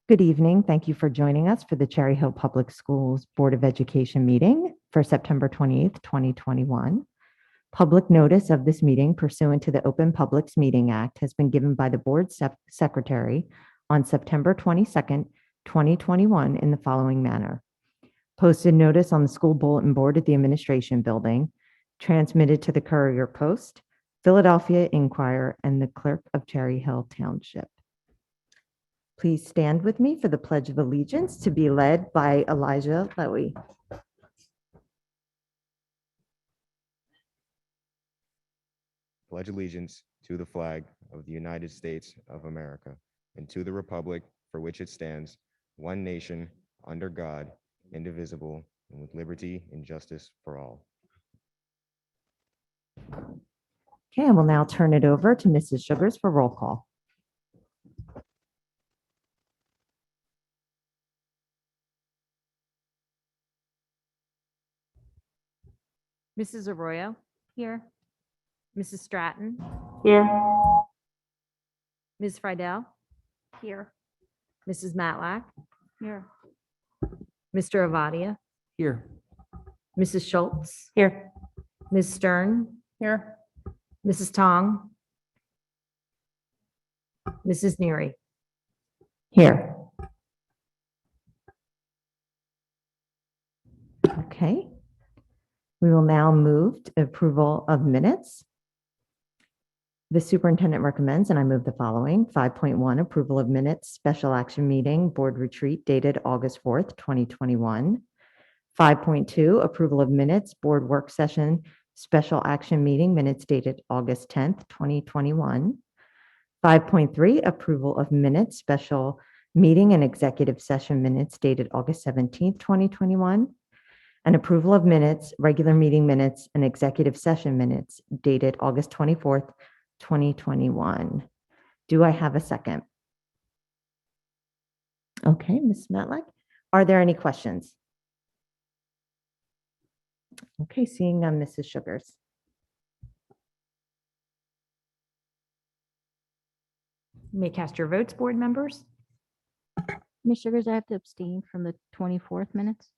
Good evening. Thank you for joining us for the Cherry Hill Public Schools Board of Education meeting for September 28th, 2021. Public notice of this meeting pursuant to the Open Publics Meeting Act has been given by the board secretary on September 22nd, 2021 in the following manner. Posted notice on the school bulletin board at the administration building, transmitted to the Courier Post, Philadelphia Inquirer, and the clerk of Cherry Hill Township. Please stand with me for the Pledge of Allegiance to be led by Elijah Lowy. Pledge allegiance to the flag of the United States of America and to the republic for which it stands, one nation, under God, indivisible, and with liberty and justice for all. Okay, I will now turn it over to Mrs. Sugars for roll call. Mrs. Arroyo? Here. Mrs. Stratton? Here. Ms. Friedel? Here. Mrs. Matlack? Here. Mr. Avaria? Here. Mrs. Schultz? Here. Ms. Stern? Here. Mrs. Tong? Mrs. Neary? Here. Okay. We will now move to approval of minutes. The superintendent recommends, and I move the following. 5.1, approval of minutes, special action meeting, board retreat dated August 4th, 2021. 5.2, approval of minutes, board work session, special action meeting, minutes dated August 10th, 2021. 5.3, approval of minutes, special meeting and executive session minutes dated August 17th, 2021. And approval of minutes, regular meeting minutes, and executive session minutes dated August 24th, 2021. Do I have a second? Okay, Ms. Matlack. Are there any questions? Okay, seeing none, Mrs. Sugars. You may cast your votes, board members. Ms. Sugars, I have to abstain from the 24th minutes.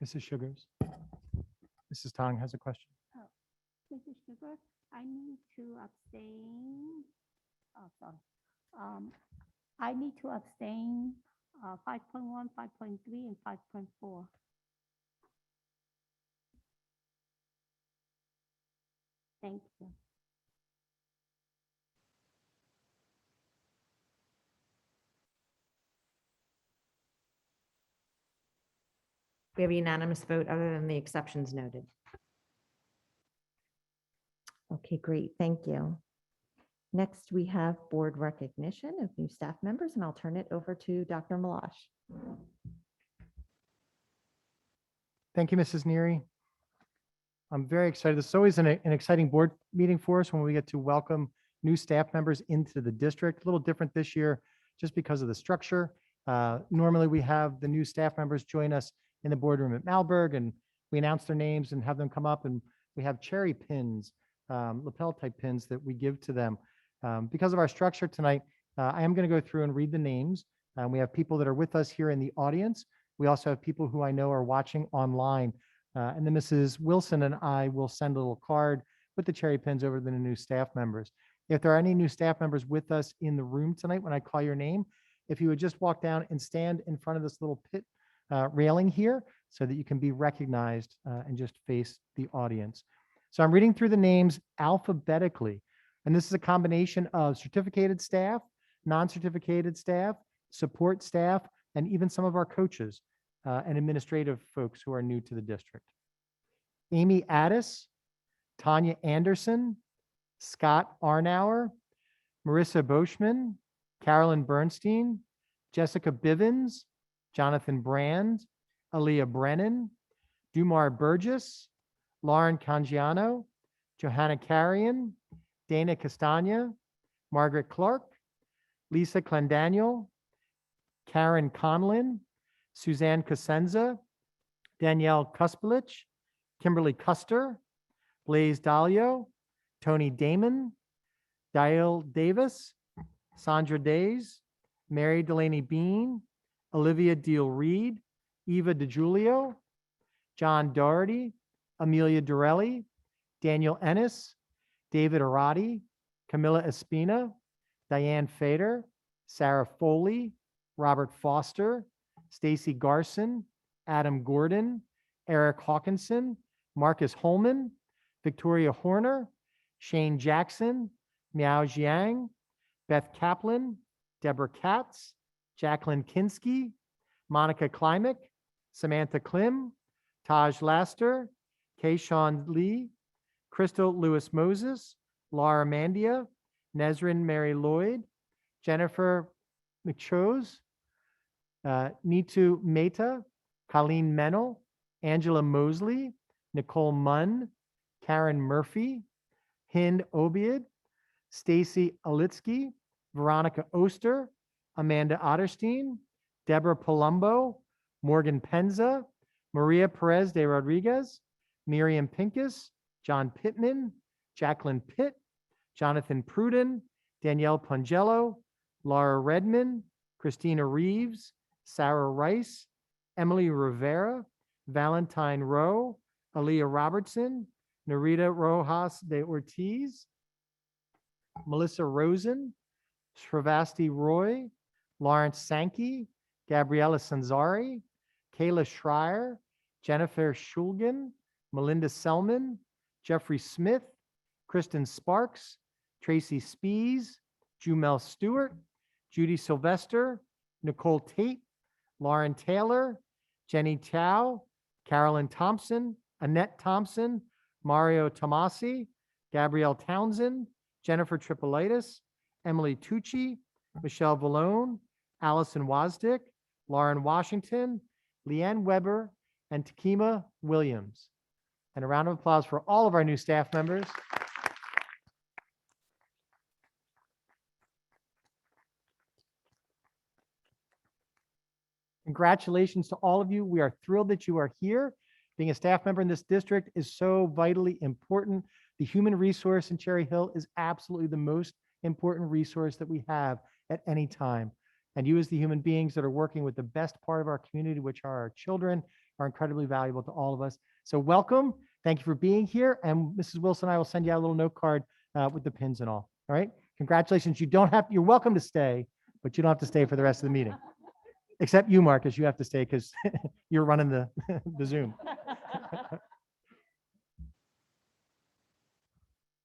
Mrs. Sugars. Mrs. Tong has a question. Mrs. Sugar, I need to abstain. Oh, sorry. I need to abstain 5.1, 5.3, and 5.4. Thank you. We have a unanimous vote other than the exceptions noted. Okay, great. Thank you. Next, we have board recognition of new staff members, and I'll turn it over to Dr. Milosh. Thank you, Mrs. Neary. I'm very excited. This is always an exciting board meeting for us when we get to welcome new staff members into the district. A little different this year just because of the structure. Normally, we have the new staff members join us in the boardroom at Malberg, and we announce their names and have them come up, and we have cherry pins, lapel type pins that we give to them. Because of our structure tonight, I am going to go through and read the names. We have people that are with us here in the audience. We also have people who I know are watching online. And then Mrs. Wilson and I will send a little card with the cherry pins over to the new staff members. If there are any new staff members with us in the room tonight, when I call your name, if you would just walk down and stand in front of this little pit railing here so that you can be recognized and just face the audience. So I'm reading through the names alphabetically, and this is a combination of certificated staff, non-certificated staff, support staff, and even some of our coaches and administrative folks who are new to the district. Amy Addis, Tanya Anderson, Scott Arnauer, Marissa Boschman, Carolyn Bernstein, Jessica Bivens, Jonathan Brand, Aaliyah Brennan, Dumar Burgess, Lauren Cangiano, Johanna Carrion, Dana Castagna, Margaret Clark, Lisa Clendaniel, Karen Conlin, Suzanne Cosenza, Danielle Kuspelich, Kimberly Custer, Blaise Dalio, Tony Damon, Dial Davis, Sandra Days, Mary Delaney Bean, Olivia Deal Reed, Eva DeGiulio, John Doherty, Amelia Dorelli, Daniel Ennis, David Arati, Camilla Espina, Diane Fader, Sarah Foley, Robert Foster, Stacy Garson, Adam Gordon, Eric Hawkinson, Marcus Holman, Victoria Horner, Shane Jackson, Miao Jiang, Beth Kaplan, Deborah Katz, Jacqueline Kinsky, Monica Klimek, Samantha Klim, Taj Laster, Kayshawn Lee, Crystal Lewis Moses, Laura Mandia, Nezrin Mary Lloyd, Jennifer McChose, Neetu Mehta, Colleen Mennel, Angela Mosley, Nicole Munn, Karen Murphy, Hind Obiad, Stacy Alitsky, Veronica Oster, Amanda Otterstein, Deborah Palumbo, Morgan Penza, Maria Perez de Rodriguez, Miriam Pincus, John Pittman, Jacqueline Pitt, Jonathan Pruden, Danielle Pongello, Laura Redman, Christina Reeves, Sarah Rice, Emily Rivera, Valentine Rowe, Aaliyah Robertson, Narita Rojas de Ortiz, Melissa Rosen, Sravasti Roy, Lawrence Sankey, Gabriela Sanzari, Kayla Schreier, Jennifer Schulgen, Melinda Selman, Jeffrey Smith, Kristen Sparks, Tracy Spees, Jumel Stewart, Judy Sylvester, Nicole Tate, Lauren Taylor, Jenny Chow, Carolyn Thompson, Annette Thompson, Mario Tomasi, Gabrielle Townsend, Jennifer Tripolitis, Emily Tucci, Michelle Vallone, Allison Wozdick, Lauren Washington, Leanne Weber, and Takima Williams. And a round of applause for all of our new staff members. Congratulations to all of you. We are thrilled that you are here. Being a staff member in this district is so vitally important. The human resource in Cherry Hill is absolutely the most important resource that we have at any time. And you as the human beings that are working with the best part of our community, which are our children, are incredibly valuable to all of us. So welcome. Thank you for being here. And Mrs. Wilson, I will send you out a little note card with the pins and all. All right. Congratulations. You don't have, you're welcome to stay, but you don't have to stay for the rest of the meeting. Except you, Marcus, you have to stay because you're running the, the Zoom.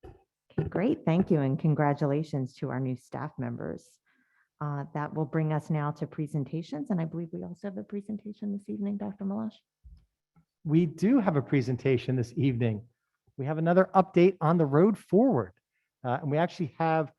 Okay, great. Thank you. And congratulations to our new staff members. That will bring us now to presentations. And I believe we also have a presentation this evening, Dr. Milosh. We do have a presentation this evening. We have another update on the road forward. And we actually have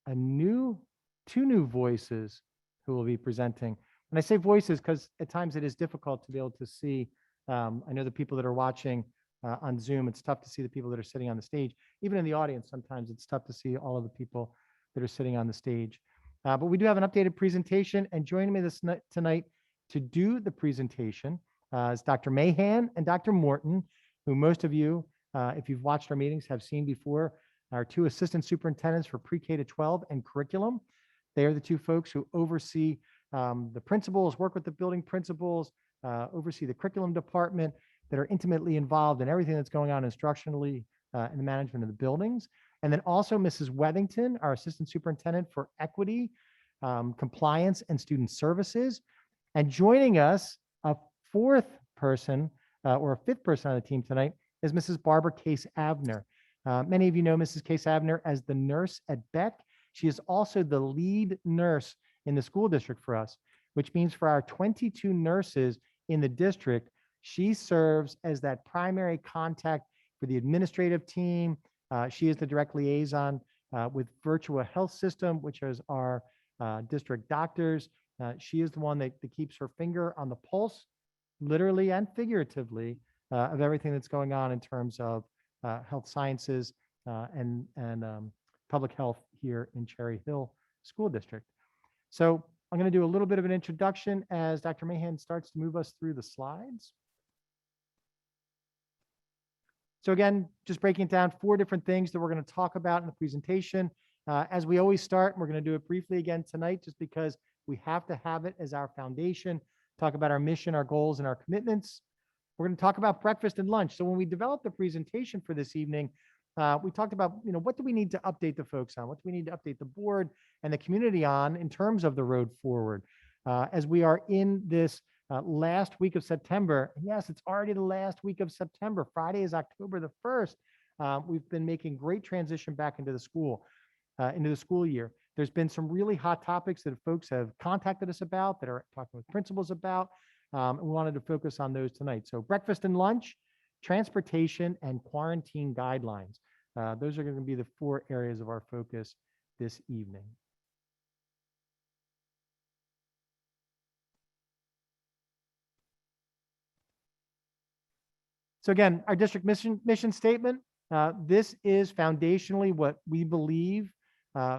two new voices who will be presenting. When I say voices, because at times it is difficult to be able to see. I know the people that are watching on Zoom, it's tough to see the people that are sitting on the stage. Even in the audience, sometimes it's tough to see all of the people that are sitting on the stage. But we do have an updated presentation, and joining me tonight to do the presentation is Dr. Mahan and Dr. Morton, who most of you, if you've watched our meetings, have seen before, our two assistant superintendents for pre-K to 12 and curriculum. They are the two folks who oversee the principals, work with the building principals, oversee the curriculum department, that are intimately involved in everything that's going on instructionally in the management of the buildings. And then also Mrs. Wethington, our assistant superintendent for equity, compliance, and student services. And joining us, a fourth person or a fifth person on the team tonight is Mrs. Barbara Case Abner. Many of you know Mrs. Case Abner as the nurse at Beck. She is also the lead nurse in the school district for us, which means for our 22 nurses in the district, she serves as that primary contact for the administrative team. She is the direct liaison with Virtua Health System, which is our district doctors. She is the one that keeps her finger on the pulse, literally and figuratively, of everything that's going on in terms of health sciences and public health here in Cherry Hill School District. So I'm going to do a little bit of an introduction as Dr. Mahan starts to move us through the slides. So again, just breaking down 4 different things that we're going to talk about in the presentation. As we always start, we're going to do it briefly again tonight, just because we have to have it as our foundation, talk about our mission, our goals, and our commitments. We're going to talk about breakfast and lunch. So when we developed the presentation for this evening, we talked about, what do we need to update the folks on? What do we need to update the board and the community on in terms of the road forward? As we are in this last week of September, yes, it's already the last week of September. Friday is October the 1st. We've been making great transition back into the school year. There's been some really hot topics that folks have contacted us about, that are talking with principals about. And we wanted to focus on those tonight. So breakfast and lunch, transportation, and quarantine guidelines. Those are going to be the 4 areas of our focus this evening. So again, our district mission statement, this is foundationally what we believe,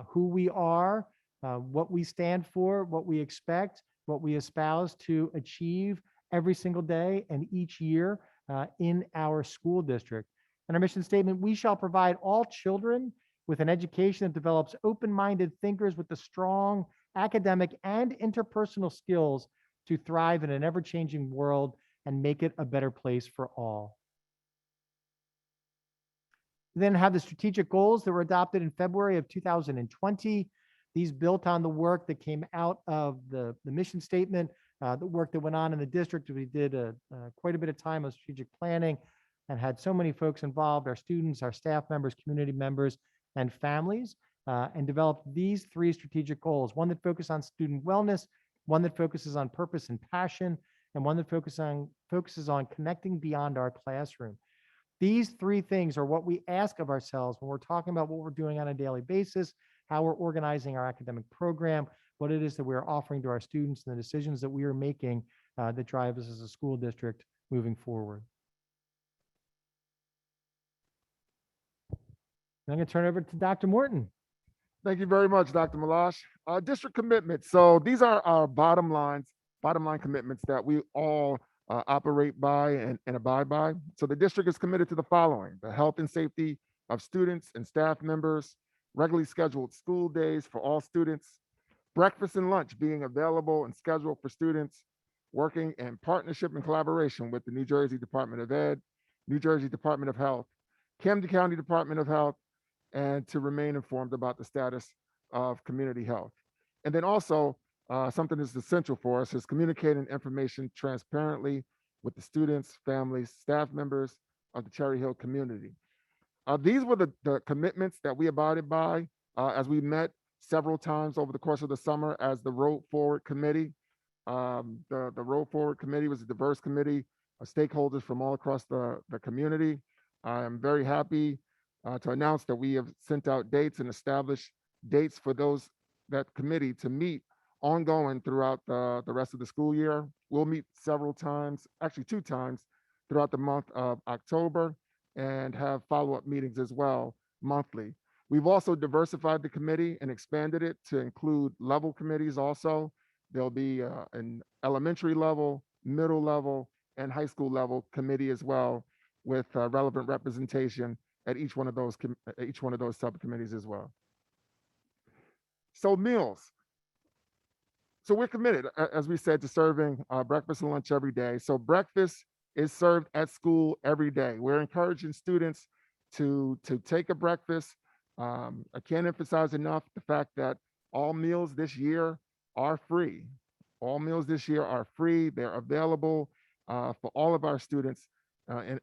who we are, what we stand for, what we expect, what we espouse to achieve every single day and each year in our school district. And our mission statement, we shall provide all children with an education that develops open-minded thinkers with the strong academic and interpersonal skills to thrive in an ever-changing world and make it a better place for all. We then have the strategic goals that were adopted in February of 2020. These built on the work that came out of the mission statement, the work that went on in the district. We did quite a bit of time of strategic planning and had so many folks involved, our students, our staff members, community members, and families, and developed these 3 strategic goals. One that focuses on student wellness, one that focuses on purpose and passion, and one that focuses on connecting beyond our classroom. These 3 things are what we ask of ourselves when we're talking about what we're doing on a daily basis, how we're organizing our academic program, what it is that we're offering to our students, and the decisions that we are making that drive us as a school district moving forward. I'm going to turn it over to Dr. Morton. Thank you very much, Dr. Milosh. District commitments. So these are our bottom line commitments that we all operate by and abide by. So the district is committed to the following: the health and safety of students and staff members, regularly scheduled school days for all students, breakfast and lunch being available and scheduled for students, working in partnership and collaboration with the New Jersey Department of Ed, New Jersey Department of Health, Camden County Department of Health, and to remain informed about the status of community health. And then also something that's essential for us is communicating information transparently with the students, families, staff members of the Cherry Hill community. These were the commitments that we abided by as we met several times over the course of the summer as the Road Forward Committee. The Road Forward Committee was a diverse committee of stakeholders from all across the community. I am very happy to announce that we have sent out dates and established dates for that committee to meet ongoing throughout the rest of the school year. We'll meet several times, actually 2 times throughout the month of October, and have follow-up meetings as well monthly. We've also diversified the committee and expanded it to include level committees also. There'll be an elementary level, middle level, and high school level committee as well, with relevant representation at each one of those subcommittees as well. So meals. So we're committed, as we said, to serving breakfast and lunch every day. So breakfast is served at school every day. We're encouraging students to take a breakfast. I can't emphasize enough the fact that all meals this year are free. All meals this year are free. They're available for all of our students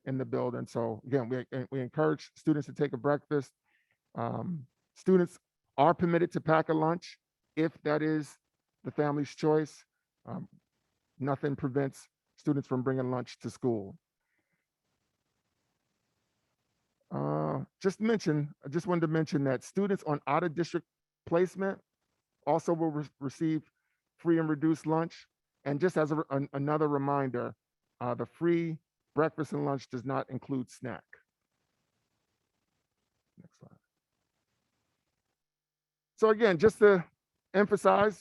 in the building. So again, we encourage students to take a breakfast. Students are permitted to pack a lunch if that is the family's choice. Nothing prevents students from bringing lunch to school. I just wanted to mention that students on out-of-district placement also will receive free and reduced lunch. And just as another reminder, the free breakfast and lunch does not include snack. Next slide. So again, just to emphasize,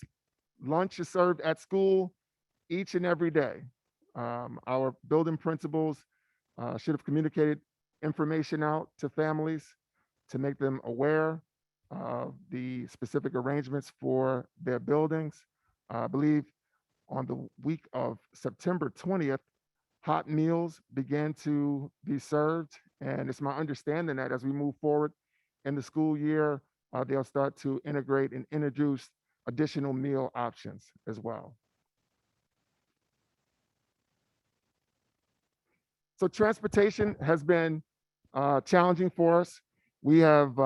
Lunch is served at school each and every day. Our building principals should have communicated information out to families to make them aware of the specific arrangements for their buildings. I believe on the week of September 20th, hot meals began to be served. And it's my understanding that as we move forward in the school year, they'll start to integrate and introduce additional meal options as well. So transportation has been challenging for us. We have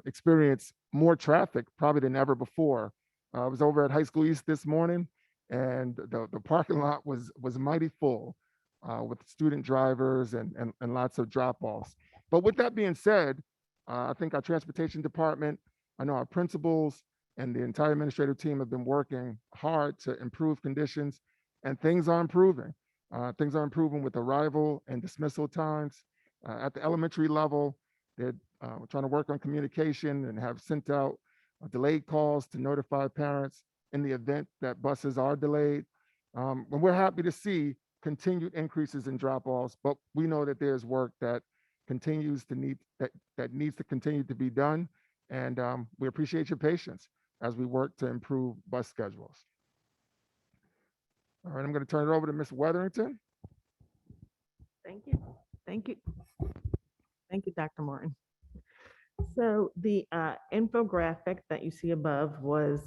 experienced more traffic probably than ever before. I was over at High School East this morning, and the parking lot was mighty full with student drivers and lots of drop-offs. But with that being said, I think our transportation department, I know our principals and the entire administrative team have been working hard to improve conditions, and things are improving. Things are improving with arrival and dismissal times. At the elementary level, they're trying to work on communication and have sent out delayed calls to notify parents in the event that buses are delayed. And we're happy to see continued increases in drop-offs, but we know that there's work that continues to need that needs to continue to be done. And we appreciate your patience as we work to improve bus schedules. All right, I'm going to turn it over to Ms. Weatherington. Thank you. Thank you. Thank you, Dr. Martin. So the infographic that you see above was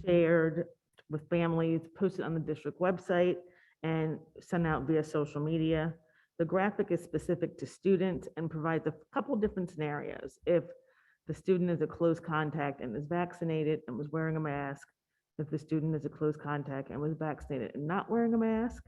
shared with families, posted on the district website, and sent out via social media. The graphic is specific to students and provides a couple different scenarios. If the student is a close contact and is vaccinated and was wearing a mask, if the student is a close contact and was vaccinated and not wearing a mask,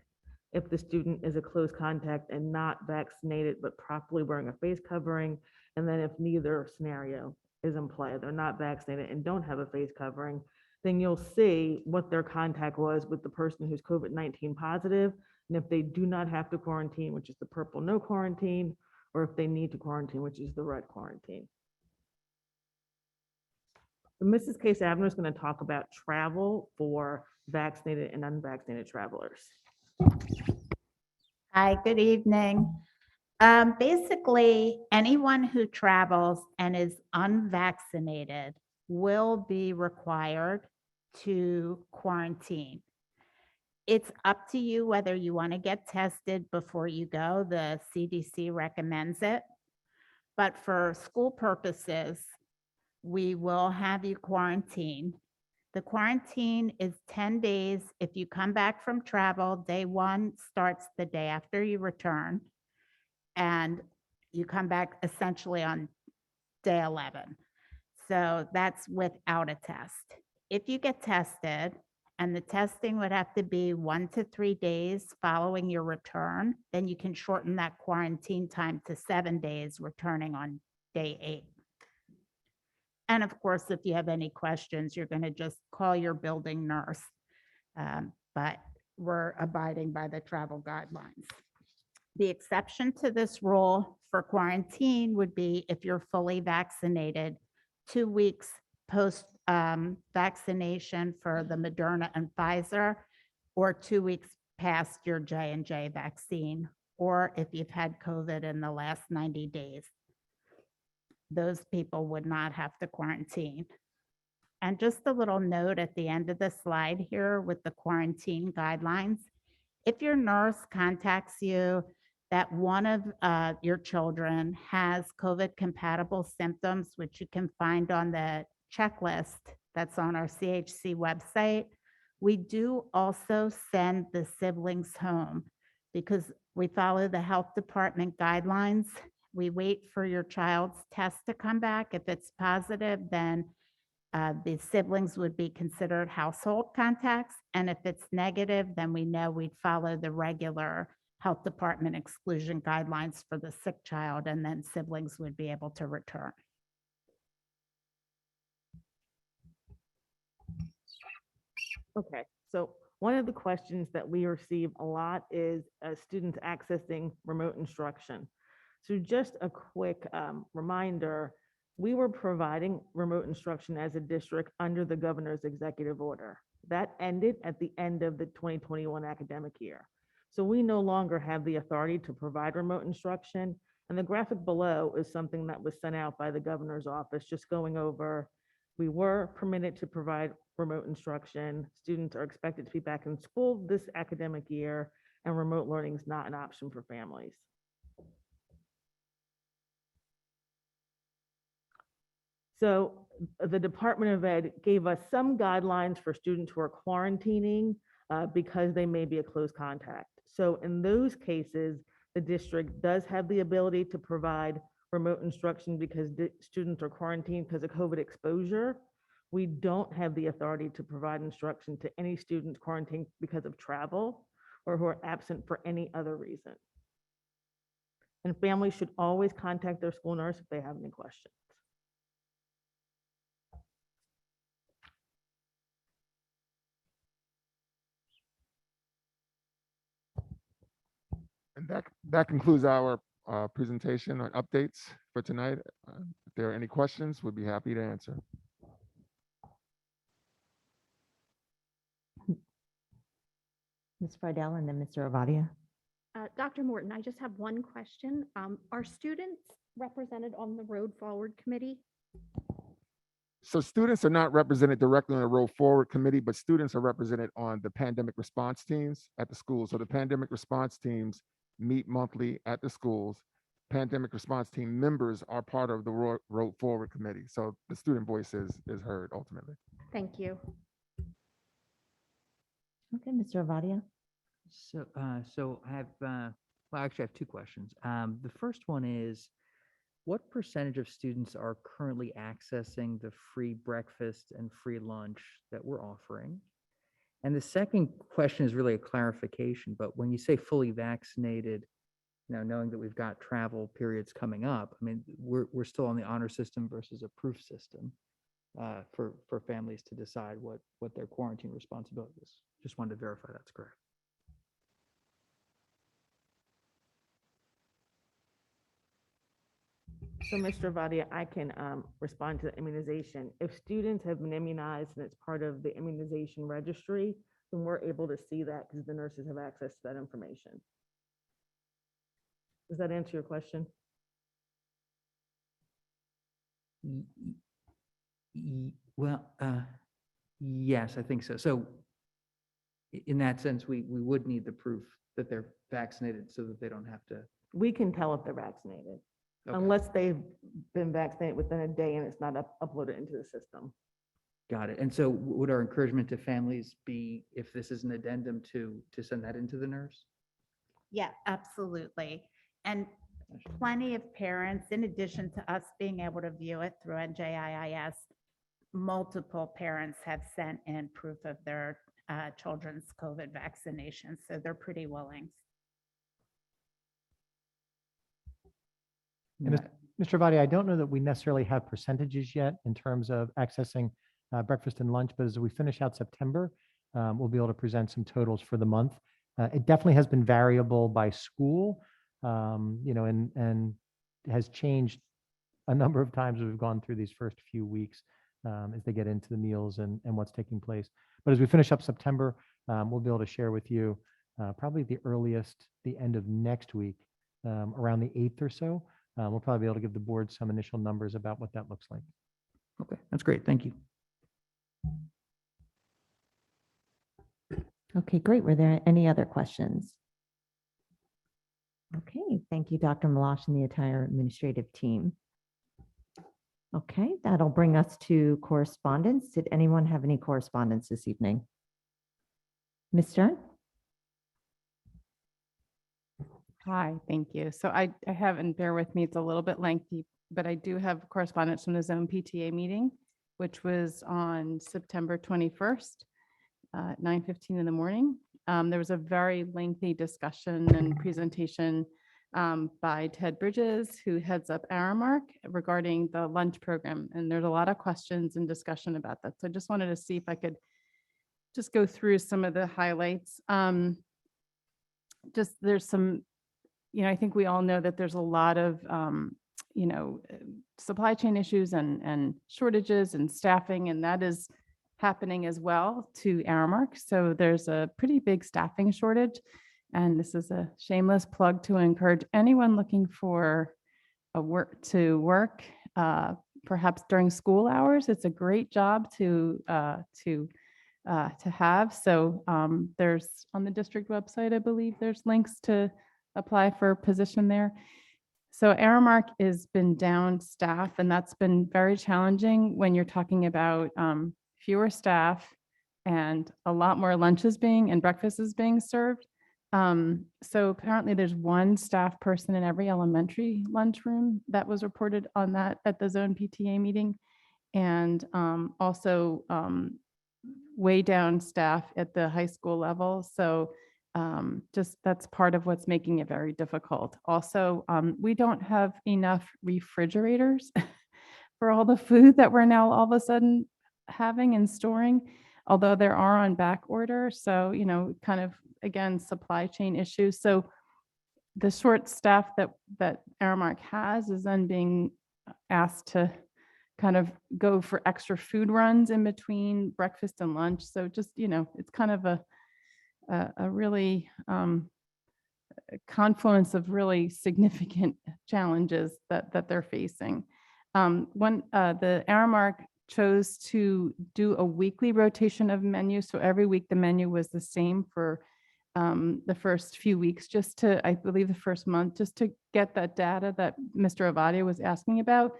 if the student is a close contact and not vaccinated but properly wearing a face covering, and then if neither scenario is in play, they're not vaccinated and don't have a face covering, then you'll see what their contact was with the person who's COVID-19 positive, and if they do not have to quarantine, which is the purple no quarantine, or if they need to quarantine, which is the red quarantine. So Mrs. Case Abner is going to talk about travel for vaccinated and unvaccinated travelers. Hi, good evening. Basically, anyone who travels and is unvaccinated will be required to quarantine. It's up to you whether you want to get tested before you go. The CDC recommends it. But for school purposes, we will have you quarantine. The quarantine is 10 days. If you come back from travel, day 1 starts the day after you return. And you come back essentially on day 11. So that's without a test. If you get tested, and the testing would have to be 1 to 3 days following your return, then you can shorten that quarantine time to 7 days, returning on day 8. And of course, if you have any questions, you're going to just call your building nurse. But we're abiding by the travel guidelines. The exception to this rule for quarantine would be if you're fully vaccinated 2 weeks post vaccination for the Moderna and Pfizer, or 2 weeks past your J&J vaccine, or if you've had COVID in the last 90 days. Those people would not have to quarantine. And just a little note at the end of the slide here with the quarantine guidelines. If your nurse contacts you that one of your children has COVID compatible symptoms, which you can find on the checklist that's on our CHC website, we do also send the siblings home because we follow the health department guidelines. We wait for your child's test to come back. If it's positive, then the siblings would be considered household contacts. And if it's negative, then we know we'd follow the regular health department exclusion guidelines for the sick child, and then siblings would be able to return. Okay, so one of the questions that we receive a lot is students accessing remote instruction. So just a quick reminder, we were providing remote instruction as a district under the governor's executive order. That ended at the end of the 2021 academic year. So we no longer have the authority to provide remote instruction. And the graphic below is something that was sent out by the governor's office, just going over, we were permitted to provide remote instruction. Students are expected to be back in school this academic year, and remote learning is not an option for families. So the Department of Ed gave us some guidelines for students who are quarantining because they may be a close contact. So in those cases, the district does have the ability to provide remote instruction because students are quarantined because of COVID exposure. We don't have the authority to provide instruction to any students quarantined because of travel or who are absent for any other reason. And families should always contact their school nurse if they have any questions. And that concludes our presentation or updates for tonight. If there are any questions, we'd be happy to answer. Ms. Friedel and then Mr. Avadia. Dr. Morton, I just have one question. Are students represented on the Road Forward Committee? So students are not represented directly on the Road Forward Committee, but students are represented on the pandemic response teams at the schools. So the pandemic response teams meet monthly at the schools. Pandemic response team members are part of the Road Forward Committee. So the student voice is heard ultimately. Thank you. Okay, Mr. Avadia. So I have, well, actually I have two questions. The first one is, what percentage of students are currently accessing the free breakfast and free lunch that we're offering? And the second question is really a clarification, but when you say fully vaccinated, knowing that we've got travel periods coming up, I mean, we're still on the honor system versus a proof system for families to decide what their quarantine responsibility is. Just wanted to verify that's correct. So Mr. Vadia, I can respond to the immunization. If students have been immunized and it's part of the immunization registry, then we're able to see that because the nurses have access to that information. Does that answer your question? Well, yes, I think so. So in that sense, we would need the proof that they're vaccinated so that they don't have to. We can tell if they're vaccinated, Okay. unless they've been vaccinated within a day and it's not uploaded into the system. Got it. And so would our encouragement to families be, if this is an addendum, to send that into the nurse? Yeah, absolutely. And plenty of parents, in addition to us being able to view it through NJIIS, multiple parents have sent in proof of their children's COVID vaccination, so they're pretty willing. And Mr. Vadia, I don't know that we necessarily have percentages yet in terms of accessing breakfast and lunch, but as we finish out September, we'll be able to present some totals for the month. It definitely has been variable by school, and has changed a number of times as we've gone through these first few weeks as they get into the meals and what's taking place. But as we finish up September, we'll be able to share with you probably the earliest, the end of next week, around the 8th or so. We'll probably be able to give the board some initial numbers about what that looks like. Okay, that's great. Thank you. Okay, great. Were there any other questions? Okay, thank you, Dr. Milosh and the entire administrative team. Okay, that'll bring us to correspondence. Did anyone have any correspondence this evening? Ms. Stern? Hi, thank you. So I have, and bear with me, it's a little bit lengthy, but I do have correspondence from the Zone PTA meeting, which was on September 21st, 9:15 in the morning. There was a very lengthy discussion and presentation by Ted Bridges, who heads up Aramark, regarding the lunch program. And there's a lot of questions and discussion about that. So I just wanted to see if I could just go through some of the highlights. Just there's some, I think we all know that there's a lot of, supply chain issues and shortages and staffing, and that is happening as well to Aramark. So there's a pretty big staffing shortage. And this is a shameless plug to encourage anyone looking for a work, perhaps during school hours. It's a great job to have. So there's on the district website, I believe there's links to apply for a position there. So Aramark has been down staff, and that's been very challenging when you're talking about fewer staff and a lot more lunches and breakfasts being served. So apparently there's one staff person in every elementary lunchroom. That was reported on that at the zone PTA meeting. And also way down staff at the high school level. So just that's part of what's making it very difficult. Also, we don't have enough refrigerators for all the food that we're now all of a sudden having and storing, although there are on back order. So, kind of, again, supply chain issues. So the short staff that Aramark has is then being asked to kind of go for extra food runs in between breakfast and lunch. So just, it's kind of a really confluence of really significant challenges that they're facing. The Aramark chose to do a weekly rotation of menus. So every week the menu was the same for the first few weeks, I believe the first month, just to get that data that Mr. Avaria was asking about,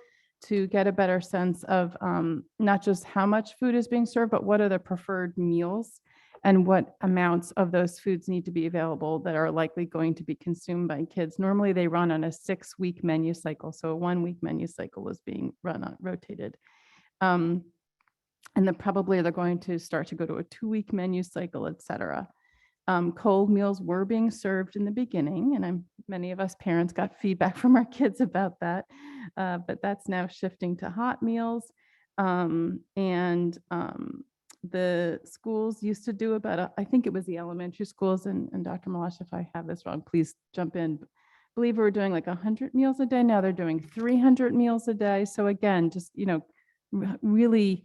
to get a better sense of not just how much food is being served, but what are the preferred meals and what amounts of those foods need to be available that are likely going to be consumed by kids. Normally they run on a 6-week menu cycle. So a 1-week menu cycle was being rotated. And then probably they're going to start to go to a 2-week menu cycle, et cetera. Cold meals were being served in the beginning, and many of us parents got feedback from our kids about that, but that's now shifting to hot meals. The schools used to do about, I think it was the elementary schools, and Dr. Milosh, if I have this wrong, please jump in. I believe we were doing like 100 meals a day. Now they're doing 300 meals a day. So again, just, really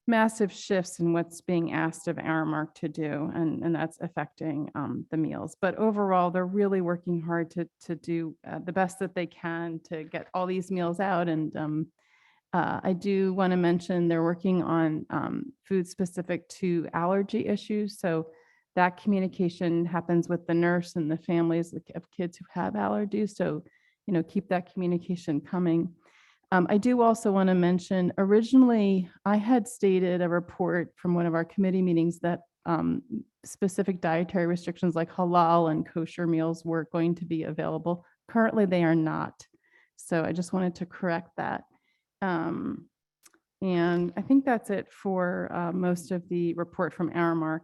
massive shifts in what's being asked of Aramark to do, and that's affecting the meals. But overall, they're really working hard to do the best that they can to get all these meals out. And I do want to mention they're working on food specific to allergy issues. So that communication happens with the nurse and the families of kids who have allergies. So, keep that communication coming. I do also want to mention, originally, I had stated a report from one of our committee meetings that specific dietary restrictions like halal and kosher meals were going to be available. Currently, they are not. So I just wanted to correct that. And I think that's it for most of the report from Aramark.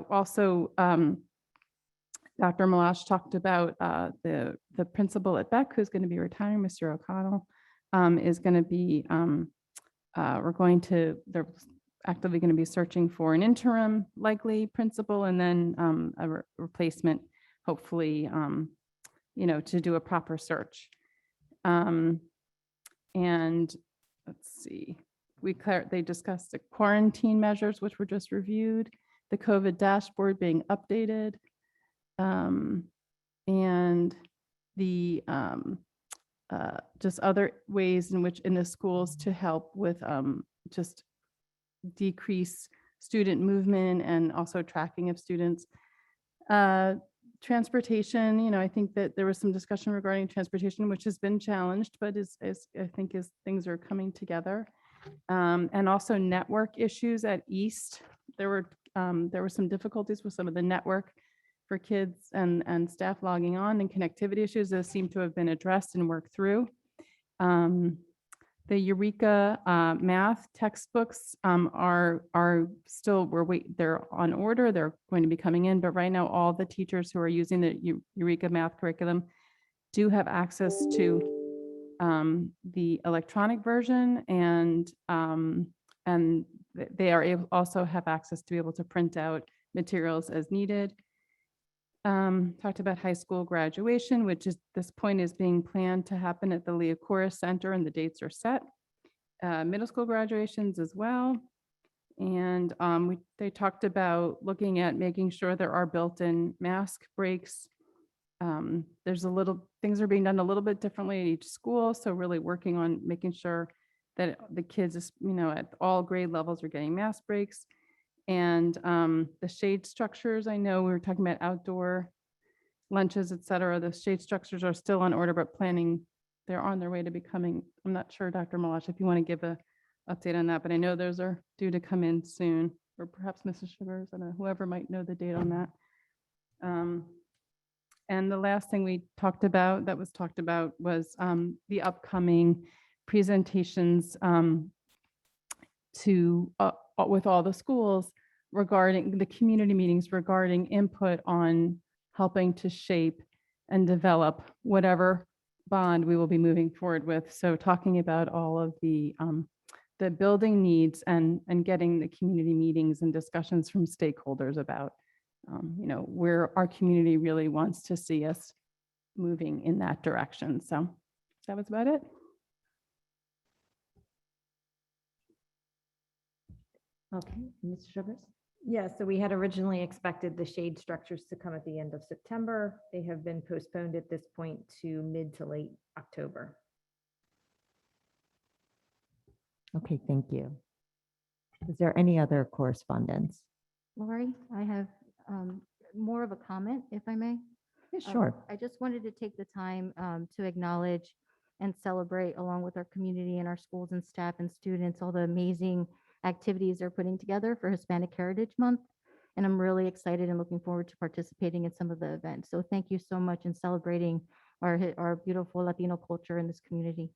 Also, Dr. Milosh talked about the principal at Beck, who's going to be retiring, Mr. O'Connell, is going to be, they're actively going to be searching for an interim likely principal, and then a replacement, hopefully, to do a proper search. And let's see, they discussed the quarantine measures, which were just reviewed, the COVID dashboard being updated, and the just other ways in which in the schools to help with just decrease student movement and also tracking of students. Transportation, I think that there was some discussion regarding transportation, which has been challenged, but I think as things are coming together. And also network issues at East. There were some difficulties with some of the network for kids and staff logging on, and connectivity issues that seem to have been addressed and worked through. The Eureka math textbooks are still, they're on order. They're going to be coming in, but right now all the teachers who are using the Eureka math curriculum do have access to the electronic version, and they are also have access to be able to print out materials as needed. Talked about high school graduation, which is, this point is being planned to happen at the Leocora Center and the dates are set. Middle school graduations as well. And they talked about looking at making sure there are built-in mask breaks. There's things are being done a little bit differently at each school. So really working on making sure that the kids, at all grade levels are getting mask breaks. And the shade structures, I know we were talking about outdoor lunches, et cetera. The shade structures are still on order, but they're on their way to becoming, I'm not sure, Dr. Milosh, if you want to give a update on that, but I know those are due to come in soon, or perhaps Mrs. Sugars, I don't know, whoever might know the date on that. And the last thing we talked about, was the upcoming presentations with all the schools regarding the community meetings, regarding input on helping to shape and develop whatever bond we will be moving forward with. So talking about all of the building needs and getting the community meetings and discussions from stakeholders about, where our community really wants to see us moving in that direction. So that was about it. Okay, Ms. Sugars? Yeah, so we had originally expected the shade structures to come at the end of September. They have been postponed at this point to mid to late October. Okay, thank you. Is there any other correspondence? Lori, I have more of a comment, if I may. Yeah, sure. I just wanted to take the time to acknowledge and celebrate, along with our community and our schools and staff and students, all the amazing activities they're putting together for Hispanic Heritage Month. And I'm really excited and looking forward to participating in some of the events. So thank you so much in celebrating our beautiful Latino culture in this community.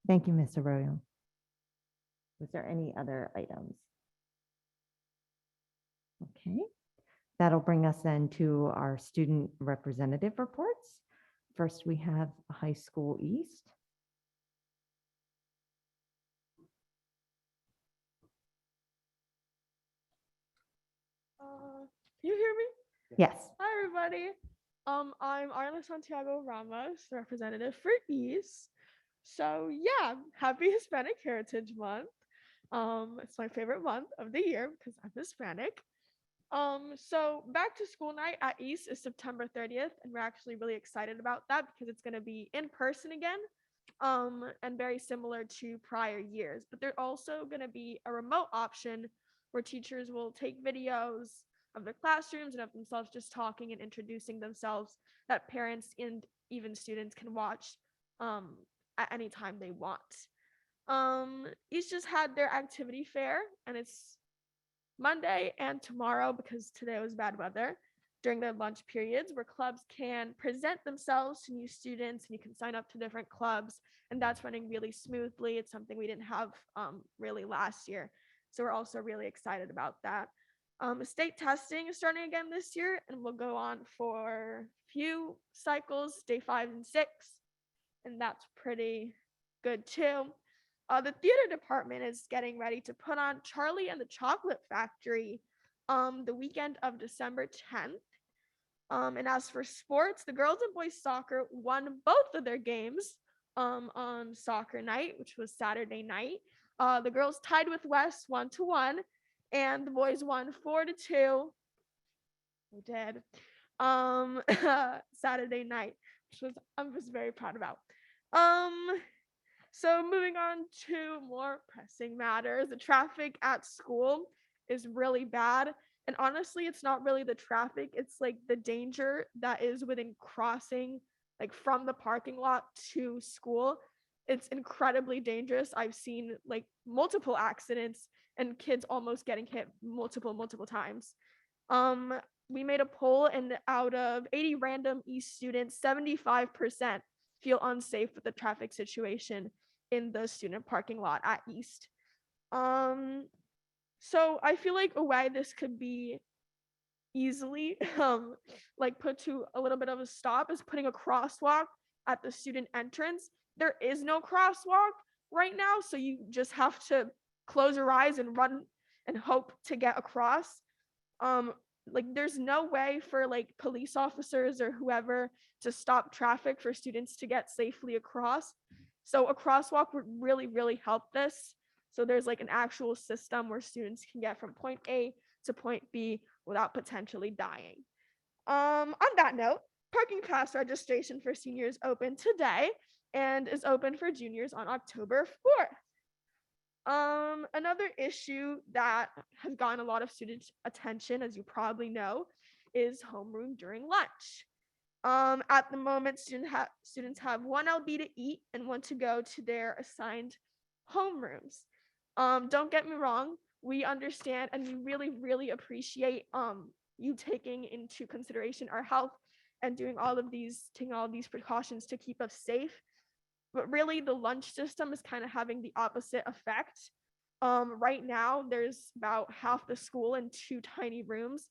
Thank you, Ms. Arroyo. Was there any other items? Okay, that'll bring us then to our student representative reports. First, we have High School East. You hear me? Yes. Hi, everybody. I'm Arla Santiago Ramos, the representative for East. So yeah, happy Hispanic Heritage Month. It's my favorite month of the year because I'm Hispanic. So back to school night at East is September 30th, and we're actually really excited about that because it's going to be in person again, and very similar to prior years. But there's also going to be a remote option where teachers will take videos of their classrooms and of themselves just talking and introducing themselves that parents and even students can watch at any time they want. East just had their activity fair, and it's Monday and tomorrow because today was bad weather during their lunch periods, where clubs can present themselves to new students and you can sign up to different clubs, and that's running really smoothly. It's something we didn't have really last year, so we're also really excited about that. State testing is starting again this year and will go on for a few cycles, day 5 and 6, and that's pretty good too. The theater department is getting ready to put on Charlie and the Chocolate Factory the weekend of December 10th. And as for sports, the girls and boys soccer won both of their games on soccer night, which was Saturday night. The girls tied with West 1-1, and the boys won 4-2. They did. Saturday night, which I was very proud about. So moving on to more pressing matters, the traffic at school is really bad. And honestly, it's not really the traffic, it's like the danger that is within crossing, like from the parking lot to school. It's incredibly dangerous. I've seen like multiple accidents and kids almost getting hit multiple times. We made a poll, and out of 80 random East students, 75% feel unsafe with the traffic situation in the student parking lot at East. So I feel like a way this could be easily like put to a little bit of a stop is putting a crosswalk at the student entrance. There is no crosswalk right now, so you just have to close your eyes and run and hope to get across. Like there's no way for like police officers or whoever to stop traffic for students to get safely across. So a crosswalk would really, really help this. So there's like an actual system where students can get from point A to point B without potentially dying. On that note, parking pass registration for seniors opened today and is open for juniors on October 4th. Another issue that has gotten a lot of students' attention, as you probably know, is homeroom during lunch. At the moment, students have one LB to eat and one to go to their assigned homerooms. Don't get me wrong, we understand and we really, really appreciate you taking into consideration our health and taking all of these precautions to keep us safe. But really, the lunch system is kind of having the opposite effect. Right now, there's about half the school in two tiny rooms.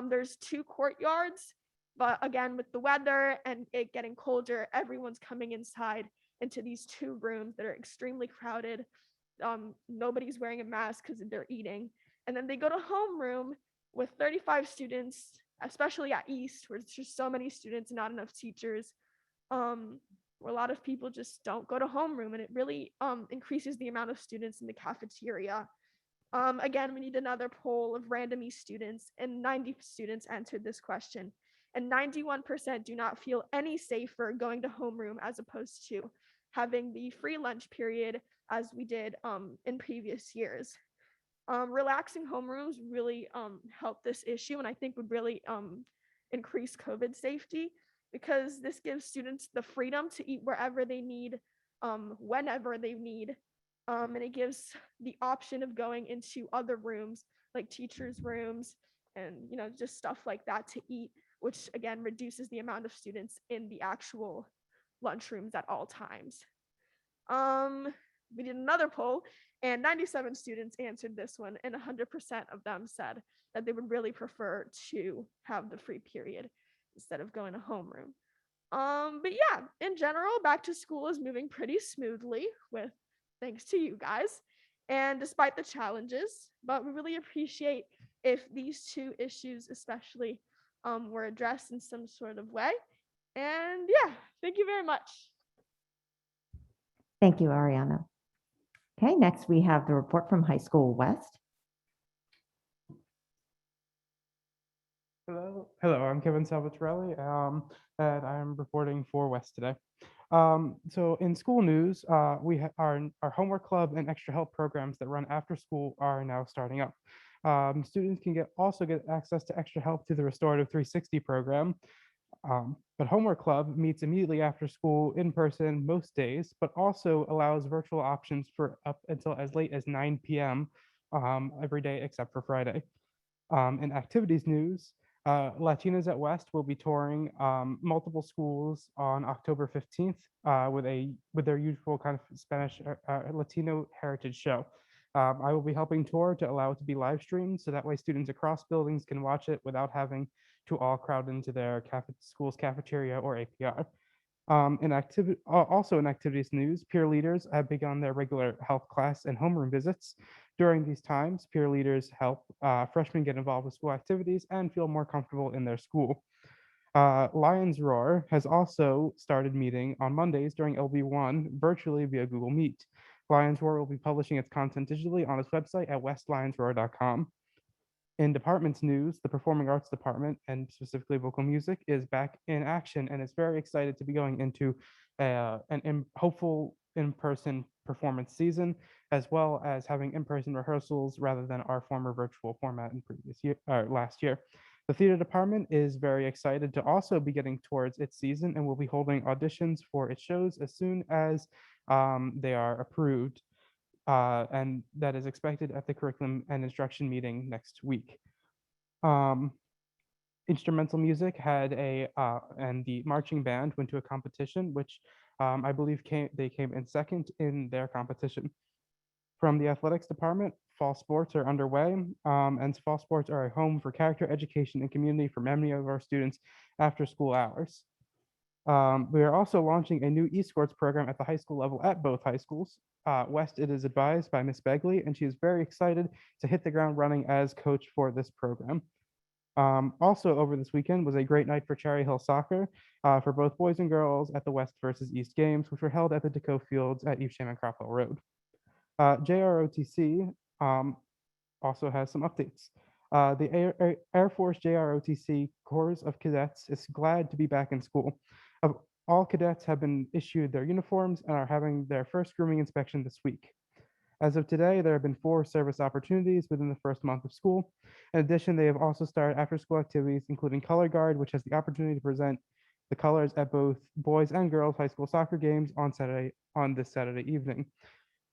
There's two courtyards, but again, with the weather and it getting colder, everyone's coming inside into these two rooms that are extremely crowded. Nobody's wearing a mask because they're eating. And then they go to homeroom with 35 students, especially at East, where there's just so many students and not enough teachers. Where a lot of people just don't go to homeroom, and it really increases the amount of students in the cafeteria. Again, we need another poll of random East students, and 90 students answered this question. And 91% do not feel any safer going to homeroom as opposed to having the free lunch period as we did in previous years. Relaxing homerooms really help this issue, and I think would really increase COVID safety, because this gives students the freedom to eat wherever they need, whenever they need. And it gives the option of going into other rooms like teachers' rooms and just stuff like that to eat, which again reduces the amount of students in the actual lunchrooms at all times. We did another poll and 97 students answered this one, and 100% of them said that they would really prefer to have the free period instead of going to homeroom. But yeah, in general, back to school is moving pretty smoothly with thanks to you guys. And despite the challenges, but we really appreciate if these two issues especially were addressed in some sort of way. And yeah, thank you very much. Thank you, Ariana. Okay, next we have the report from High School West. Hello, I'm Kevin Salvatorelli, and I'm reporting for West today. So in school news, we have our homework club and extra help programs that run after school are now starting up. Students can also get access to extra help through the Restorative 360 program. But homework club meets immediately after school in person most days, but also allows virtual options for up until as late as 9 p.m. Every day except for Friday. In activities news, Latinas at West will be touring multiple schools on October 15th with their usual kind of Spanish Latino heritage show. I will be helping tour to allow it to be live streamed, so that way students across buildings can watch it without having to all crowd into their school's cafeteria or APR. Also in activities news, peer leaders have begun their regular health class and homeroom visits. During these times, peer leaders help freshmen get involved with school activities and feel more comfortable in their school. Lions Roar has also started meeting on Mondays during LB1 virtually via Google Meet. Lions Roar will be publishing its content digitally on its website at westlionsroar.com. In departments news, the Performing Arts Department, and specifically vocal music, is back in action and is very excited to be going into an hopeful in-person performance season, as well as having in-person rehearsals rather than our former virtual format in last year. The theater department is very excited to also be getting towards its season and will be holding auditions for its shows as soon as they are approved. And that is expected at the curriculum and instruction meeting next week. Instrumental music had and the marching band went to a competition, which I believe they came in second in their competition. From the athletics department, fall sports are underway, and fall sports are a home for character education and community for many of our students after school hours. We are also launching a new esports program at the high school level at both high schools. West, it is advised by Ms. Begley, and she is very excited to hit the ground running as coach for this program. Also over this weekend was a great night for Cherry Hill soccer for both boys and girls at the West versus East games, which were held at the Deco Fields at Evesham and Cropwell Road. JROTC also has some updates. The Air Force JROTC Corps of Cadets is glad to be back in school. All cadets have been issued their uniforms and are having their first grooming inspection this week. As of today, there have been 4 service opportunities within the first month of school. In addition, they have also started after-school activities, including Color Guard, which has the opportunity to present the colors at both boys and girls high school soccer games on this Saturday evening.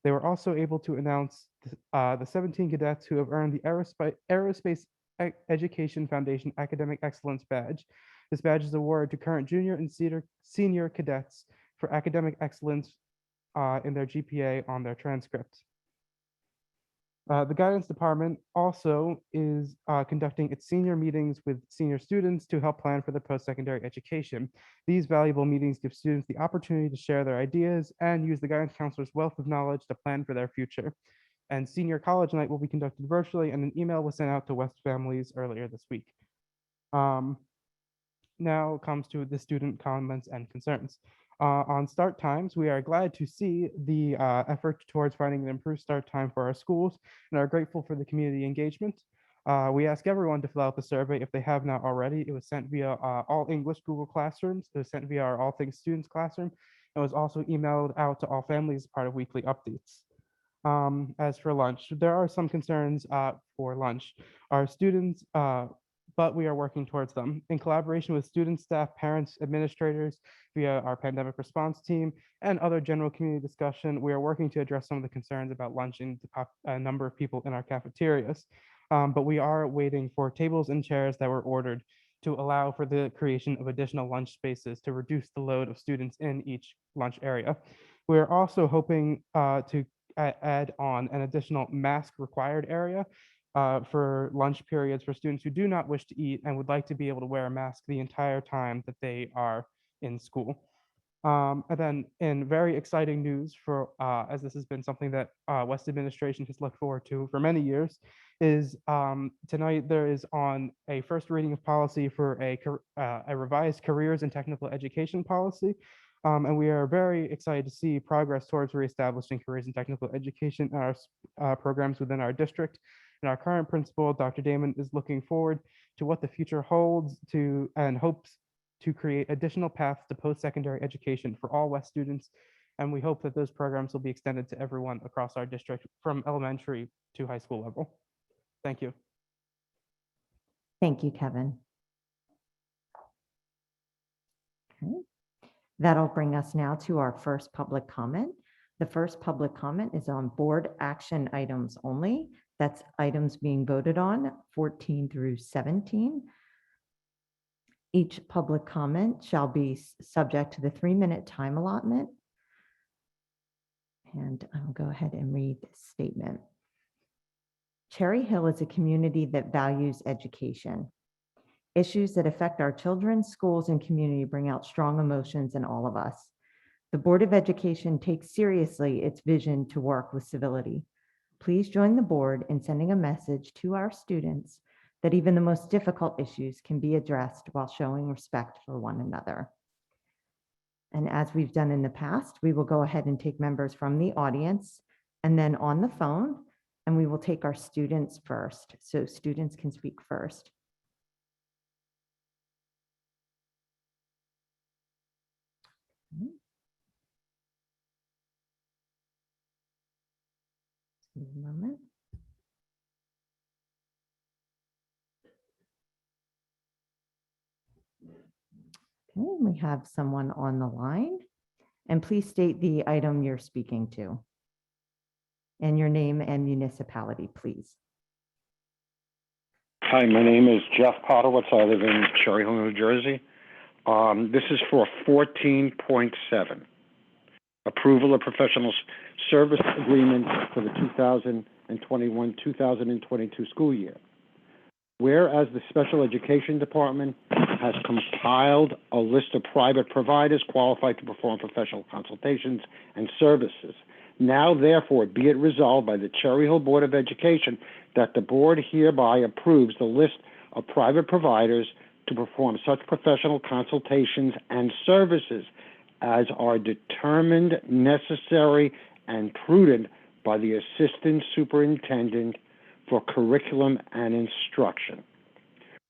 They were also able to announce the 17 cadets who have earned the Aerospace Education Foundation Academic Excellence Badge. This badge is awarded to current junior and senior cadets for academic excellence in their GPA on their transcript. The guidance department also is conducting its senior meetings with senior students to help plan for their post-secondary education. These valuable meetings give students the opportunity to share their ideas and use the guidance counselor's wealth of knowledge to plan for their future. And senior college night will be conducted virtually, and an email was sent out to West families earlier this week. Now comes to the student comments and concerns. On start times, we are glad to see the effort towards finding an improved start time for our schools and are grateful for the community engagement. We ask everyone to fill out the survey if they have not already. It was sent via all English Google Classrooms. It was sent via our All Things Students classroom. It was also emailed out to all families as part of weekly updates. As for lunch, there are some concerns for lunch. Our students, but we are working towards them. In collaboration with students, staff, parents, administrators, via our pandemic response team, and other general community discussion, we are working to address some of the concerns about lunch and a number of people in our cafeterias. But we are waiting for tables and chairs that were ordered to allow for the creation of additional lunch spaces to reduce the load of students in each lunch area. We are also hoping to add on an additional mask required area for lunch periods for students who do not wish to eat and would like to be able to wear a mask the entire time that they are in school. And then in very exciting news for, as this has been something that West administration has looked forward to for many years, is tonight there is on a first reading of policy for a revised careers and technical education policy. And we are very excited to see progress towards reestablishing careers and technical education in our programs within our district. And our current principal, Dr. Damon, is looking forward to what the future holds and hopes to create additional paths to post-secondary education for all West students. And we hope that those programs will be extended to everyone across our district from elementary to high school level. Thank you. Thank you, Kevin. Okay. That'll bring us now to our first public comment. The first public comment is on board action items only. That's items being voted on 14 through 17. Each public comment shall be subject to the 3-minute time allotment. And I'll go ahead and read this statement. Cherry Hill is a community that values education. Issues that affect our children, schools, and community bring out strong emotions in all of us. The Board of Education takes seriously its vision to work with civility. Please join the board in sending a message to our students that even the most difficult issues can be addressed while showing respect for one another. And as we've done in the past, we will go ahead and take members from the audience and then on the phone, and we will take our students first. So students can speak first. Okay. Just a moment. Okay, we have someone on the line. And please state the item you're speaking to. And your name and municipality, please. Hi, my name is Jeff Potowitz. I live in Cherry Hill, New Jersey. This is for 14.7. Approval of professional service agreements for the 2021-2022 school year. Whereas the Special Education Department has compiled a list of private providers qualified to perform professional consultations and services. Now, therefore, be it resolved by the Cherry Hill Board of Education that the board hereby approves the list of private providers to perform such professional consultations and services as are determined necessary and prudent by the Assistant Superintendent for Curriculum and Instruction.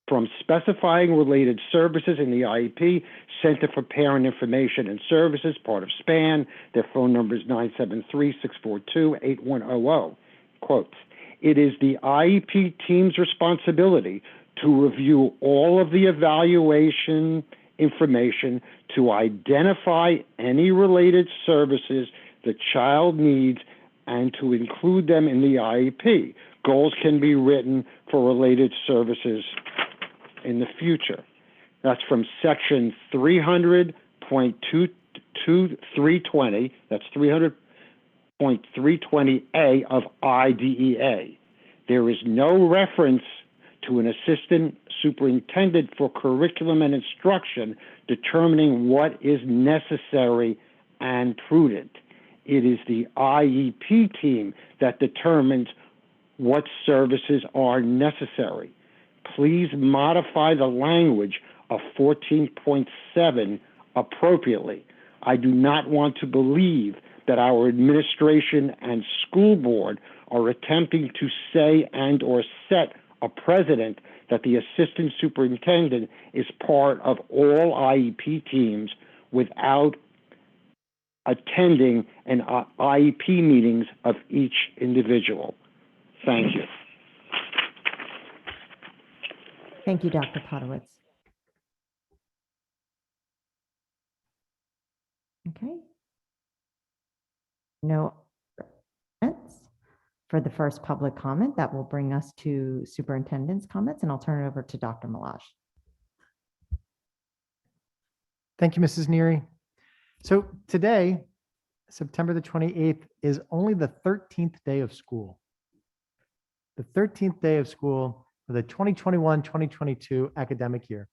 From specifying related services in the IEP, Center for Parent Information and Services, part of SPAN, their phone number is 973-642-8100. Quote, it is the IEP team's responsibility to review all of the evaluation information to identify any related services the child needs and to include them in the IEP. Goals can be written for related services in the future. That's from section 300.320, that's 300.320A of IDEA. There is no reference to an assistant superintendent for curriculum and instruction determining what is necessary and prudent. It is the IEP team that determines what services are necessary. Please modify the language of 14.7 appropriately. I do not want to believe that our administration and school board are attempting to say and or set a precedent that the assistant superintendent is part of all IEP teams without attending an IEP meetings of each individual. Thank you. Thank you, Dr. Potowitz. Okay. No comments for the first public comment. That will bring us to superintendent's comments, and I'll turn it over to Dr. Milosh. Thank you, Mrs. Neary. So today, September the 28th, is only the 13th day of school. The 13th day of school for the 2021-2022 academic year.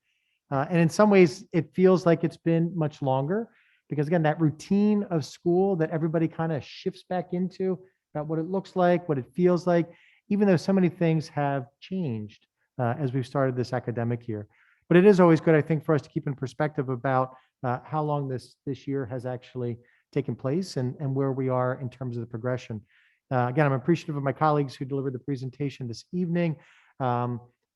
And in some ways, it feels like it's been much longer because, again, that routine of school that everybody kind of shifts back into about what it looks like, what it feels like, even though so many things have changed as we've started this academic year. But it is always good, I think, for us to keep in perspective about how long this year has actually taken place and where we are in terms of the progression. Again, I'm appreciative of my colleagues who delivered the presentation this evening,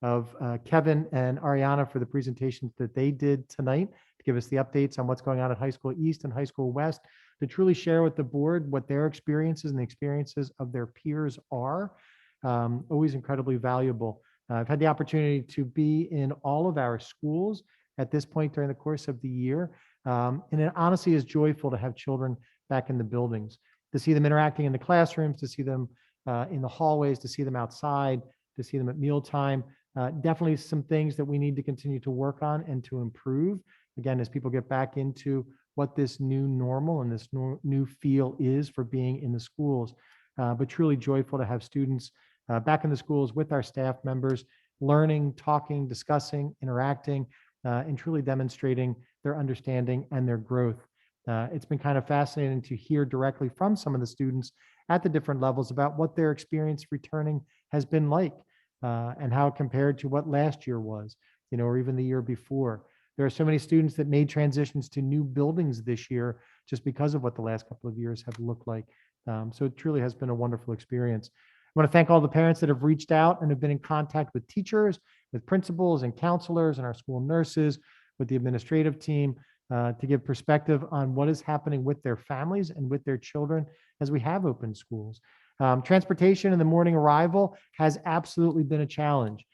of Kevin and Ariana for the presentations that they did tonight to give us the updates on what's going on at High School East and High School West, to truly share with the board what their experiences and the experiences of their peers are. Always incredibly valuable. I've had the opportunity to be in all of our schools at this point during the course of the year. And it honestly is joyful to have children back in the buildings, to see them interacting in the classrooms, to see them in the hallways, to see them outside, to see them at mealtime. Definitely some things that we need to continue to work on and to improve. Again, as people get back into what this new normal and this new feel is for being in the schools. But truly joyful to have students back in the schools with our staff members, learning, talking, discussing, interacting, and truly demonstrating their understanding and their growth. It's been kind of fascinating to hear directly from some of the students at the different levels about what their experience returning has been like and how it compared to what last year was, or even the year before. There are so many students that made transitions to new buildings this year just because of what the last couple of years have looked like. So it truly has been a wonderful experience. I want to thank all the parents that have reached out and have been in contact with teachers, with principals and counselors and our school nurses, with the administrative team to give perspective on what is happening with their families and with their children as we have opened schools. Transportation and the morning arrival has absolutely been a challenge.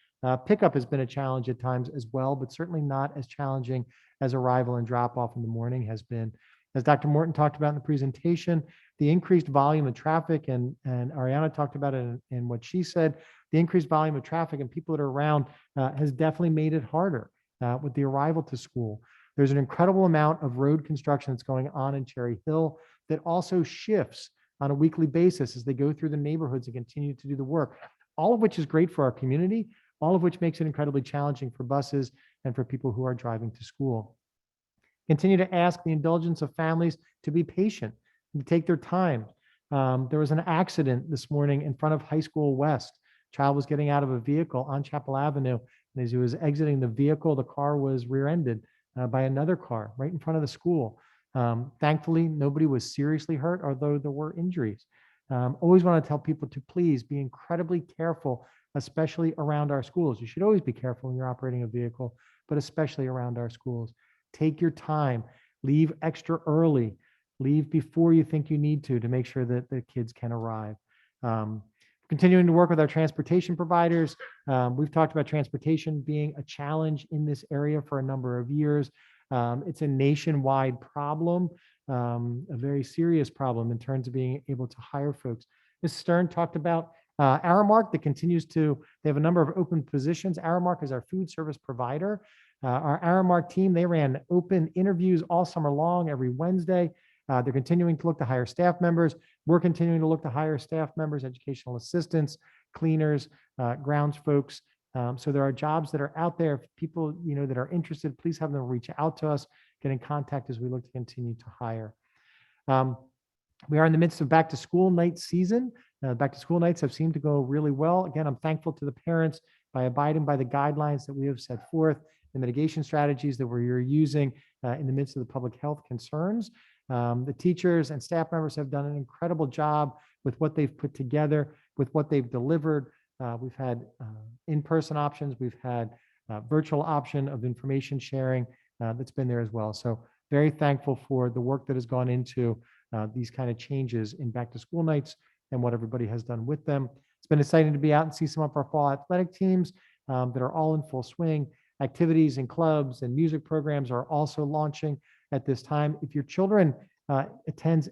Pickup has been a challenge at times as well, but certainly not as challenging as arrival and drop off in the morning has been. As Dr. Morton talked about in the presentation, the increased volume of traffic, and Ariana talked about it in what she said, the increased volume of traffic and people that are around has definitely made it harder with the arrival to school. There's an incredible amount of road construction that's going on in Cherry Hill that also shifts on a weekly basis as they go through the neighborhoods and continue to do the work, all of which is great for our community, all of which makes it incredibly challenging for buses and for people who are driving to school. Continue to ask the indulgence of families to be patient and to take their time. There was an accident this morning in front of High School West. Child was getting out of a vehicle on Chapel Avenue And as he was exiting the vehicle, the car was rear-ended by another car right in front of the school. Thankfully, nobody was seriously hurt, although there were injuries. Always want to tell people to please be incredibly careful, especially around our schools. You should always be careful when you're operating a vehicle, but especially around our schools. Take your time, leave extra early, leave before you think you need to make sure that the kids can arrive. Continuing to work with our transportation providers. We've talked about transportation being a challenge in this area for a number of years. It's a nationwide problem, a very serious problem in terms of being able to hire folks. Ms. Stern talked about Aramark that continues to, they have a number of open positions. Aramark is our food service provider. Our Aramark team, they ran open interviews all summer long, every Wednesday. They're continuing to look to hire staff members. We're continuing to look to hire staff members, educational assistants, cleaners, grounds folks. So there are jobs that are out there. If people that are interested, please have them reach out to us, get in contact as we look to continue to hire. We are in the midst of back to school night season. Back to school nights have seemed to go really well. Again, I'm thankful to the parents by abiding by the guidelines that we have set forth, the mitigation strategies that we're using in the midst of the public health concerns. The teachers and staff members have done an incredible job with what they've put together, with what they've delivered. We've had in-person options. We've had virtual option of information sharing that's been there as well. So very thankful for the work that has gone into these kind of changes in back to school nights and what everybody has done with them. It's been exciting to be out and see some of our fall athletic teams that are all in full swing. Activities and clubs and music programs are also launching at this time. If your children attend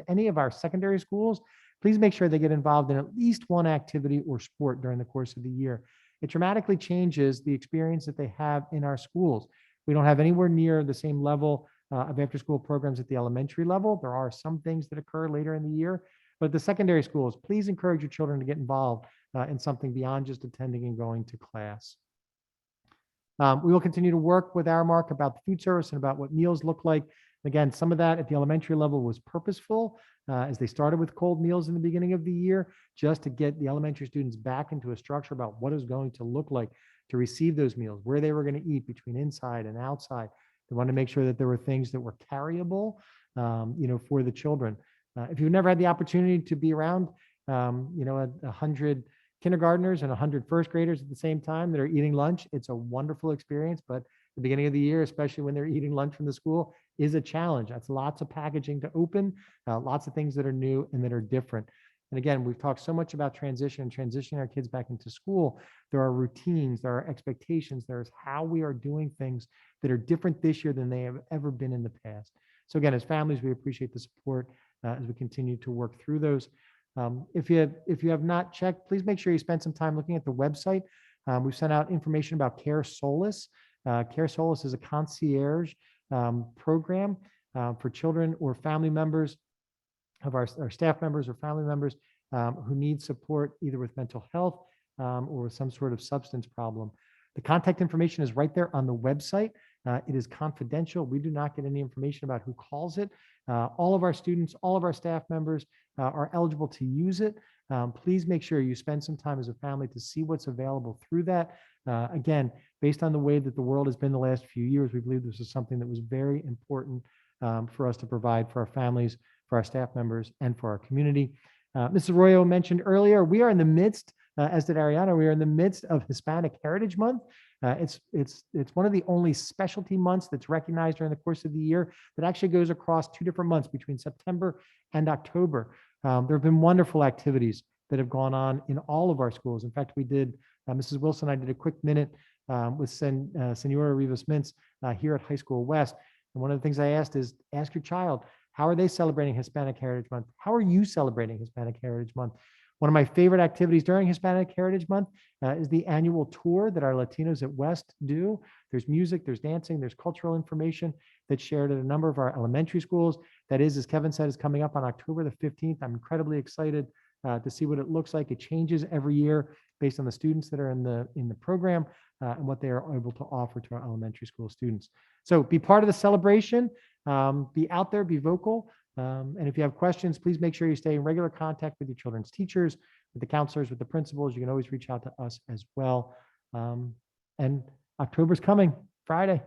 any of our secondary schools, please make sure they get involved in at least one activity or sport during the course of the year. It dramatically changes the experience that they have in our schools. We don't have anywhere near the same level of after-school programs at the elementary level. There are some things that occur later in the year, but at the secondary schools, please encourage your children to get involved in something beyond just attending and going to class. We will continue to work with Aramark about the food service and about what meals look like. Again, some of that at the elementary level was purposeful as they started with cold meals in the beginning of the year, just to get the elementary students back into a structure about what is going to look like to receive those meals, where they were going to eat between inside and outside. They wanted to make sure that there were things that were carryable, for the children. If you've never had the opportunity to be around, 100 kindergartners and 100 first graders at the same time that are eating lunch, it's a wonderful experience. But the beginning of the year, especially when they're eating lunch from the school, is a challenge. That's lots of packaging to open, lots of things that are new and that are different. And again, we've talked so much about transitioning our kids back into school. There are routines, there are expectations, there's how we are doing things that are different this year than they have ever been in the past. So again, as families, we appreciate the support as we continue to work through those. If you have not checked, please make sure you spend some time looking at the website. We've sent out information about Care Solace. Care Solace is a concierge program for children or family members of our staff members or family members who need support either with mental health or with some sort of substance problem. The contact information is right there on the website. It is confidential. We do not get any information about who calls it. All of our students, all of our staff members are eligible to use it. Please make sure you spend some time as a family to see what's available through that. Again, based on the way that the world has been the last few years, we believe this is something that was very important for us to provide for our families, for our staff members, and for our community. Mrs. Arroyo mentioned earlier, we are in the midst, as did Ariana, we are in the midst of Hispanic Heritage Month. It's one of the only specialty months that's recognized during the course of the year that actually goes across 2 different months between September and October. There have been wonderful activities that have gone on in all of our schools. In fact, we did, Mrs. Wilson and I did a quick minute with Senora Rivas Mintz here at High School West. And one of the things I asked is, ask your child, how are they celebrating Hispanic Heritage Month? How are you celebrating Hispanic Heritage Month? One of my favorite activities during Hispanic Heritage Month is the annual tour that our Latinos at West do. There's music, there's dancing, there's cultural information that's shared at a number of our elementary schools. That is, as Kevin said, is coming up on October the 15th. I'm incredibly excited to see what it looks like. It changes every year based on the students that are in the program and what they are able to offer to our elementary school students. So be part of the celebration, be out there, be vocal. And if you have questions, please make sure you stay in regular contact with your children's teachers, with the counselors, with the principals. You can always reach out to us as well. And October's coming, Friday.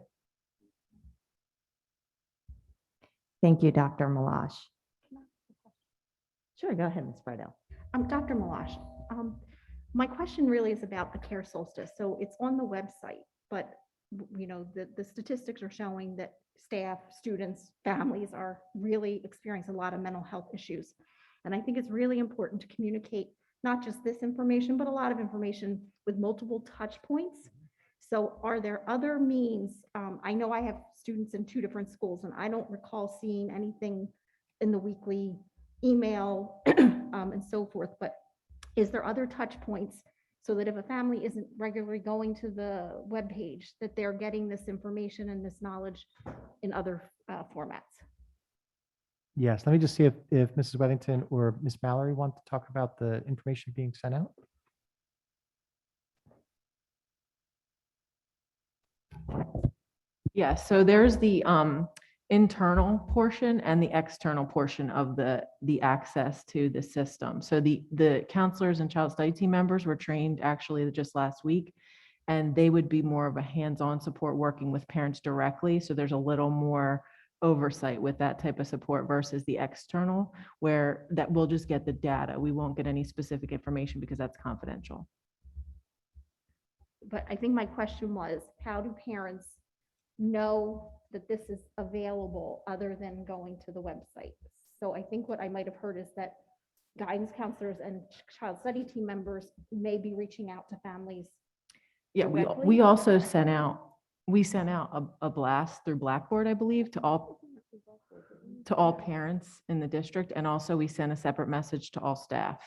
Thank you, Dr. Milosh. Sure, go ahead, Ms. Friedel. Dr. Milosh, my question really is about the care solstice. So it's on the website, but the statistics are showing that staff, students, families are really experiencing a lot of mental health issues. And I think it's really important to communicate not just this information, but a lot of information with multiple touch points. So are there other means? I know I have students in 2 different schools, and I don't recall seeing anything in the weekly email and so forth, but is there other touch points so that if a family isn't regularly going to the webpage, that they're getting this information and this knowledge in other formats? Yes, let me just see if Mrs. Weddington or Ms. Mallory want to talk about the information being sent out. Yeah, so there's the internal portion and the external portion of the access to the system. So the counselors and child study team members were trained actually just last week, and they would be more of a hands-on support working with parents directly. So there's a little more oversight with that type of support versus the external, where that we'll just get the data. We won't get any specific information because that's confidential. But I think my question was, how do parents know that this is available other than going to the website? So I think what I might have heard is that guidance counselors and child study team members may be reaching out to families. Yeah, directly. we also sent out a blast through Blackboard, I believe, to all parents in the district. And also we sent a separate message to all staff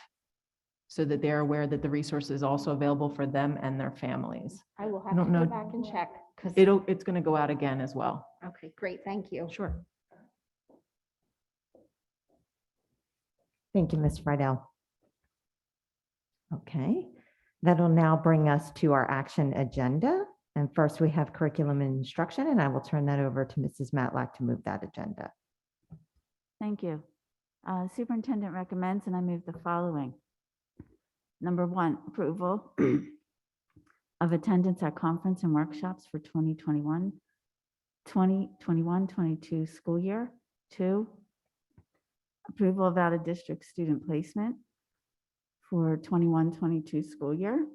so that they're aware that the resource is also available for them and their families. I will I have don't to know. go back and check because. It's going to go out again as well. Okay, great. Thank you. Sure. Thank you, Ms. Friedel. Okay, that'll now bring us to our action agenda. And first we have curriculum and instruction, and I will turn that over to Mrs. Matlack to move that agenda. Thank you. Superintendent recommends, and I move the following. Number 1, approval of attendance at conference and workshops for 2021-22 school year. 2, approval of out-of-district student placement for 21-22 school year.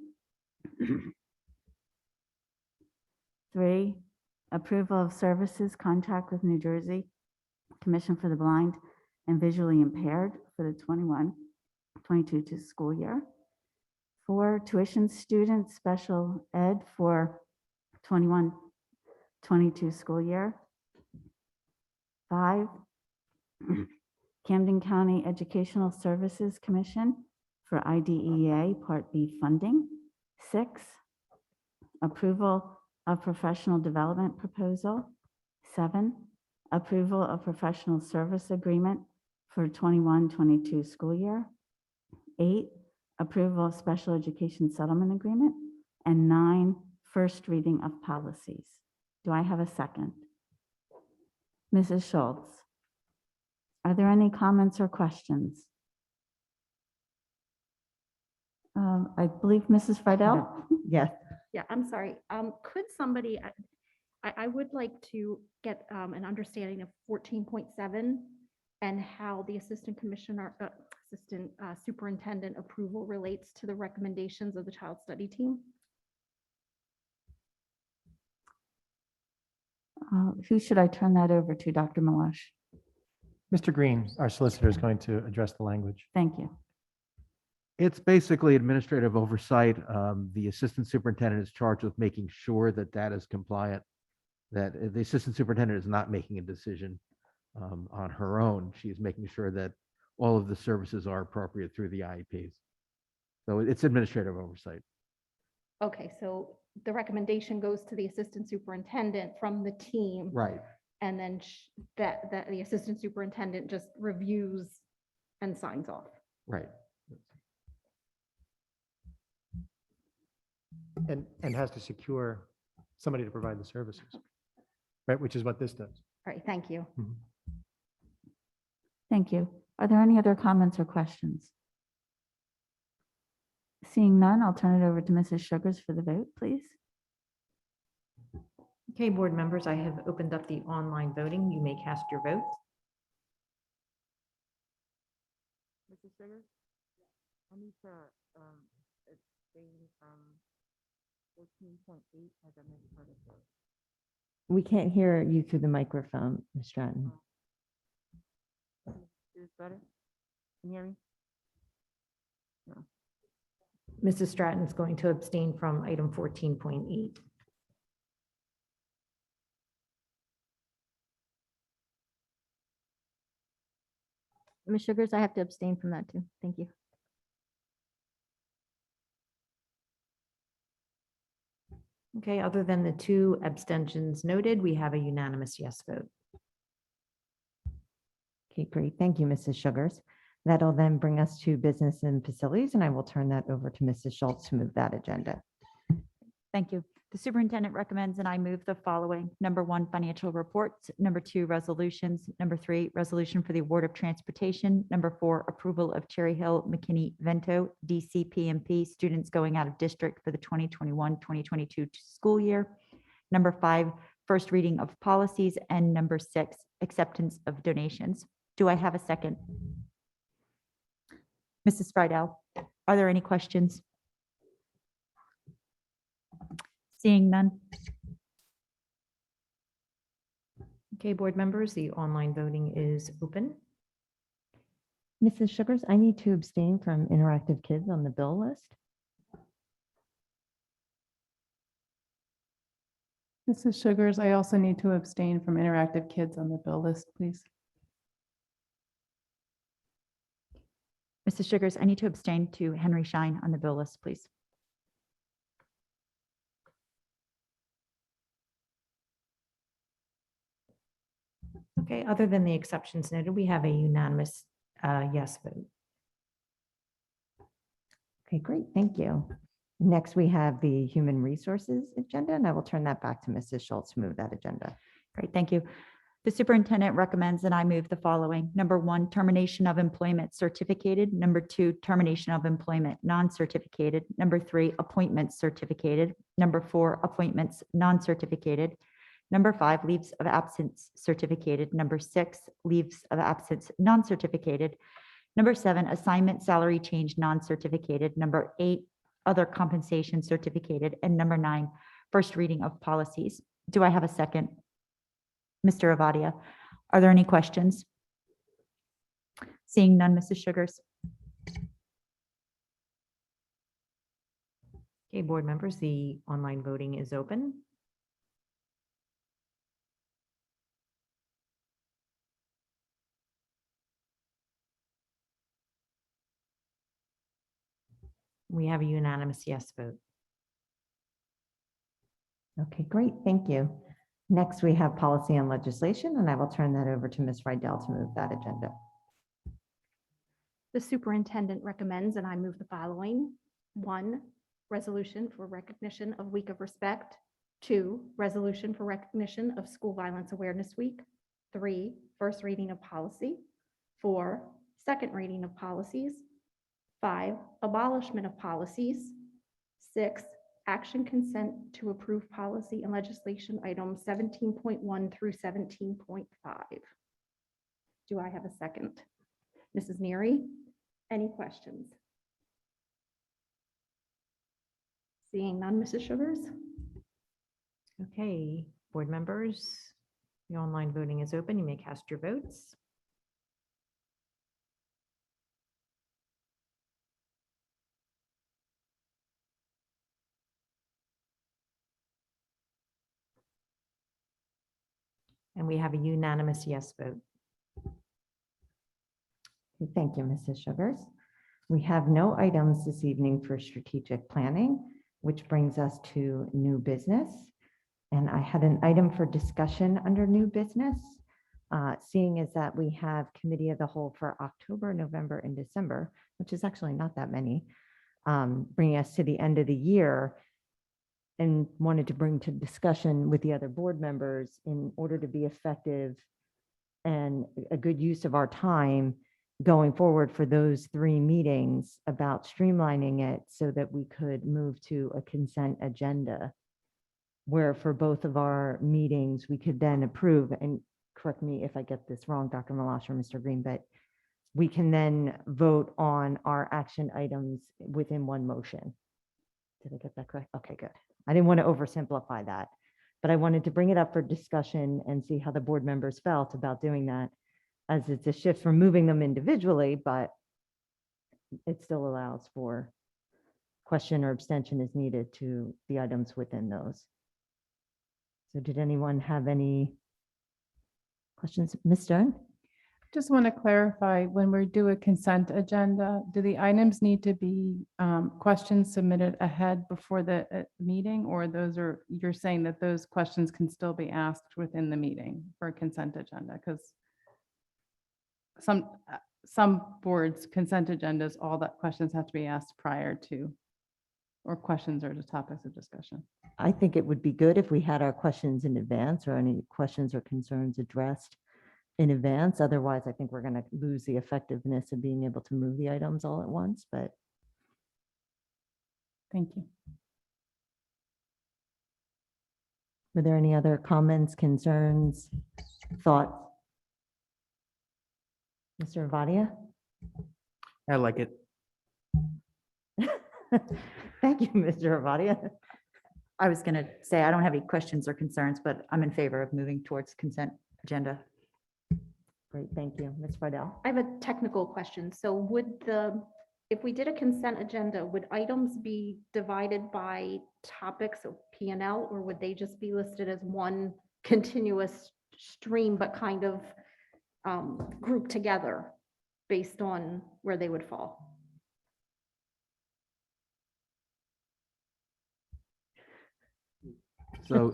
3, approval of services contract with New Jersey Commission for the Blind and Visually Impaired for the 21-22 school year. 4, tuition student special ed for 21-22 school year. 5, Camden County Educational Services Commission for IDEA Part B funding. 6, approval of professional development proposal. 7, approval of professional service agreement for 21-22 school year. 8, approval of special education settlement agreement. And 9, first reading of policies. Do I have a second? Mrs. Schultz, are there any comments or questions? I believe Mrs. Friedel? Yes. Yeah, I'm sorry. Could somebody, I would like to get an understanding of 14.7 and how the assistant superintendent approval relates to the recommendations of the child study team. Who should I turn that over to, Dr. Milosh? Mr. Green, our solicitor, is going to address the language. Thank you. It's basically administrative oversight. The assistant superintendent is charged with making sure that that is compliant, that the assistant superintendent is not making a decision on her own. She's making sure that all of the services are appropriate through the IEPs. So it's administrative oversight. Okay, so the recommendation goes to the assistant superintendent from the team. Right. And then that the assistant superintendent just reviews and signs off. Right. And has to secure somebody to provide the services, right? Which is what this does. All right, thank you. Thank you. Are there any other comments or questions? Seeing none, I'll turn it over to Mrs. Sugars for the vote, please. Okay, board members, I have opened up the online voting. You may cast your votes. Mrs. Sugar? I need to abstain from 14.8 as I missed part of it. We can't hear you through the microphone, Ms. Stratton. Is this better? Can you hear me? Mrs. Stratton is going to abstain from item 14.8. Ms. Sugars, I have to abstain from that too. Thank you. Okay, other than the 2 abstentions noted, we have a unanimous yes vote. Okay, great. Thank you, Mrs. Sugars. That'll then bring us to business and facilities, and I will turn that over to Mrs. Schultz to move that agenda. Thank you. The superintendent recommends and I move the following. Number 1, financial reports. Number 2, resolutions. Number 3, resolution for the award of transportation. Number 4, approval of Cherry Hill, McKinney, Vento, DCPMP students going out of district for the 2021-2022 school year. Number 5, first reading of policies. And number 6, acceptance of donations. Do I have a second? Mrs. Friedel, are there any questions? Seeing none. Okay, board members, the online voting is open. Mrs. Sugars, I need to abstain from interactive kids on the bill list. Mrs. Sugars, I also need to abstain from interactive kids on the bill list, please. Mrs. Sugars, I need to abstain to Henry Schein on the bill list, please. Okay, other than the exceptions noted, we have a unanimous yes vote. Okay, great. Thank you. Next, we have the human resources agenda, and I will turn that back to Mrs. Schultz to move that agenda. Great, thank you. The superintendent recommends and I move the following. Number 1, termination of employment certificated. Number 2, termination of employment non-certificated. Number 3, appointments certificated. Number 4, appointments non-certificated. Number 5, leaves of absence certificated. Number 6, leaves of absence non-certificated. Number 7, assignment salary change non-certificated. Number 8, other compensation certificated. And number 9, first reading of policies. Do I have a second? Mr. Avaria, are there any questions? Seeing none, Mrs. Sugars. Okay, board members, the online voting is open. We have a unanimous yes vote. Okay, great. Thank you. Next, we have policy and legislation, and I will turn that over to Ms. Rydell to move that agenda. The superintendent recommends, and I move the following. 1, resolution for recognition of Week of Respect. 2, resolution for recognition of School Violence Awareness Week. 3, first reading of policy. 4, second reading of policies. 5, abolishment of policies. 6, action consent to approve policy and legislation items 17.1 through 17.5. Do I have a second? Mrs. Neary, any questions? Seeing none, Mrs. Sugars? Okay, board members, the online voting is open. You may cast your votes. And we have a unanimous yes vote. Okay, thank you, Mrs. Sugars. We have no items this evening for strategic planning, which brings us to new business. And I had an item for discussion under new business, seeing as that we have committee of the whole for October, November, and December, which is actually not that many, bringing us to the end of the year, and wanted to bring to discussion with the other board members in order to be effective and a good use of our time going forward for those 3 meetings about streamlining it so that we could move to a consent agenda, where for both of our meetings, we could then approve, and correct me if I get this wrong, Dr. Milosh or Mr. Green, but we can then vote on our action items within one motion. Did I get that correct? Okay, good. I didn't want to oversimplify that, but I wanted to bring it up for discussion and see how the board members felt about doing that, as it's a shift from moving them individually, but it still allows for question or abstention as needed to the items within those. So did anyone have any questions? Ms. Stern? Just want to clarify, when we do a consent agenda, do the items need to be questions submitted ahead before the meeting? Or those are, you're saying that those questions can still be asked within the meeting for a consent agenda? Because some boards, consent agendas, all that questions have to be asked prior to, or questions are just topics of discussion. I think it would be good if we had our questions in advance, or any questions or concerns addressed in advance. Otherwise, I think we're going to lose the effectiveness of being able to move the items all at once, but Thank you. were there any other comments, concerns, thoughts? Mr. Avadia? I like it. Thank you, Mr. Avadia. I was going to say, I don't have any questions or concerns, but I'm in favor of moving towards consent agenda. Great, thank you. Ms. Friedel? I have a technical question. So if we did a consent agenda, would items be divided by topics of P and L, or would they just be listed as one continuous stream, but kind of grouped together based on where they would fall? So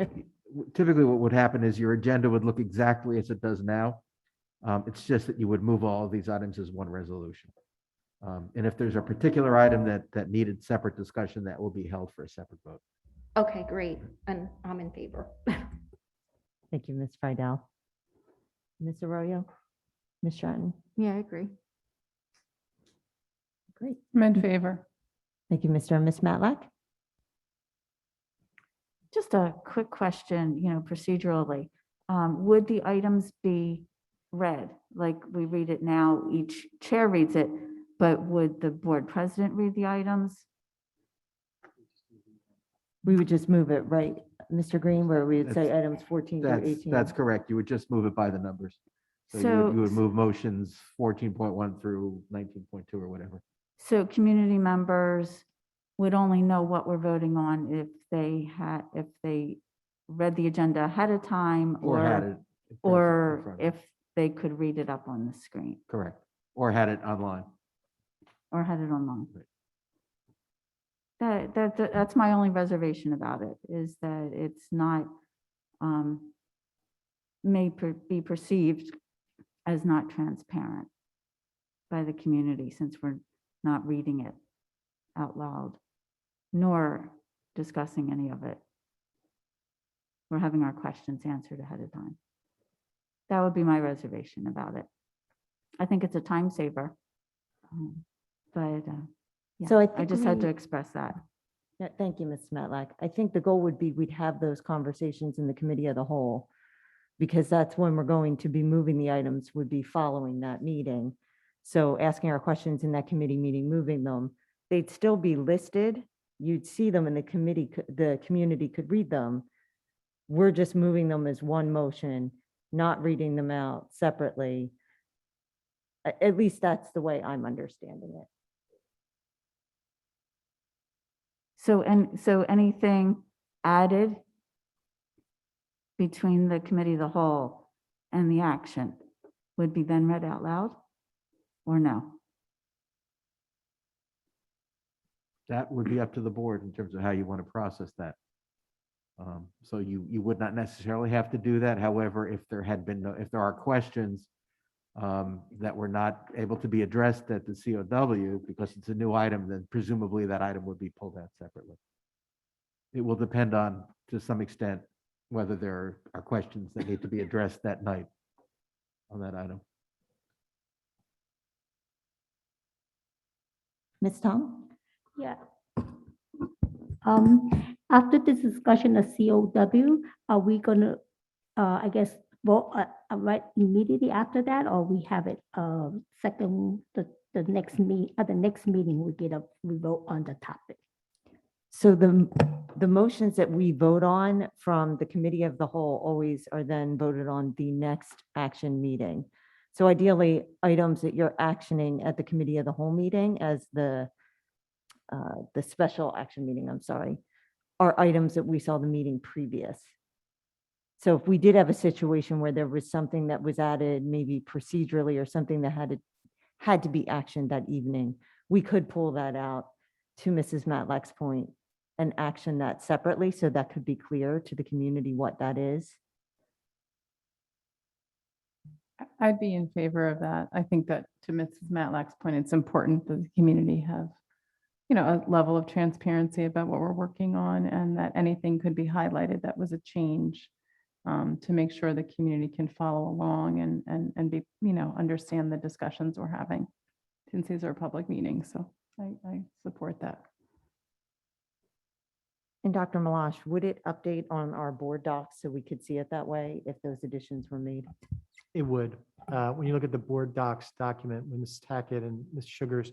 typically what would happen is your agenda would look exactly as it does now. It's just that you would move all of these items as one resolution. And if there's a particular item that needed separate discussion, that will be held for a separate vote. Okay, great. And I'm in favor. Thank you, Ms. Friedel. Ms. Arroyo? Ms. Stratton? Yeah, I agree. Great. I'm in favor. Thank you, Mr. and Ms. Matlack. Just a quick question, procedurally, would the items be read? Like we read it now, each chair reads it, but would the board president read the items? We would just move it, right, Mr. Green, where we would say items 14 through 18. That's correct. You would just move it by the numbers. So you would move motions 14.1 through 19.2 or whatever. So community members would only know what we're voting on if they read the agenda ahead of time, Or had it. in or front of them. if they could read it up on the screen Correct. Or had it online. or had it online. That's my only reservation about it, is that it's not, be perceived as not transparent by the community, since we're not reading it out loud, nor discussing any of it. We're having our questions answered ahead of time. That would be my reservation about it. I think it's a time saver. But yeah, So I I think just had to we- express that. Yeah, thank you, Ms. Matlack. I think the goal would be we'd have those conversations in the committee of the whole, because that's when we're going to be moving the items, would be following that meeting. So asking our questions in that committee meeting, moving them, they'd still be listed. You'd see them in the committee, the community could read them. We're just moving them as one motion, not reading them out separately. At least that's the way I'm understanding it. So anything added between the committee of the whole and the action would be then read out loud, or no? That would be up to the board in terms of how you want to process that. So you would not necessarily have to do that. However, if there are questions that were not able to be addressed at the COW because it's a new item, then presumably that item would be pulled out separately. It will depend on, to some extent, whether there are questions that need to be addressed that night on that item. Ms. Tom? Yeah. After this discussion of COW, are we gonna, I guess, vote, right immediately after that, or we have it, second, the next at the next meeting, we vote on the topic? So the motions that we vote on from the committee of the whole always are then voted on the next action meeting. So ideally, items that you're actioning at the committee of the whole meeting as the special action meeting, I'm sorry, are items that we saw the meeting previous. So if we did have a situation where there was something that was added, maybe procedurally or something that had to be actioned that evening, we could pull that out to Mrs. Matlack's point and action that separately, so that could be clear to the community what that is. I'd be in favor of that. I think that to Mrs. Matlack's point, it's important that the community have, a level of transparency about what we're working on, and that anything could be highlighted that was a change, to make sure the community can follow along and be, understand the discussions we're having, since these are public meetings. So I support that. And Dr. Milosh, would it update on our board docs so we could see it that way if those additions were made? It would. When you look at the board docs document, when Ms. Tackett and Ms. Sugars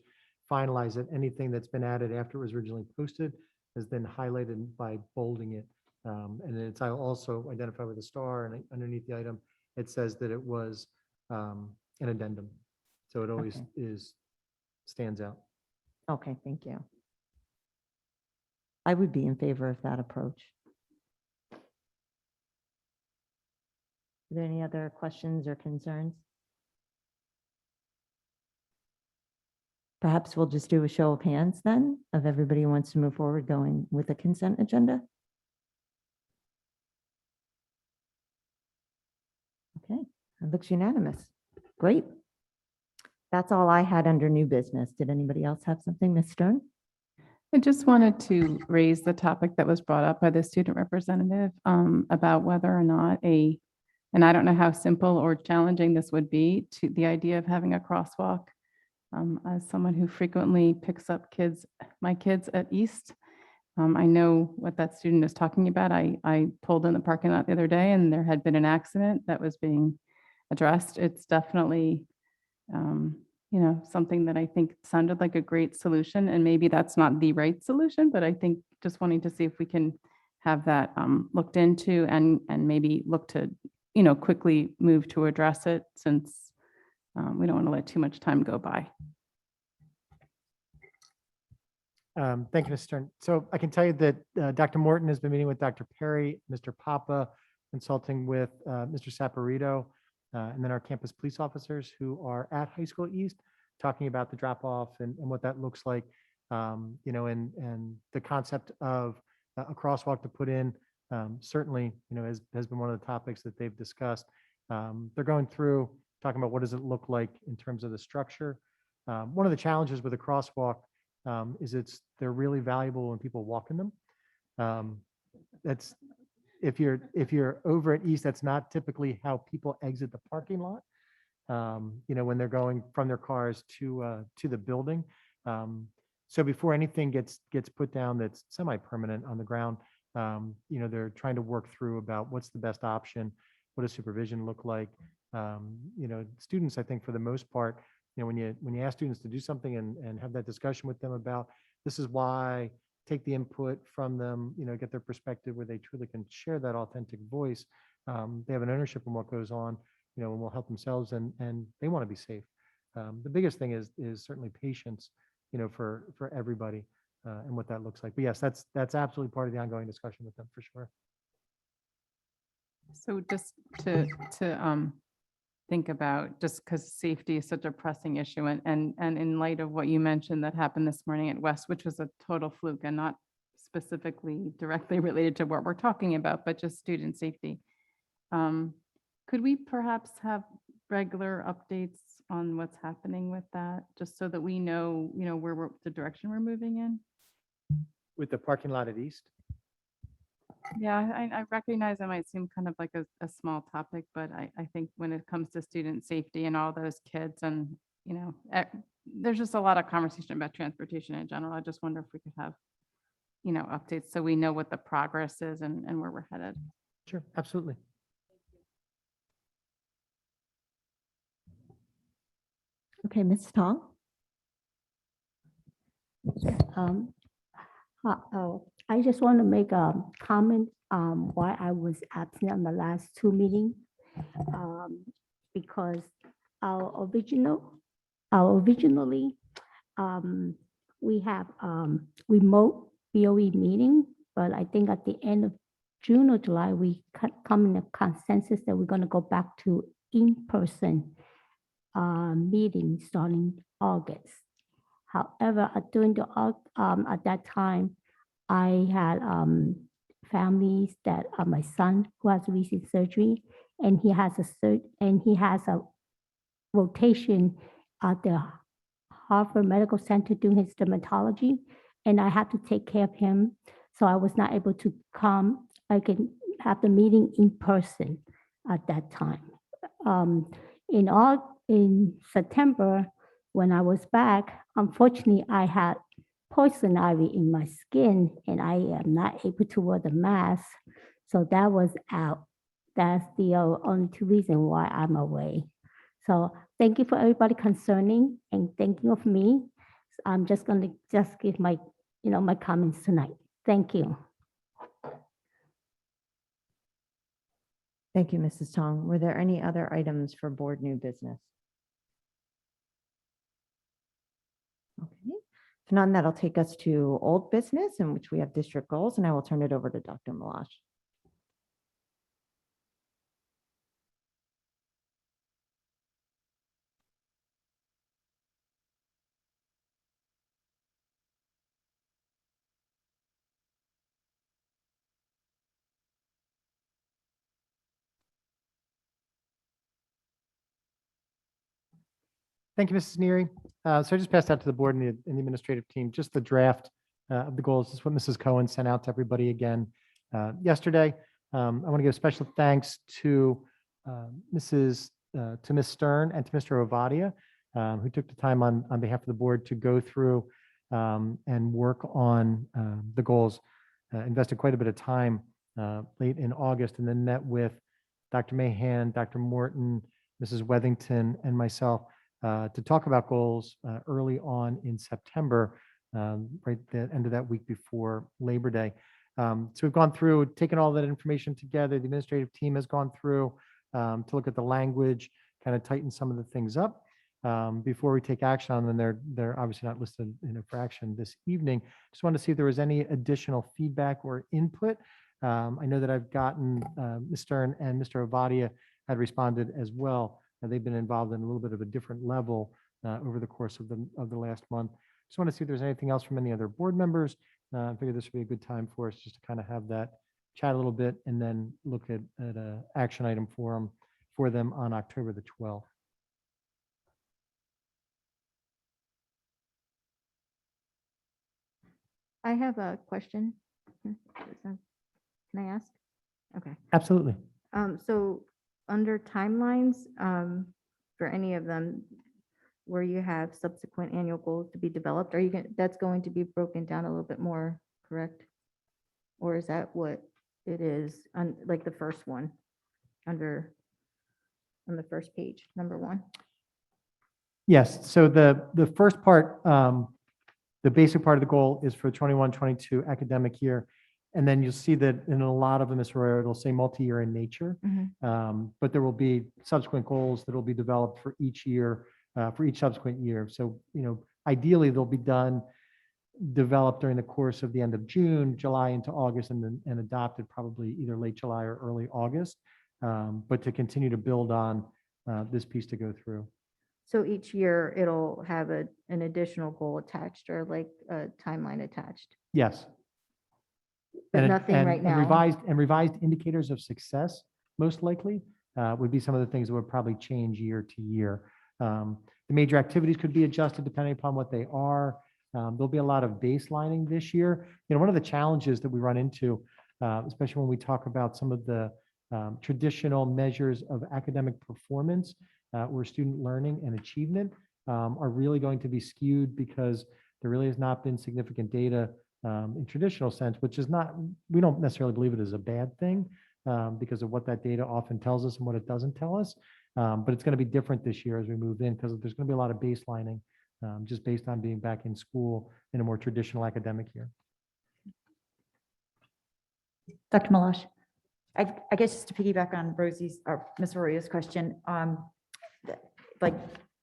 finalize it, anything that's been added after it was originally posted has been highlighted by bolding it. And then it's also identified with a star, and underneath the item, it says that it was an addendum. So it always Okay. stands out. Okay, thank you. I would be in favor of that approach. Are there any other questions or concerns? Perhaps we'll just do a show of hands then, of everybody who wants to move forward going with the consent agenda. Okay, it looks unanimous. Great. That's all I had under new business. Did anybody else have something, Ms. Stern? I just wanted to raise the topic that was brought up by the student representative, about whether or not and I don't know how simple or challenging this would be, to the idea of having a crosswalk. As someone who frequently picks up my kids at East, I know what that student is talking about. I pulled in the parking lot the other day and there had been an accident that was being addressed. It's definitely, something that I think sounded like a great solution, and maybe that's not the right solution, but I think just wanting to see if we can have that looked into and maybe look to, quickly move to address it, since we don't want to let too much time go by. Thank you, Ms. Stern. So I can tell you that Dr. Morton has been meeting with Dr. Perry, Mr. Papa, consulting with Mr. Saporito, and then our campus police officers who are at High School East, talking about the drop-off and what that looks like, and the concept of a crosswalk to put in, certainly, has been one of the topics that they've discussed. They're going through, talking about what does it look like in terms of the structure. One of the challenges with a crosswalk is they're really valuable when people walk in them. That's if you're over at East, that's not typically how people exit the parking lot. When they're going from their cars to the building. So before anything gets put down that's semi-permanent on the ground, they're trying to work through about what's the best option, what does supervision look like. Students, I think for the most part, when you ask students to do something and have that discussion with them about this is why, take the input from them, get their perspective where they truly can share that authentic voice. They have an ownership in what goes on, and will help themselves, and they want to be safe. The biggest thing is certainly patience, for everybody, and what that looks like. But yes, that's absolutely part of the ongoing discussion with them for sure. So just to think about, just because safety is such a pressing issue, and in light of what you mentioned that happened this morning at West, which was a total fluke and not specifically directly related to what we're talking about, but just student safety. Could we perhaps have regular updates on what's happening with that, just so that we know, where the direction we're moving in? With the parking lot at East? Yeah, I recognize it might seem kind of like a small topic, but I think when it comes to student safety and all those kids and, there's just a lot of conversation about transportation in general. I just wonder if we could have, updates so we know what the progress is and where we're headed. Sure, absolutely. Okay, Ms. Tong? I just want to make a comment why I was absent on the last two meetings. Because originally, we have remote BOE meeting, but I think at the end of June or July, we come in a consensus that we're going to go back to in-person meeting starting August. However, during at that time, I had families that my son who has recent surgery, and he has a rotation at the Harvard Medical Center doing his dermatology, and I had to take care of him, so I was not able to come. I can have the meeting in person at that time. In September, when I was back, unfortunately, I had poison ivy in my skin, and I am not able to wear the mask, so that was out. That's the only two reasons why I'm away. So thank you for everybody concerning and thinking of me. I'm just going to give my, my comments tonight. Thank you. Thank you, Mrs. Tong. Were there any other items for board new business? Okay. If none, that'll take us to old business in which we have district goals, and I will turn it over to Dr. Milosh. Thank you, Mrs. Neary. So I just passed out to the board and the administrative team, just the draft of the goals. This is what Mrs. Cohen sent out to everybody again yesterday. I want to give special thanks to Ms. Stern and to Mr. Avaria, who took the time on behalf of the board to go through and work on the goals, invested quite a bit of time late in August, and then met with Dr. Mahan, Dr. Morton, Mrs. Wethington, and myself to talk about goals early on in September, right at the end of that week before Labor Day. So we've gone through, taken all that information together. The administrative team has gone through to look at the language, kind of tighten some of the things up before we take action on them. They're obviously not listed for action this evening. Just wanted to see if there was any additional feedback or input. I know that I've gotten Ms. Stern and Mr. Avadia had responded as well. They've been involved in a little bit of a different level over the course of the last month. Just want to see if there's anything else from any other board members. I figured this would be a good time for us just to kind of have that chat a little bit and then look at an action item for them on October the 12th. I have a question. Can I ask? Okay. Absolutely. So under timelines, for any of them, where you have subsequent annual goals to be developed, that's going to be broken down a little bit more, correct? Or is that what it is on like the first one on the first page, number 1? Yes. So the first part, the basic part of the goal is for 21-22 academic year. And then you'll see that in a lot of them, Ms. Arroyo, it'll say multi-year in nature. But there will be subsequent goals that will be developed for each year, for each subsequent year. So, ideally they'll be developed during the course of the end of June, July into August, and adopted probably either late July or early August. But to continue to build on this piece to go through. So each year it'll have an additional goal attached or like a timeline attached. Yes. But nothing right now. Revised indicators of success, most likely, would be some of the things that would probably change year to year. The major activities could be adjusted depending upon what they are. There'll be a lot of baselining this year. One of the challenges that we run into, especially when we talk about some of the traditional measures of academic performance or student learning and achievement, are really going to be skewed because there really has not been significant data in traditional sense, which is not, we don't necessarily believe it is a bad thing because of what that data often tells us and what it doesn't tell us. But it's going to be different this year as we move in because there's going to be a lot of baselining just based on being back in school in a more traditional academic year. Dr. Milosh. I guess just to piggyback on Rosie's or Ms. Arroyo's question, like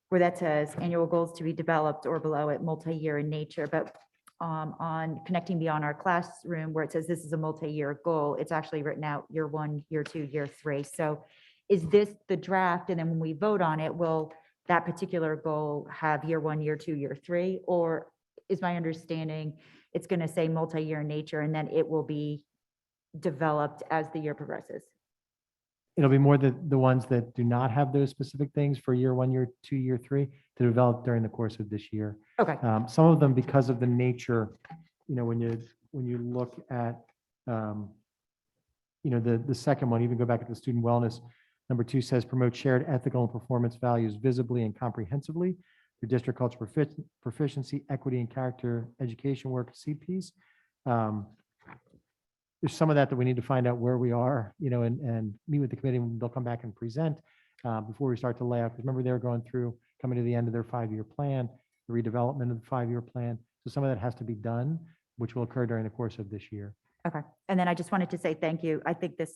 where that says annual goals to be developed or below it, multi-year in nature, but on connecting beyond our classroom where it says this is a multi-year goal, it's actually written out year 1, year 2, year 3. So is this the draft? And then when we vote on it, will that particular goal have year 1, year 2, year 3? Or is my understanding it's going to say multi-year in nature and then it will be developed as the year progresses? It'll be more the ones that do not have those specific things for year 1, year 2, year 3 to develop during the course of this year. Okay. Some of them, because of the nature, when you look at, the second one, even go back to the student wellness, number 2 says promote shared ethical and performance values visibly and comprehensively through district culture proficiency, equity and character education work, CPs. There's some of that we need to find out where we are, and meet with the committee. They'll come back and present before we start to lay out. Because remember, they're coming to the end of their 5-year plan, the redevelopment of the 5-year plan. So some of that has to be done, which will occur during the course of this year. Okay. And then I just wanted to say thank you. I think this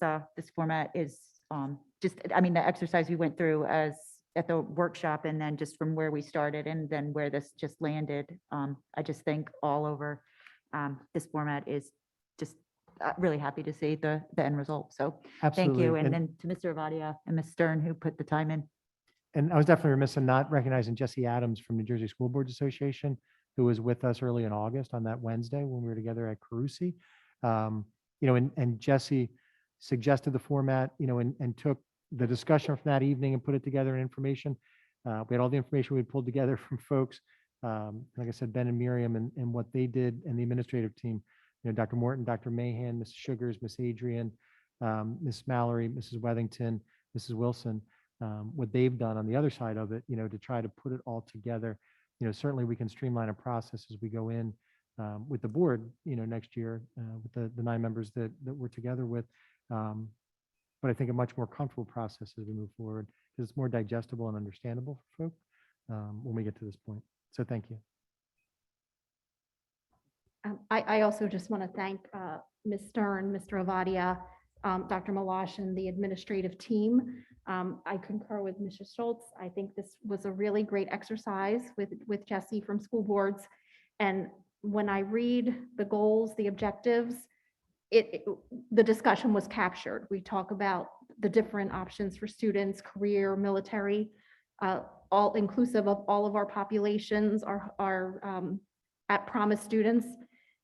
format is the exercise we went through at the workshop and then just from where we started and then where this just landed. I just think all over this format is just really happy to see the end result. So thank you. Absolutely. And then to Mr. Avadia and Ms. Stern who put the time in. And I was definitely remiss in not recognizing Jesse Adams from New Jersey School Boards Association, who was with us early in August on that Wednesday when we were together at Carusi. And Jesse suggested the format, and took the discussion from that evening and put it together in information. We had all the information we pulled together from folks, like I said, Ben and Miriam and what they did and the administrative team, Dr. Morton, Dr. Mahan, Ms. Sugars, Miss Adrian, Miss Mallory, Mrs. Wethington, Mrs. Wilson, what they've done on the other side of it, to try to put it all together. Certainly we can streamline a process as we go in with the board, next year with the 9 members that we're together with. But I think a much more comfortable process as we move forward because it's more digestible and understandable for folk when we get to this point. So thank you. I also just want to thank Ms. Stern, Mr. Avadia, Dr. Milosh, and the administrative team. I concur with Mrs. Schultz. I think this was a really great exercise with Jesse from school boards. And when I read the goals, the objectives, the discussion was captured. We talk about the different options for students, career, military, all inclusive of all of our populations, our at-promise students.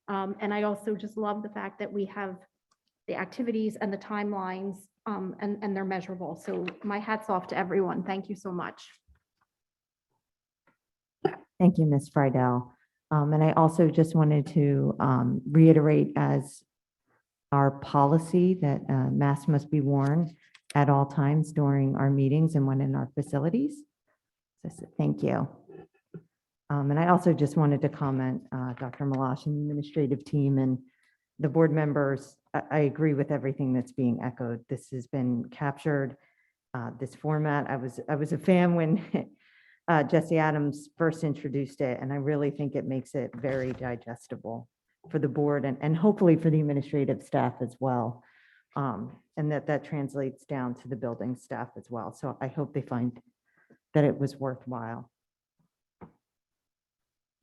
And I also just love the fact that we have the activities and the timelines and they're measurable. So my hat's off to everyone. Thank you so much. Thank you, Ms. Friedel. And I also just wanted to reiterate as our policy that masks must be worn at all times during our meetings and when in our facilities. So thank you. And I also just wanted to comment, Dr. Milosh and the administrative team and the board members, I agree with everything that's being echoed. This has been captured, this format. I was a fan when Jesse Adams first introduced it, and I really think it makes it very digestible for the board and hopefully for the administrative staff as well. And that translates down to the building staff as well. So I hope they find that it was worthwhile.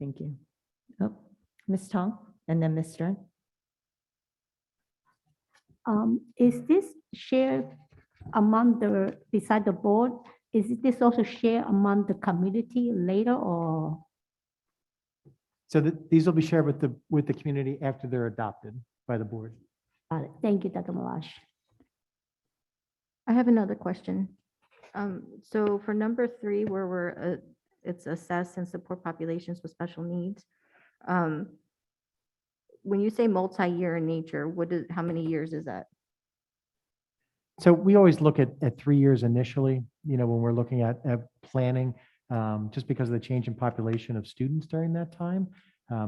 Thank you. Oh, Ms. Tong and then Ms. Stern. Is this shared among beside the board? Is this also shared among the community later or? So these will be shared with the community after they're adopted by the board. Got it. Thank you, Dr. Milosh. I have another question. So for number 3, where it's assess and support populations with special needs. When you say multi-year in nature, how many years is that? So we always look at 3 years initially, when we're looking at planning. just because of the change in population of students during that time.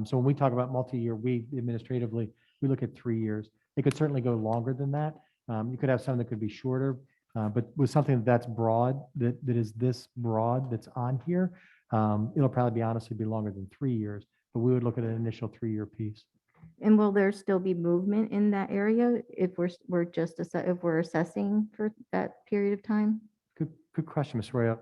So when we talk about multi-year, we administratively, we look at 3 years. It could certainly go longer than that. You could have some that could be shorter, but with something that's broad, that is this broad that's on here, it'll probably honestly be longer than 3 years, but we would look at an initial 3-year piece. And will there still be movement in that area if we're just, if we're assessing for that period of time? Good question, Ms. Royo.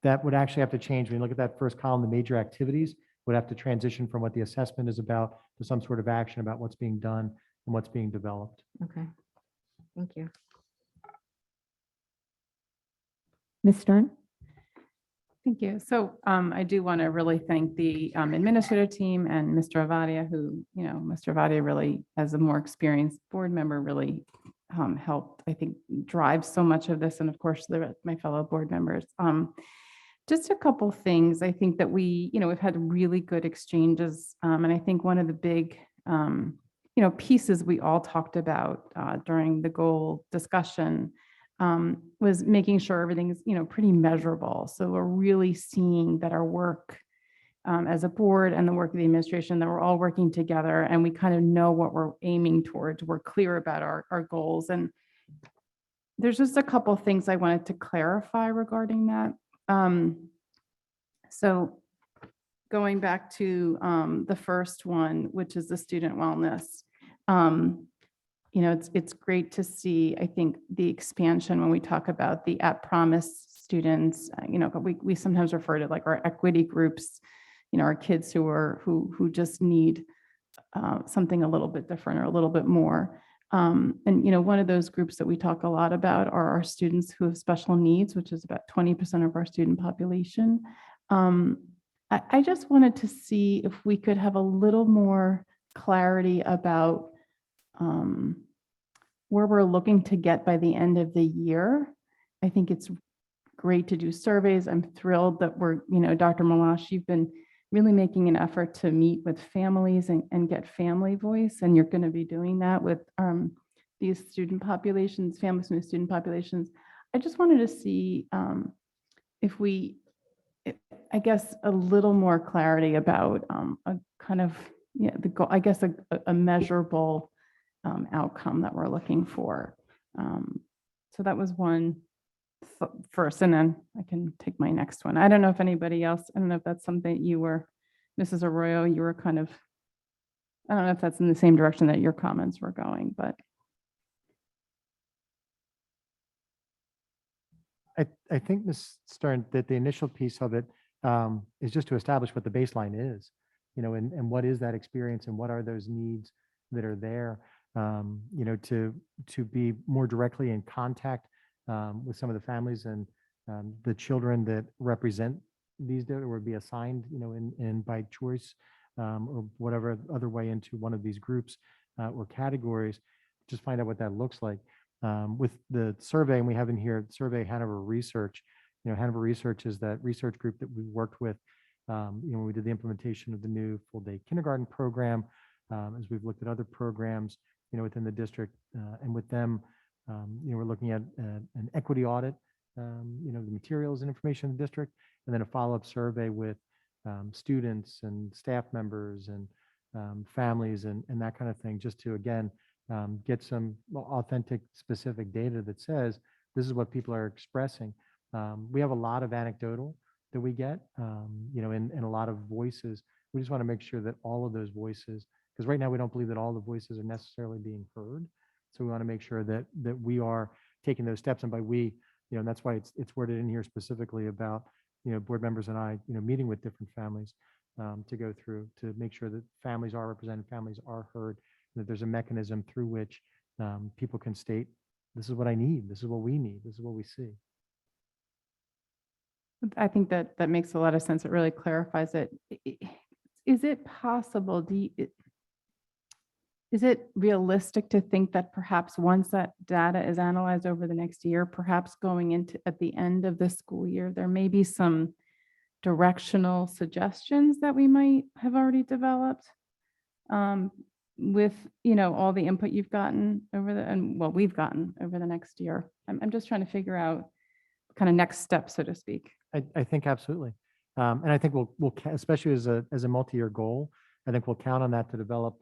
That would actually have to change. When you look at that first column, the major activities would have to transition from what the assessment is about to some sort of action about what's being done and what's being developed. Okay, thank you. Ms. Stern? Thank you. So I do want to really thank the administrative team and Mr. Avaria, who, Mr. Avaria really, as a more experienced board member, really helped, I think, drive so much of this. And of course, my fellow board members. Just a couple things. I think that we've had really good exchanges. And I think one of the big, pieces we all talked about during the goal discussion was making sure everything's, pretty measurable. So we're really seeing that our work as a board and the work of the administration, that we're all working together and we kind of know what we're aiming towards. We're clear about our goals. And there's just a couple of things I wanted to clarify regarding that. So going back to the first one, which is the student wellness, it's great to see, I think, the expansion when we talk about the at-promise students. We sometimes refer to like our equity groups, our kids who just need something a little bit different or a little bit more. And one of those groups that we talk a lot about are our students who have special needs, which is about 20% of our student population. I just wanted to see if we could have a little more clarity about where we're looking to get by the end of the year. I think it's great to do surveys. I'm thrilled that Dr. Milosh, you've been really making an effort to meet with families and get family voice, and you're going to be doing that with these student populations, families from the student populations. I just wanted to see I guess, a little more clarity about a kind of, the goal, I guess, a measurable outcome that we're looking for. So that was one first, and then I can take my next one. I don't know if anybody else, I don't know if that's something you were, Mrs. Arroyo, you were kind of, I don't know if that's in the same direction that your comments were going, but. I think, Ms. Stern, that the initial piece of it is just to establish what the baseline is, and what is that experience and what are those needs that are there, to be more directly in contact with some of the families and the children that represent these that would be assigned, and by choice or whatever other way into one of these groups or categories, just find out what that looks like. With the survey, and we have in here survey Hanover Research. Hanover Research is that research group that we worked with when we did the implementation of the new full day kindergarten program, as we've looked at other programs within the district, and with them we're looking at an equity audit, the materials and information in the district, and then a follow-up survey with students and staff members and families and that kind of thing, just to again get some authentic, specific data that says this is what people are expressing. We have a lot of anecdotal that we get, and a lot of voices. We just want to make sure that all of those voices, because right now we don't believe that all the voices are necessarily being heard. So we want to make sure that we are taking those steps. And by we, and that's why it's worded in here specifically about, board members and I, meeting with different families to go through to make sure that families are represented, families are heard, that there's a mechanism through which people can state, this is what I need, this is what we need, this is what we see. I think that makes a lot of sense. It really clarifies it. Is it possible, is it realistic to think that perhaps once that data is analyzed over the next year, perhaps going into at the end of the school year, there may be some directional suggestions that we might have already developed? With all the input you've gotten we've gotten over the next year. I'm just trying to figure out kind of next steps, so to speak. I think absolutely. And I think especially as a multi-year goal, I think we'll count on that to develop.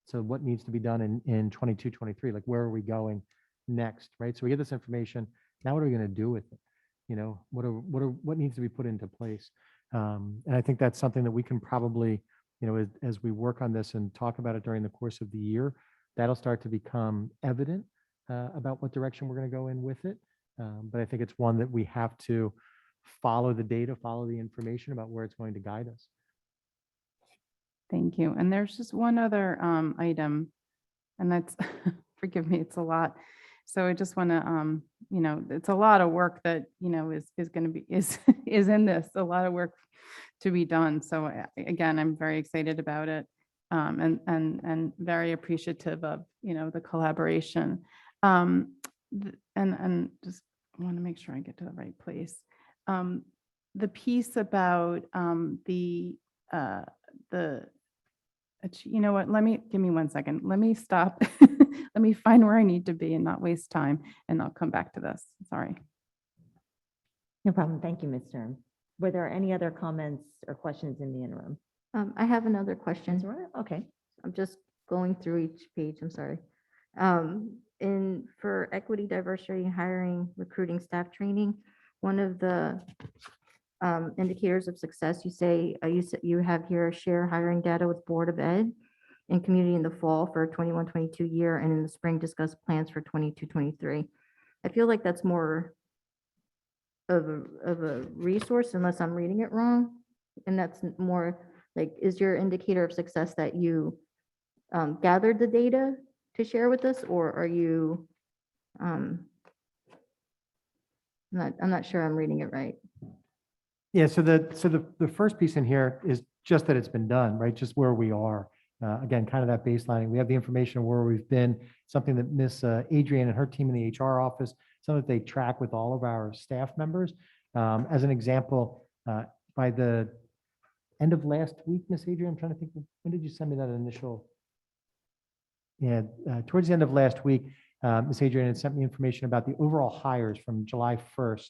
So what needs to be done in 22, 23, like where are we going next, right? So we get this information. Now what are we going to do with it? You know, what needs to be put into place? And I think that's something that we can probably, you know, as we work on this and talk about it during the course of the year, that'll start to become evident about what direction we're going to go in with it. But I think it's one that we have to follow the data, follow the information about where it's going to guide us. Thank you. And there's just one other item, and that's, forgive me, it's a lot. So I just want to, you know, it's a lot of work that, you know, is going to be, is in this, a lot of work to be done. So again, I'm very excited about it, and very appreciative of, you know, the collaboration. And just want to make sure I get to the right place. The piece about you know what, give me 1 second. Let me stop. Let me find where I need to be and not waste time, and I'll come back to this. Sorry. No problem. Thank you, Ms. Stern. Were there any other comments or questions in the interim? I have another question. Ms. Arora? Okay. I'm just going through each page, I'm sorry. For equity, diversity, hiring, recruiting, staff training, one of the indicators of success, you say, you have here, share hiring data with Board of Ed and community in the fall for 21-22 year, and in the spring discuss plans for 22-23. I feel like that's more of a resource, unless I'm reading it wrong. And that's more like, is your indicator of success that you gathered the data to share with us, or are you, I'm not sure I'm reading it right. Yeah, so the first piece in here is just that it's been done, right? Just where we are. Again, kind of that baselining. We have the information of where we've been, something that Miss Adrienne and her team in the HR office, something that they track with all of our staff members. As an example, by the end of last week, Miss Adrienne, I'm trying to think, when did you send me that initial? Yeah, towards the end of last week, Miss Adrienne had sent me information about the overall hires from July 1st,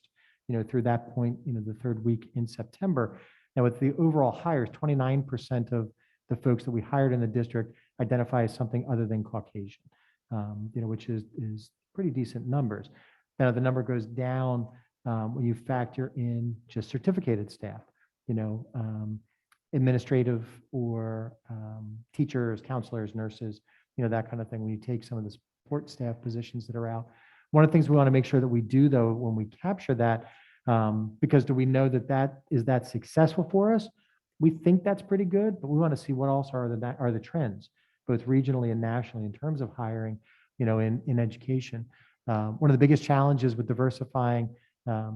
you know, through that point, you know, the third week in September. Now, with the overall hires, 29% of the folks that we hired in the district identify as something other than Caucasian, you know, which is pretty decent numbers. Now, the number goes down when you factor in just certificated staff, you know, administrative or teachers, counselors, nurses, you know, that kind of thing. When you take some of the support staff positions that are out, one of the things we want to make sure that we do, though, when we capture that, because do we know that is that successful for us? We think that's pretty good, but we want to see what else are the trends, both regionally and nationally, in terms of hiring, you know, in education. One of the biggest challenges with diversifying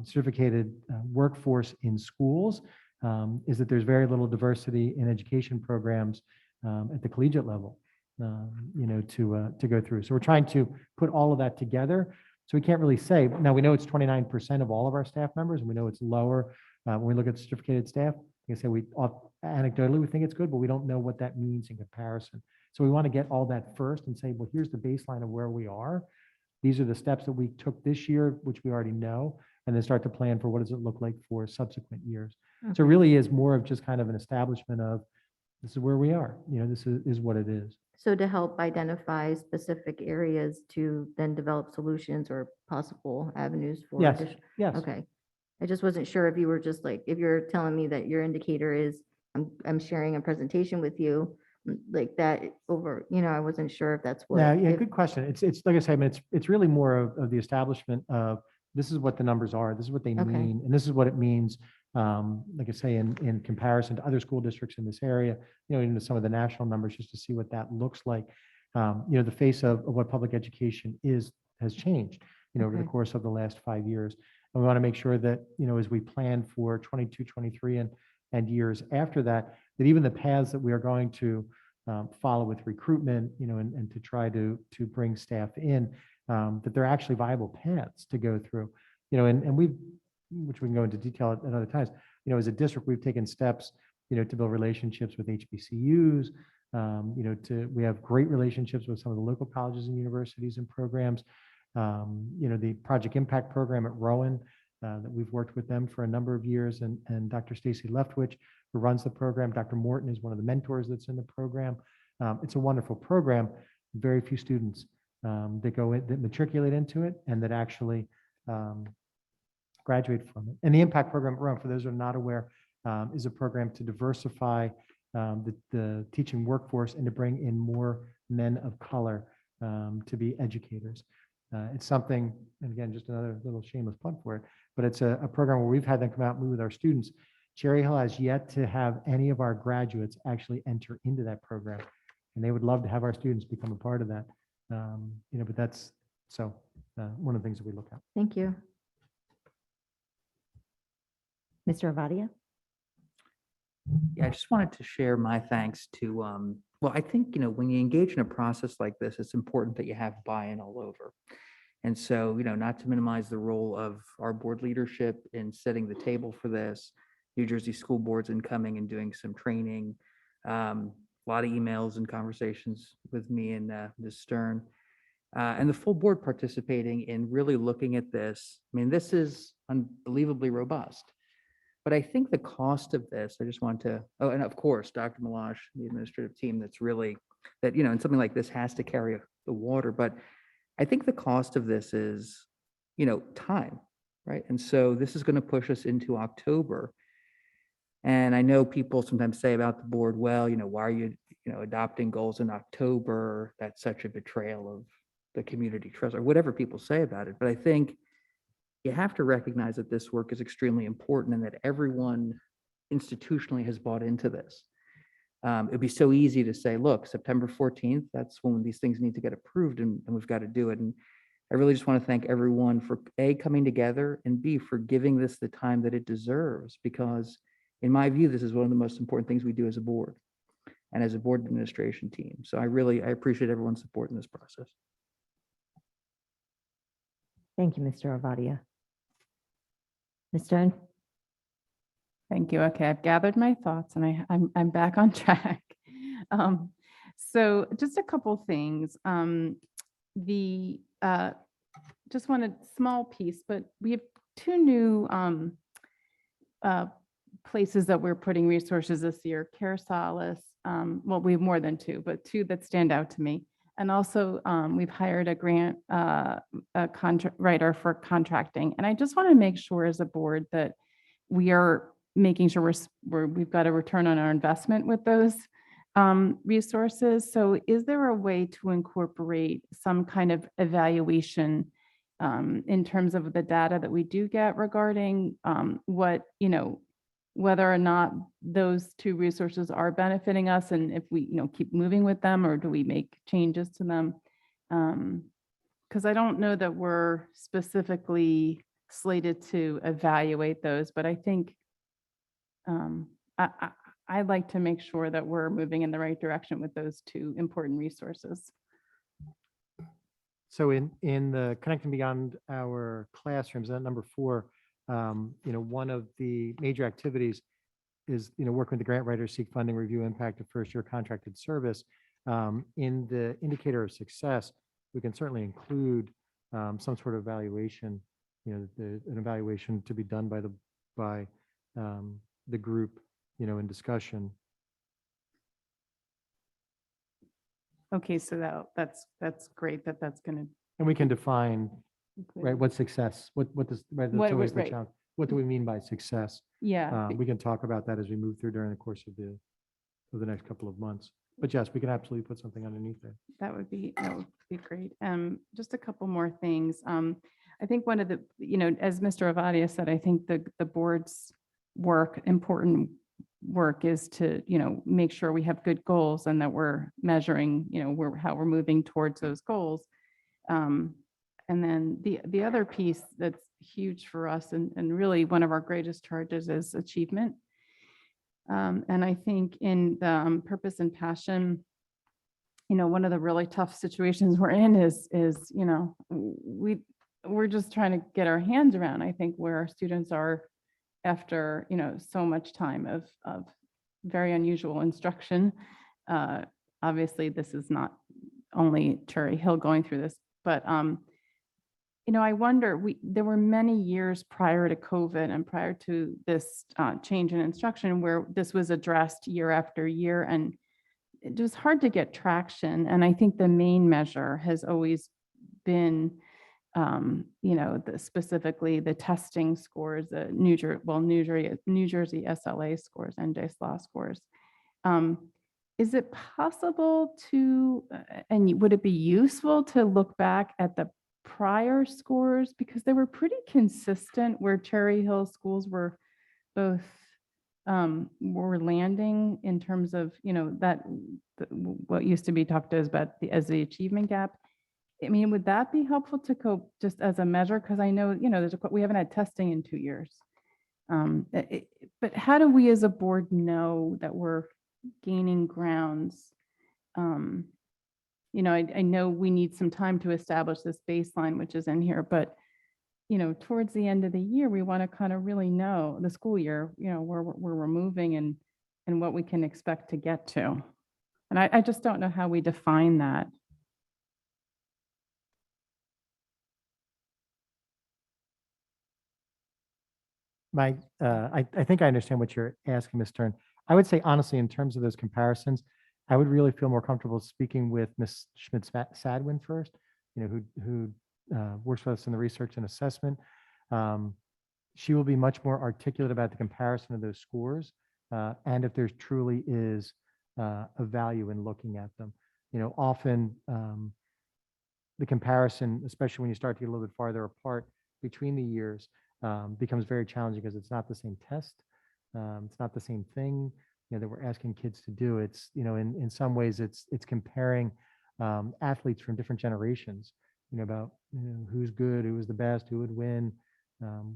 certificated workforce in schools is that there's very little diversity in education programs at the collegiate level, you know, to go through. So we're trying to put all of that together. So we can't really say. Now, we know it's 29% of all of our staff members, and we know it's lower when we look at certificated staff. Like I say, anecdotally, we think it's good, but we don't know what that means in comparison. So we want to get all that first and say, well, here's the baseline of where we are. These are the steps that we took this year, which we already know, and then start to plan for what does it look like for subsequent years. So it really is more of just kind of an establishment of, this is where we are. You know, this is what it is. So to help identify specific areas to then develop solutions or possible avenues for. Yes, yes. Okay. I just wasn't sure if you were just like, if you're telling me that your indicator is, I'm sharing a presentation with you like that over, you know, I wasn't sure if that's what. Yeah, good question. It's like I say, I mean, it's really more of the establishment of, this is what the numbers are, this is what they mean, and this is what it means, like I say, in comparison to other school districts in this area, you know, into some of the national numbers, just to see what that looks like. You know, the face of what public education has changed, you know, over the course of the last 5 years. And we want to make sure that, you know, as we plan for 22, 23 and years after that, that even the paths that we are going to follow with recruitment, you know, and to try to bring staff in, that they're actually viable paths to go through, you know, and which we can go into detail at other times, you know, as a district, we've taken steps, you know, to build relationships with HBCUs, you know, we have great relationships with some of the local colleges and universities and programs. You know, the Project Impact program at Rowan that we've worked with them for a number of years, and Dr. Stacy Leftwich, who runs the program. Dr. Morton is one of the mentors that's in the program. It's a wonderful program. Very few students that matriculate into it and that actually graduate from it. And the impact program, for those who are not aware, is a program to diversify the teaching workforce and to bring in more men of color to be educators. It's something, and again, just another little shameless plug for it, but it's a program where we've had them come out and meet with our students. Cherry Hill has yet to have any of our graduates actually enter into that program, and they would love to have our students become a part of that. But that's one of the things that we look at. Thank you. Mr. Avadia? Yeah, I just wanted to share my thanks to, well, I think, when you engage in a process like this, it's important that you have buy-in all over. And so, not to minimize the role of our board leadership in setting the table for this, New Jersey school boards in coming and doing some training, a lot of emails and conversations with me and Ms. Stern, and the full board participating in really looking at this. I mean, this is unbelievably robust. But I think the cost of this, I just want to, oh, and of course, Dr. Milosh, the administrative team that's really, that, and something like this has to carry the water. But I think the cost of this is, time, right? And so this is going to push us into October. And I know people sometimes say about the board, well, why are you, adopting goals in October? That's such a betrayal of the community trust, or whatever people say about it. But I think you have to recognize that this work is extremely important and that everyone institutionally has bought into this. It'd be so easy to say, look, September 14th, that's when these things need to get approved and we've got to do it. And I really just want to thank everyone for A, coming together, and B, for giving this the time that it deserves, because in my view, this is one of the most important things we do as a board and as a board administration team. So I appreciate everyone's support in this process. Thank you, Mr. Avadia. Ms. Stone? Thank you. Okay, I've gathered my thoughts and I'm back on track. So just a couple things. Just one small piece, but we have two new places that we're putting resources this year. Care Solace, well, we have more than two, but two that stand out to me. And also we've hired a grant a contract writer for contracting. And I just want to make sure as a board that we are making sure we've got a return on our investment with those resources. So is there a way to incorporate some kind of evaluation in terms of the data that we do get regarding whether or not those two resources are benefiting us, and if we keep moving with them, or do we make changes to them? Because I don't know that we're specifically slated to evaluate those, but I think I'd like to make sure that we're moving in the right direction with those two important resources. So in the Connecting Beyond Our Classrooms, that number 4, one of the major activities is, working with the grant writers, seek funding, review impact of first year contracted service. In the indicator of success, we can certainly include some sort of evaluation, an evaluation to be done by the group, in discussion. Okay, so that's great that's going to. And we can define, right, what success, what does, right, that's always the right. challenge. What do we mean by success? Yeah. We can talk about that as we move through during the course of the next couple of months. But yes, we can absolutely put something underneath there. That would be great. Just a couple more things. I think one of the, as Mr. Avadia said, I think the board's important work is to, make sure we have good goals and that we're measuring, how we're moving towards those goals. And then the other piece that's huge for us and really one of our greatest charges is achievement. And I think in the purpose and passion, one of the really tough situations we're in is we're just trying to get our hands around, I think, where our students are after, so much time of very unusual instruction. Obviously, this is not only Cherry Hill going through this, but I wonder, there were many years prior to COVID and prior to this change in instruction where this was addressed year after year, and it was hard to get traction. And I think the main measure has always been, specifically the testing scores, the New Jersey SLA scores and JSLA scores. Is it possible to, and would it be useful to look back at the prior scores, because they were pretty consistent where Cherry Hill schools were both were landing in terms of what used to be talked as as the achievement gap. I mean, would that be helpful to go just as a measure? Because I know we haven't had testing in 2 years, but how do we as a board know that we're gaining grounds? I know we need some time to establish this baseline, which is in here, but towards the end of the year, we want to kind of really know the school year, where we're moving and what we can expect to get to. And I just don't know how we define that. I think I understand what you're asking, Ms. Stern. I would say honestly, in terms of those comparisons, I would really feel more comfortable speaking with Ms. Schmidt-Sadwin first, who works with us in the research and assessment. She will be much more articulate about the comparison of those scores, and if there truly is a value in looking at them. Often the comparison, especially when you start to get a little bit farther apart between the years, becomes very challenging because it's not the same test. It's not the same thing that we're asking kids to do. It's, in some ways it's comparing athletes from different generations, about who's good, who was the best, who would win,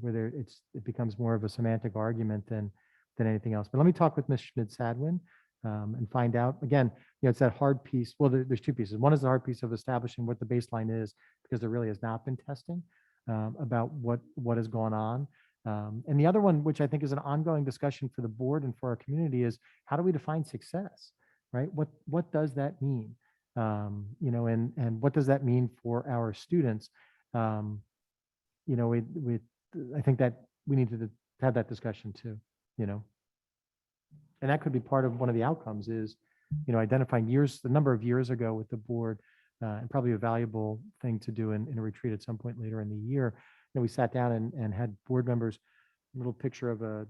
whether it becomes more of a semantic argument than anything else. But let me talk with Ms. Schmidt-Sadwin and find out. Again, it's that hard piece. Well, there's two pieces. One is the hard piece of establishing what the baseline is, because there really has not been testing about what has gone on. And the other one, which I think is an ongoing discussion for the board and for our community, is how do we define success, right? What does that mean? And what does that mean for our students? I think that we need to have that discussion too, and that could be part of one of the outcomes is, identifying the number of years ago with the board, and probably a valuable thing to do in a retreat at some point later in the year. We sat down and had board members, a little picture of a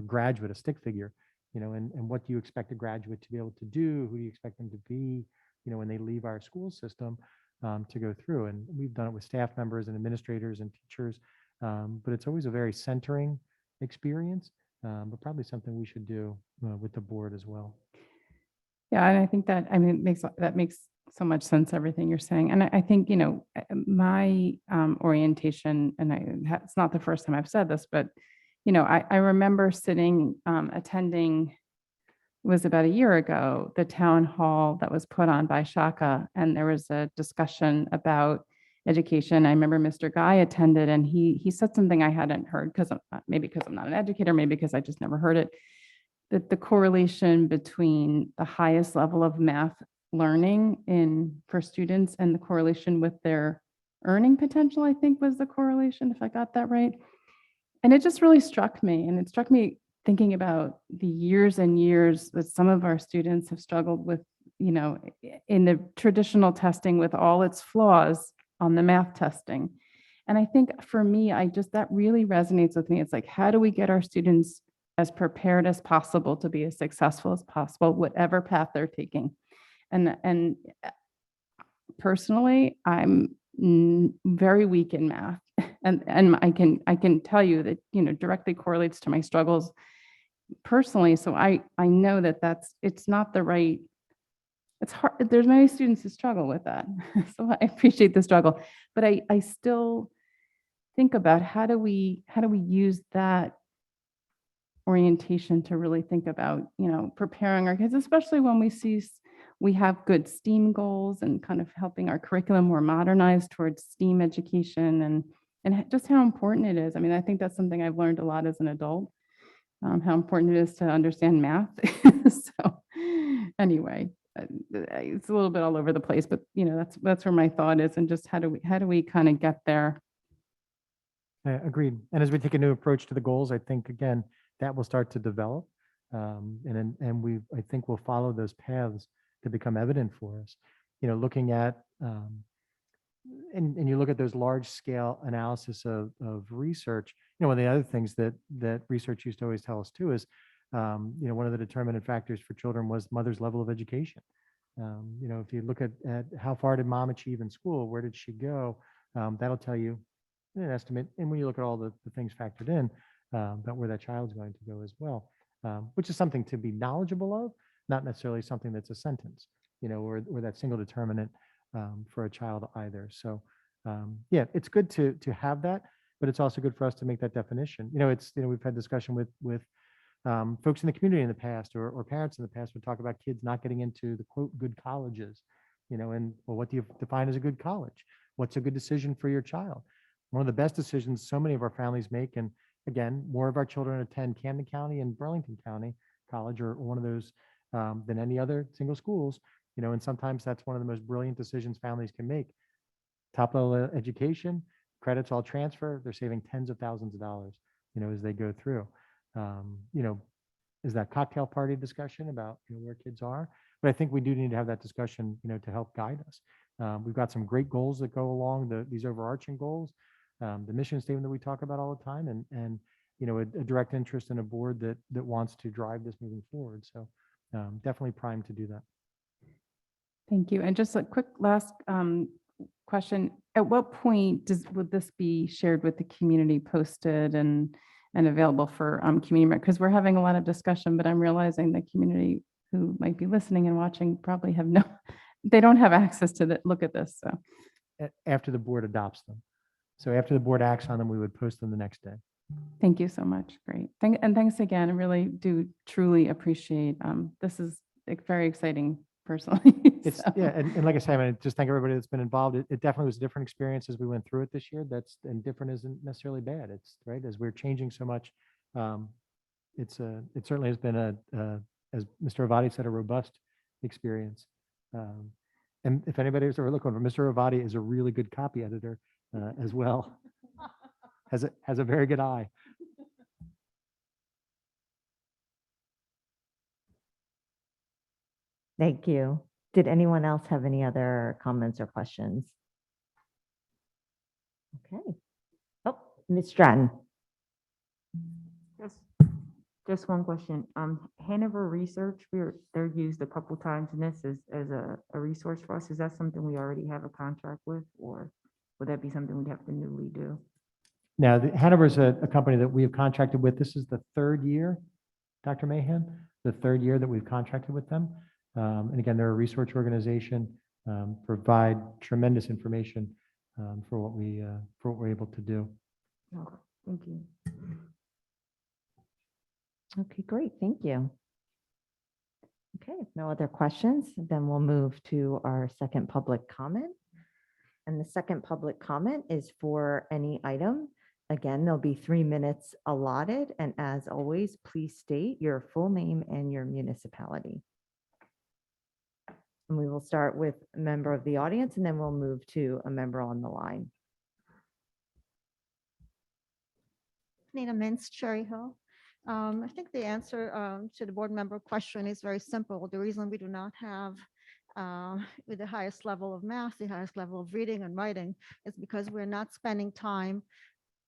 graduate, a stick figure, and what do you expect a graduate to be able to do? Who do you expect them to be, when they leave our school system to go through? And we've done it with staff members and administrators and teachers, but it's always a very centering experience, but probably something we should do with the board as well. Yeah, and I think that, that makes so much sense, everything you're saying. And I think, my orientation, and it's not the first time I've said this, but, I remember attending, was about a year ago, the town hall that was put on by Shaka, and there was a discussion about education. I remember Mr. Guy attended, and he said something I hadn't heard, maybe because I'm not an educator, maybe because I just never heard it, that the correlation between the highest level of math learning for students and the correlation with their earning potential, I think was the correlation, if I got that right. And it just really struck me. And it struck me thinking about the years and years that some of our students have struggled with, in the traditional testing with all its flaws on the math testing. And I think for me, that really resonates with me. It's like, how do we get our students as prepared as possible to be as successful as possible, whatever path they're taking? And personally, I'm very weak in math, and I can tell you that directly correlates to my struggles personally. So I know it's not the right. It's hard. There's many students who struggle with that, so I appreciate the struggle, but I still think about how do we use that orientation to really think about preparing our kids, especially when we have good STEAM goals and kind of helping our curriculum more modernized towards STEAM education and just how important it is. I think that's something I've learned a lot as an adult, how important it is to understand math. So anyway, it's a little bit all over the place, but that's where my thought is, and just how do we kind of get there? Agreed. And as we take a new approach to the goals, I think, again, that will start to develop. And I think we'll follow those paths to become evident for us. Looking at, and you look at those large scale analysis of research, one of the other things that research used to always tell us too is, one of the determinant factors for children was mother's level of education. If you look at how far did mom achieve in school, where did she go? That'll tell you an estimate. And when you look at all the things factored in, about where that child's going to go as well, which is something to be knowledgeable of, not necessarily something that's a sentence, or that single determinant for a child either. So yeah, it's good to have that, but it's also good for us to make that definition. We've had discussion with folks in the community in the past, or parents in the past would talk about kids not getting into the quote good colleges, and well, what do you define as a good college? What's a good decision for your child? One of the best decisions so many of our families make, and again, more of our children attend Camden County and Burlington County College, or one of those than any other single schools, and sometimes that's one of the most brilliant decisions families can make. Top level education, credits all transfer, they're saving tens of thousands of dollars, as they go through. Is that cocktail party discussion about where kids are? But I think we do need to have that discussion, to help guide us. We've got some great goals that go along these overarching goals. The mission statement that we talk about all the time, and a direct interest in a board that wants to drive this moving forward. So definitely primed to do that. Thank you. And just a quick last question. At what point would this be shared with the community, posted and available for community? Because we're having a lot of discussion, but I'm realizing the community who might be listening and watching probably they don't have access to look at this. So After the board adopts them. So after the board acts on them, we would post them the next day. thank you so much. Great. And thanks again. I really do truly appreciate, this is very exciting personally. It's So, yeah, and like I said, I just thank everybody that's been involved. It definitely was a different experience as we went through it this year. And different isn't necessarily bad. It's right as we're changing so much. It certainly has been as Mr. Avati said, a robust experience. And if anybody was ever looking for, Mr. Avati is a really good copy editor as well. Has a very good eye. Thank you. Did anyone else have any other comments or questions? Okay. Oh, Ms. Stratton. Just one question. Hanover Research, they're used a couple times in this as a resource for us. Is that something we already have a contract with, or would that be something we'd have to newly do? Now, Hanover is a company that we have contracted with. This is the third year, Dr. Mahan, the third year that we've contracted with them. And again, they're a research organization, provide tremendous information for what we're able to do. Okay, thank you. Okay, great. Thank you. Okay, if no other questions, then we'll move to our second public comment. And the second public comment is for any item. Again, there'll be 3 minutes allotted. And as always, please state your full name and your municipality. And we will start with a member of the audience, and then we'll move to a member on the line. Nina Mintz, Cherry Hill. I think the answer to the board member question is very simple. The reason we do not have with the highest level of math, the highest level of reading and writing is because we're not spending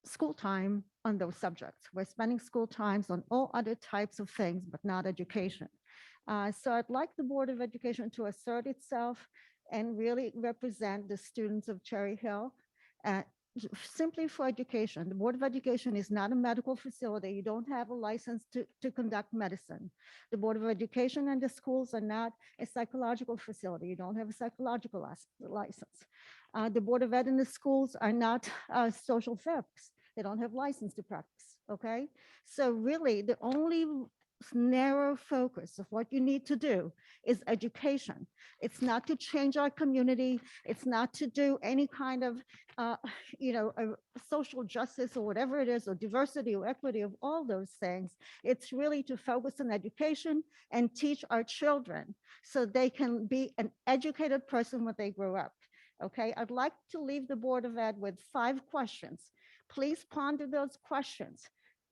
school time on those subjects. We're spending school times on all other types of things, but not education. So I'd like the Board of Education to assert itself and really represent the students of Cherry Hill simply for education. The Board of Education is not a medical facility. You don't have a license to conduct medicine. The Board of Education and the schools are not a psychological facility. You don't have a psychological license. The Board of Ed and the schools are not social therapists. They don't have license to practice, okay? So really the only narrow focus of what you need to do is education. It's not to change our community. It's not to do any kind of, social justice or whatever it is, or diversity or equity, of all those things. It's really to focus on education and teach our children so they can be an educated person when they grow up. Okay, I'd like to leave the Board of Ed with 5 questions. Please ponder those questions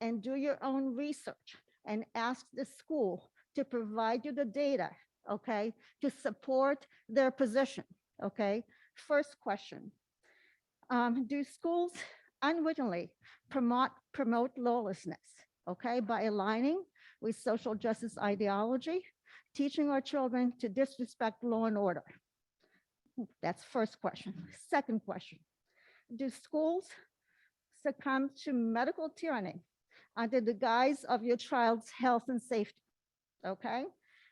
and do your own research and ask the school to provide you the data, okay, to support their position, okay? First question, do schools unwittingly promote lawlessness, okay, by aligning with social justice ideology, teaching our children to disrespect law and order? That's first question. Second question, do schools succumb to medical tyranny under the guise of your child's health and safety? Okay,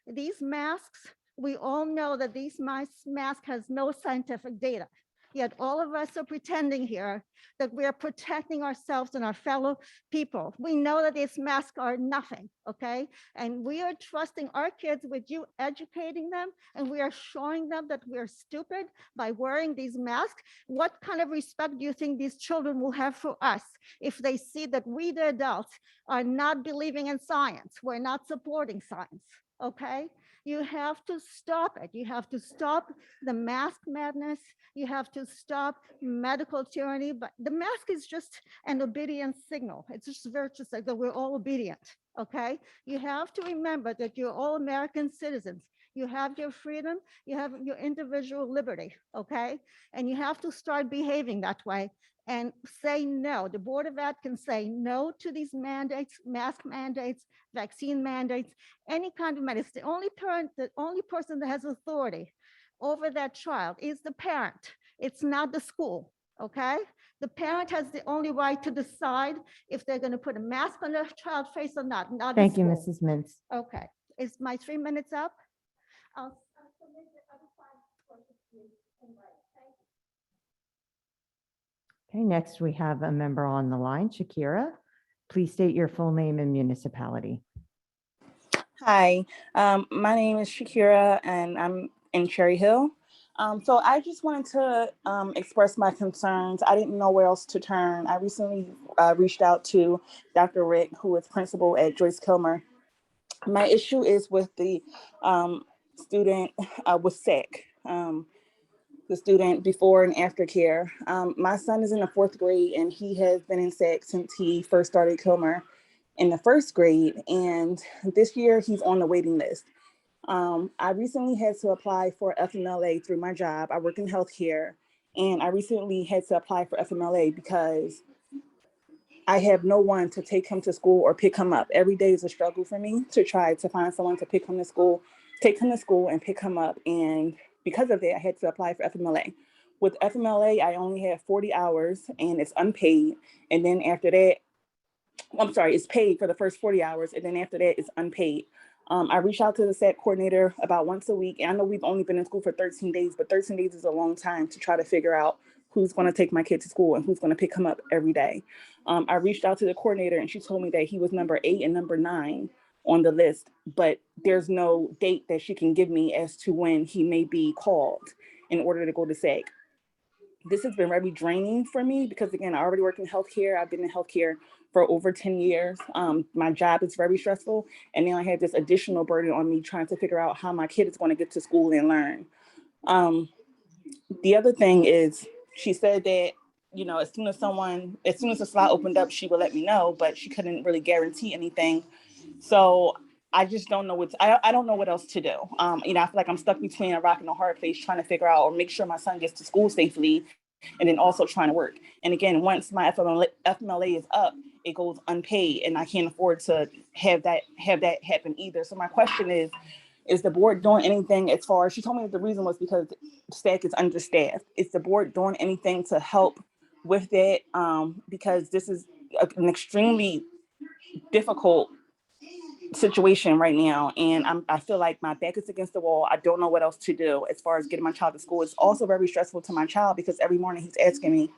these masks, we all know that these mask has no scientific data, yet all of us are pretending here that we are protecting ourselves and our fellow people. We know that these masks are nothing, okay? And we are trusting our kids with you educating them, and we are showing them that we're stupid by wearing these masks. What kind of respect do you think these children will have for us if they see that we, the adults, are not believing in science? We're not supporting science, okay? You have to stop it. You have to stop the mask madness. You have to stop medical tyranny. But the mask is just an obedience signal. It's just virtuous that we're all obedient, okay? You have to remember that you're all American citizens. You have your freedom, you have your individual liberty, okay? And you have to start behaving that way and say no. The Board of Ed can say no to these mandates, mask mandates, vaccine mandates, any kind of mandate. The only person that has authority over that child is the parent. It's not the school, okay? The parent has the only right to decide if they're going to put a mask on their child's face or not the Thank you, school. Mrs. Mintz. Okay, is my 3 minutes up? I'll submit the other 5 questions to you in writing. Thank you. Okay, next we have a member on the line, Shakira. Please state your full name and municipality. Hi, my name is Shakira and I'm in Cherry Hill. So I just wanted to express my concerns. I didn't know where else to turn. I recently reached out to Dr. Rick, who is principal at Joyce Kilmer. My issue is with the student with SEC, the student before and after care. My son is in the 4th grade and he has been in SEC since he first started Kilmer in the 1st grade. And this year he's on the waiting list. I recently had to apply for FMLA through my job. I work in healthcare, and I recently had to apply for FMLA because I have no one to take him to school or pick him up. Every day is a struggle for me to try to find someone to pick him to school, take him to school and pick him up. And because of that, I had to apply for FMLA. With FMLA, I only have 40 hours and it's unpaid. And then after that, I'm sorry, it's paid for the first 40 hours. And then after that, it's unpaid. I reach out to the SAC coordinator about once a week. And I know we've only been in school for 13 days, but 13 days is a long time to try to figure out who's going to take my kid to school and who's going to pick him up every day. I reached out to the coordinator and she told me that he was number 8 and number 9 on the list, but there's no date that she can give me as to when he may be called in order to go to SAC. This has been very draining for me because, again, I already work in healthcare. I've been in healthcare for over 10 years. My job is very stressful. And now I have this additional burden on me trying to figure out how my kid is going to get to school and learn. The other thing is she said that, you know, as soon as the slot opened up, she would let me know, but she couldn't really guarantee anything. So I just don't know I don't know what else to do. I feel like I'm stuck between a rock and a hard place trying to figure out or make sure my son gets to school safely and then also trying to work. And again, once my FMLA is up, it goes unpaid and I can't afford to have that happen either. So my question is the board doing anything as far as, she told me that the reason was because SAC is understaffed. Is the board doing anything to help with that? Because this is an extremely difficult situation right now. And I feel like my back is against the wall. I don't know what else to do as far as getting my child to school. It's also very stressful to my child because every morning he's asking me,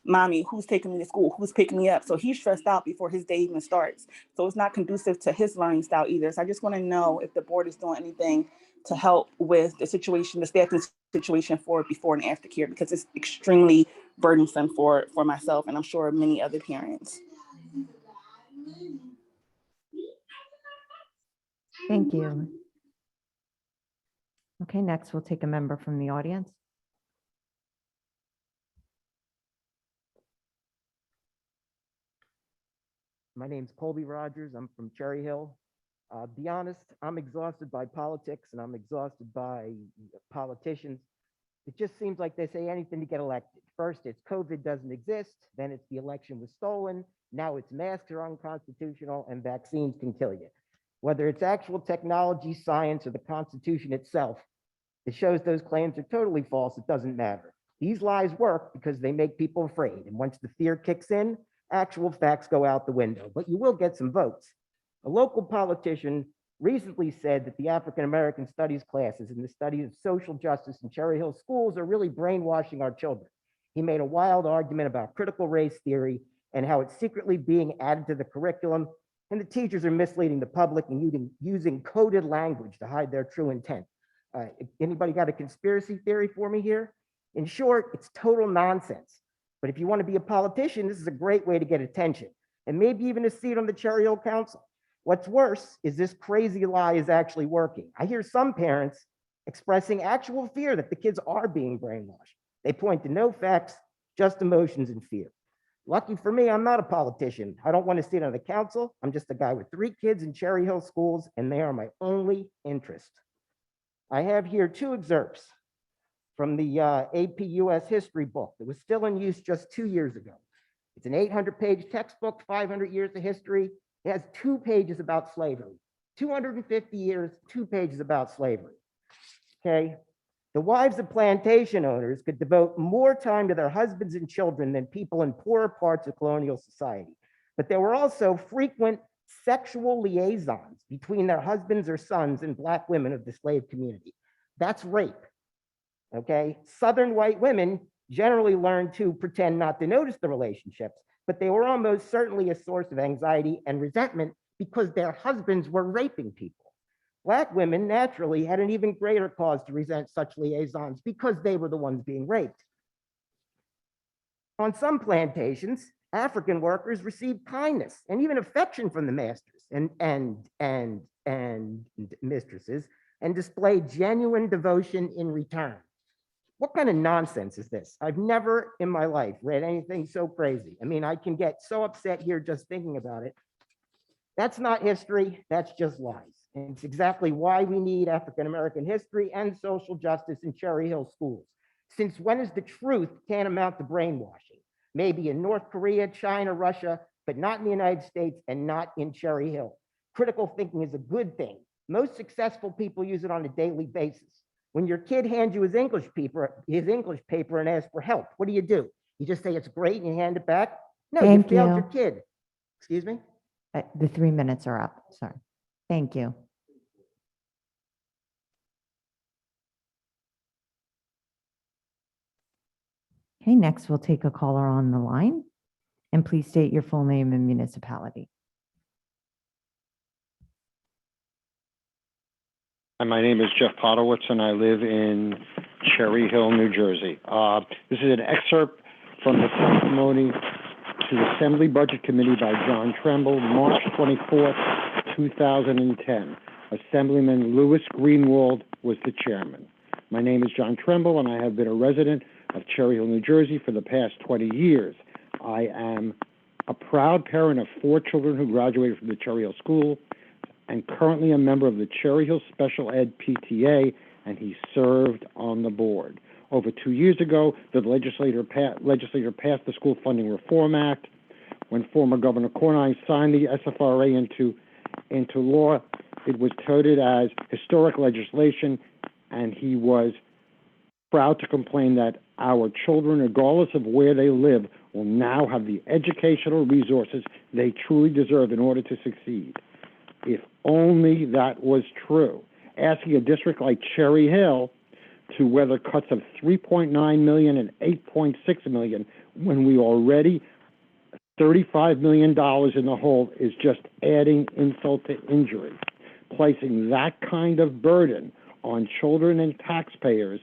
mommy, who's taking me to school? Who's picking me up? So he's stressed out before his day even starts. So it's not conducive to his learning style either. So I just want to know if the board is doing anything to help with the situation, the staffing situation for before and after care, because it's extremely burdensome for myself and I'm sure many other parents. Thank you. Okay, next we'll take a member from the audience. My name's Colby Rogers. I'm from Cherry Hill. Be honest, I'm exhausted by politics and I'm exhausted by politicians. It just seems like they say anything to get elected. First, it's COVID doesn't exist. Then it's the election was stolen. Now it's masks are unconstitutional and vaccines can kill you. Whether it's actual technology, science, or the Constitution itself, it shows those claims are totally false. It doesn't matter. These lies work because they make people afraid. And once the fear kicks in, actual facts go out the window, but you will get some votes. A local politician recently said that the African American studies classes and the study of social justice in Cherry Hill schools are really brainwashing our children. He made a wild argument about critical race theory and how it's secretly being added to the curriculum, and the teachers are misleading the public and using coded language to hide their true intent. Anybody got a conspiracy theory for me here? In short, it's total nonsense. But if you want to be a politician, this is a great way to get attention and maybe even a seat on the Cherry Hill Council. What's worse is this crazy lie is actually working. I hear some parents expressing actual fear that the kids are being brainwashed. They point to no facts, just emotions and fear. Lucky for me, I'm not a politician. I don't want to sit on the council. I'm just a guy with 3 kids in Cherry Hill schools, and they are my only interest. I have here 2 excerpts from the AP US history book that was still in use just 2 years ago. It's an 800-page textbook, 500 years of history. It has 2 pages about slavery. 250 years, 2 pages about slavery. Okay. The wives of plantation owners could devote more time to their husbands and children than people in poorer parts of colonial society. But there were also frequent sexual liaisons between their husbands or sons and Black women of the slave community. That's rape. Okay. Southern white women generally learned to pretend not to notice the relationships, but they were almost certainly a source of anxiety and resentment because their husbands were raping people. Black women naturally had an even greater cause to resent such liaisons because they were the ones being raped. On some plantations, African workers received kindness and even affection from the masters and mistresses and displayed genuine devotion in return. What kind of nonsense is this? I've never in my life read anything so crazy. I mean, I can get so upset here just thinking about it. That's not history, that's just lies. And it's exactly why we need African-American history and social justice in Cherry Hill schools. Since when is the truth tantamount to brainwashing? Maybe in North Korea, China, Russia, but not in the United States and not in Cherry Hill. Critical thinking is a good thing. Most successful people use it on a daily basis. When your kid hands you his English paper and asks for help, what do? You just say it's great and you hand it back? No, Thank you failed you. your kid. Excuse me? The 3 minutes are up. Sorry. Thank you. Okay, next we'll take a caller on the line. And please state your full name and municipality. Hi, my name is Jeff Potowitz, and I live in Cherry Hill, New Jersey. This is an excerpt from the testimony to the Assembly Budget Committee by John Tremble, March 24th, 2010. Assemblyman Louis Greenwald was the chairman. My name is John Tremble, and I have been a resident of Cherry Hill, New Jersey for the past 20 years. I am a proud parent of 4 children who graduated from the Cherry Hill School and currently a member of the Cherry Hill Special Ed PTA, and he served on the board. Over 2 years ago, the legislature passed the School Funding Reform Act. When former Governor Cornine signed the SFRA into law, it was touted as historic legislation, and he was proud to complain that our children, regardless of where they live, will now have the educational resources they truly deserve in order to succeed. If only that was true. Asking a district like Cherry Hill to whether cuts of 3.9 million and 8.6 million when we already $35 million in the hole is just adding insult to injury. Placing that kind of burden on children and taxpayers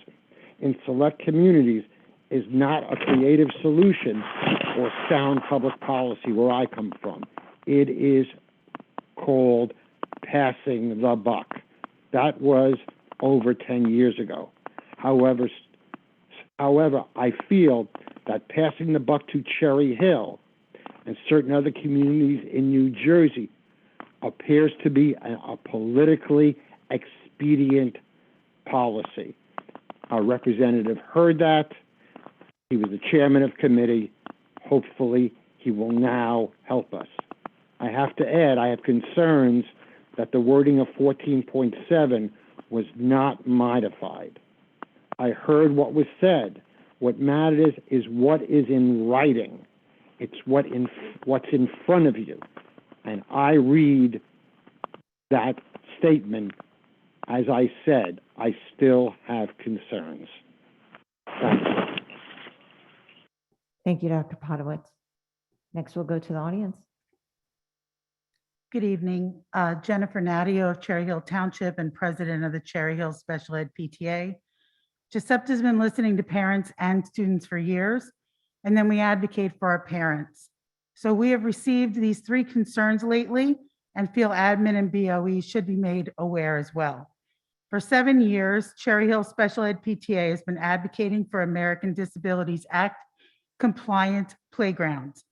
in select communities is not a creative solution or sound public policy where I come from. It is called passing the buck. That was over 10 years ago. However, I feel that passing the buck to Cherry Hill and certain other communities in New Jersey appears to be a politically expedient policy. Our representative heard that. He was the chairman of committee. Hopefully, he will now help us. I have to add, I have concerns that the wording of 14.7 was not modified. I heard what was said. What matters is what is in writing. It's what's in front of you. And I read that statement. As I said, I still have concerns. Thank you. Thank you, Dr. Podowitz. Next, we'll go to the audience. Good evening. Jennifer Nadio of Cherry Hill Township and president of the Cherry Hill Special Ed PTA. Giuseppe has been listening to parents and students for years, and then we advocate for our parents. So we have received these 3 concerns lately and feel admin and BOE should be made aware as well. For 7 years, Cherry Hill Special Ed PTA has been advocating for American Disabilities Act compliant playgrounds.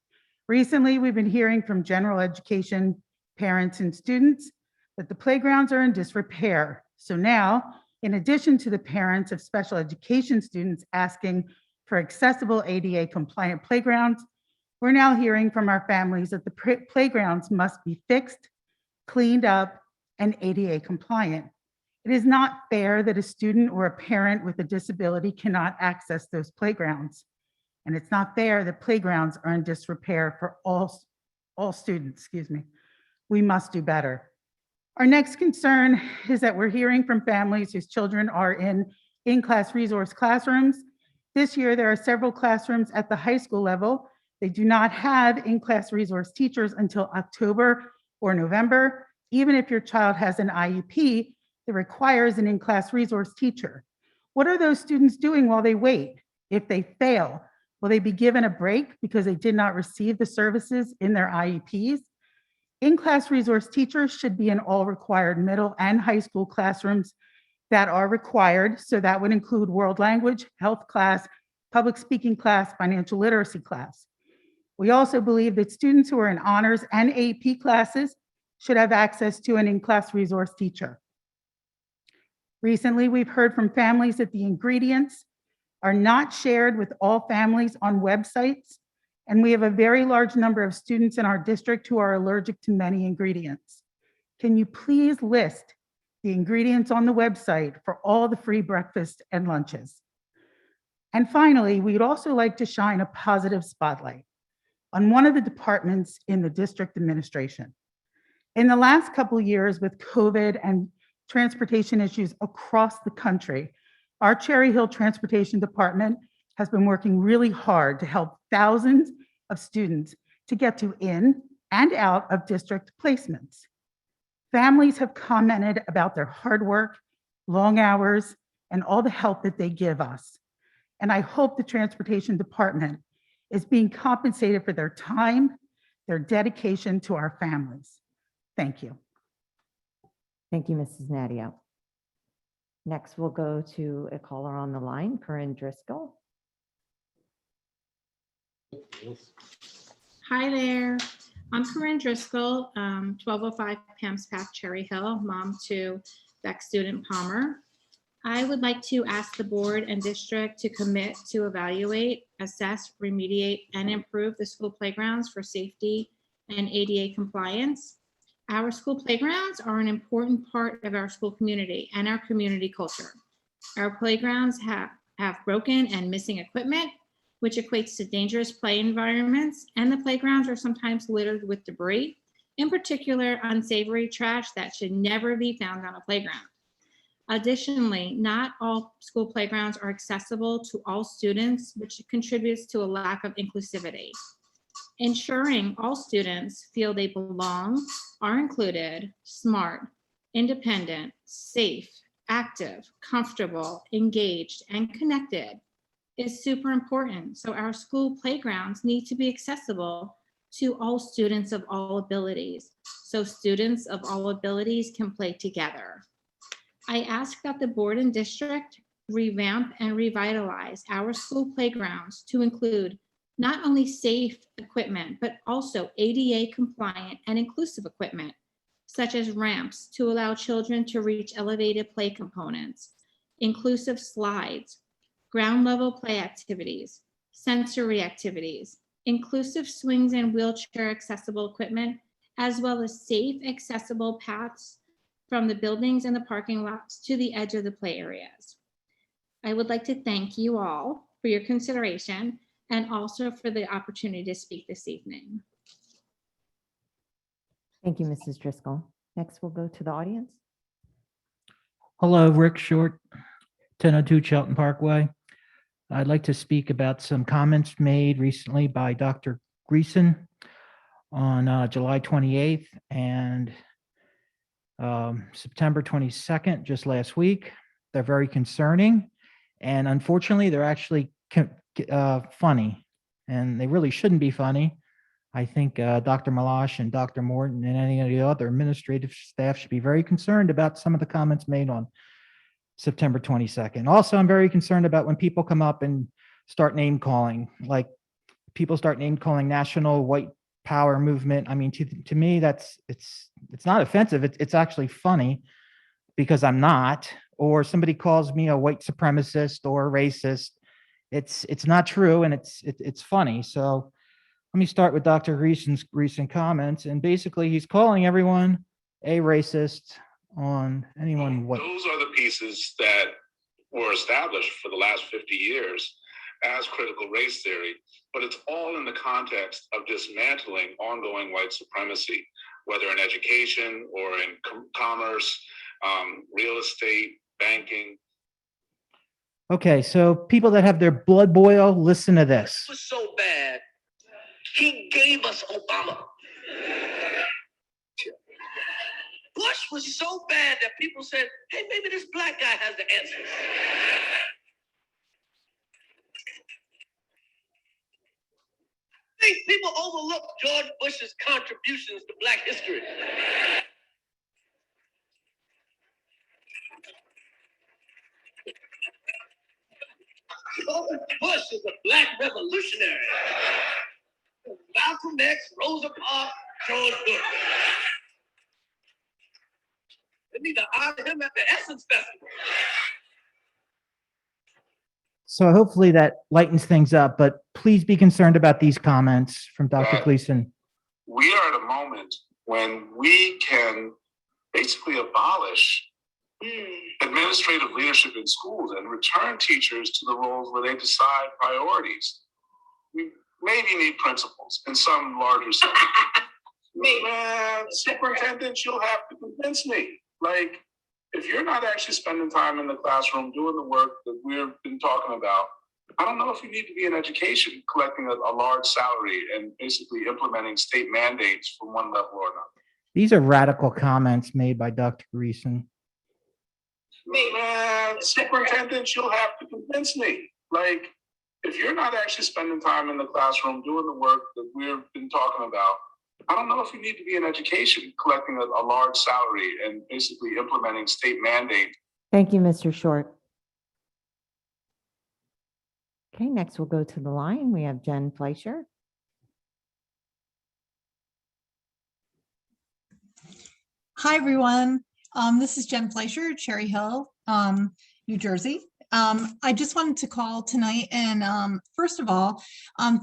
Recently, we've been hearing from general education parents and students that the playgrounds are in disrepair. So now, in addition to the parents of special education students asking for accessible ADA compliant playgrounds, we're now hearing from our families that the playgrounds must be fixed, cleaned up, and ADA compliant. It is not fair that a student or a parent with a disability cannot access those playgrounds. And it's not fair that playgrounds are in disrepair for all students, We must do better. Our next concern is that we're hearing from families whose children are in-class resource classrooms. This year, there are several classrooms at the high school level. They do not have in-class resource teachers until October or November. Even if your child has an IEP that requires an in-class resource teacher. What are those students doing while they wait? If they fail, will they be given a break because they did not receive the services in their IEPs? In-class resource teachers should be in all required middle and high school classrooms that are required. So that would include world language, health class, public speaking class, financial literacy class. We also believe that students who are in honors and AP classes should have access to an in-class resource teacher. Recently, we've heard from families that the ingredients are not shared with all families on websites, and we have a very large number of students in our district who are allergic to many ingredients. Can you please list the ingredients on the website for all the free breakfast and lunches? And finally, we'd also like to shine a positive spotlight on one of the departments in the district administration. In the last couple of years with COVID and transportation issues across the country, our Cherry Hill Transportation Department has been working really hard to help thousands of students to get to in and out of district placements. Families have commented about their hard work, long hours, and all the help that they give us. And I hope the Transportation Department is being compensated for their time, their dedication to our families. Thank you. Thank you, Mrs. Nadio. Next, we'll go to a caller on the line, Corinne Driscoll. Hi there. I'm Corinne Driscoll, 1205 Pam's Path, Cherry Hill, mom to Beck student Palmer. I would like to ask the board and district to commit to evaluate, assess, remediate, and improve the school playgrounds for safety and ADA compliance. Our school playgrounds are an important part of our school community and our community culture. Our playgrounds have broken and missing equipment, which equates to dangerous play environments, and the playgrounds are sometimes littered with debris, in particular unsavory trash that should never be found on a playground. Additionally, not all school playgrounds are accessible to all students, which contributes to a lack of inclusivity. Ensuring all students feel they belong, are included, smart, independent, safe, active, comfortable, engaged, and connected is super important. So our school playgrounds need to be accessible to all students of all abilities, so students of all abilities can play together. I ask that the board and district revamp and revitalize our school playgrounds to include not only safe equipment, but also ADA compliant and inclusive equipment, such as ramps to allow children to reach elevated play components, inclusive slides, ground level play activities, sensory activities, inclusive swings and wheelchair accessible equipment, as well as safe, accessible paths from the buildings and the parking lots to the edge of the play areas. I would like to thank you all for your consideration and also for the opportunity to speak this evening. Thank you, Mrs. Driscoll. Next, we'll go to the audience. Hello, Rick Short, 1002 Chelton Parkway. I'd like to speak about some comments made recently by Dr. Greason on July 28th and September 22nd, just last week. They're very concerning, and unfortunately, they're actually funny, and they really shouldn't be funny. I think Dr. Milosh and Dr. Morton and any of the other administrative staff should be very concerned about some of the comments made on September 22nd. Also, I'm very concerned about when people come up and start name calling, like people start name calling National White Power Movement. I mean, to me, it's not offensive. It's actually funny because I'm not. Or somebody calls me a white supremacist or a racist. It's not true, and it's funny. So let me start with Dr. Greason's recent comments, and basically he's calling everyone a racist on anyone white. Those are the pieces that were established for the last 50 years as critical race theory, but it's all in the context of dismantling ongoing white supremacy, whether in education or in commerce, real estate, banking. Okay, so people that have their blood boil, listen to this. Was so bad, he gave us Obama. Bush was so bad that people said, hey, maybe this black guy has the answers. I think people overlook George Bush's contributions to black history. George Bush is a black revolutionary. Malcolm X, Rosa Parks, George Bush. They need to honor him at the Essence Festival. So hopefully that lightens things up, but please be concerned about these comments from Dr. Gleason. We are at a moment when we can basically abolish administrative leadership in schools and return teachers to the roles where they decide priorities. We maybe need principals in some larger sense. Man, superintendent, you'll have to convince me. Like, if you're not actually spending time in the classroom doing the work that we've been talking about, I don't know if you need to be in education, collecting a large salary and basically implementing state mandates from one level or another. These are radical comments made by Dr. Greason. Man, superintendent, you'll have to convince me. Like, if you're not actually spending time in the classroom doing the work that we've been talking about, I don't know if you need to be in education, collecting a large salary and basically implementing state mandates. Thank you, Mr. Short. Okay, next we'll go to the line. We have Jen Fleischer. Hi, everyone. This is Jen Fleischer, Cherry Hill, New Jersey. I just wanted to call tonight and first of all,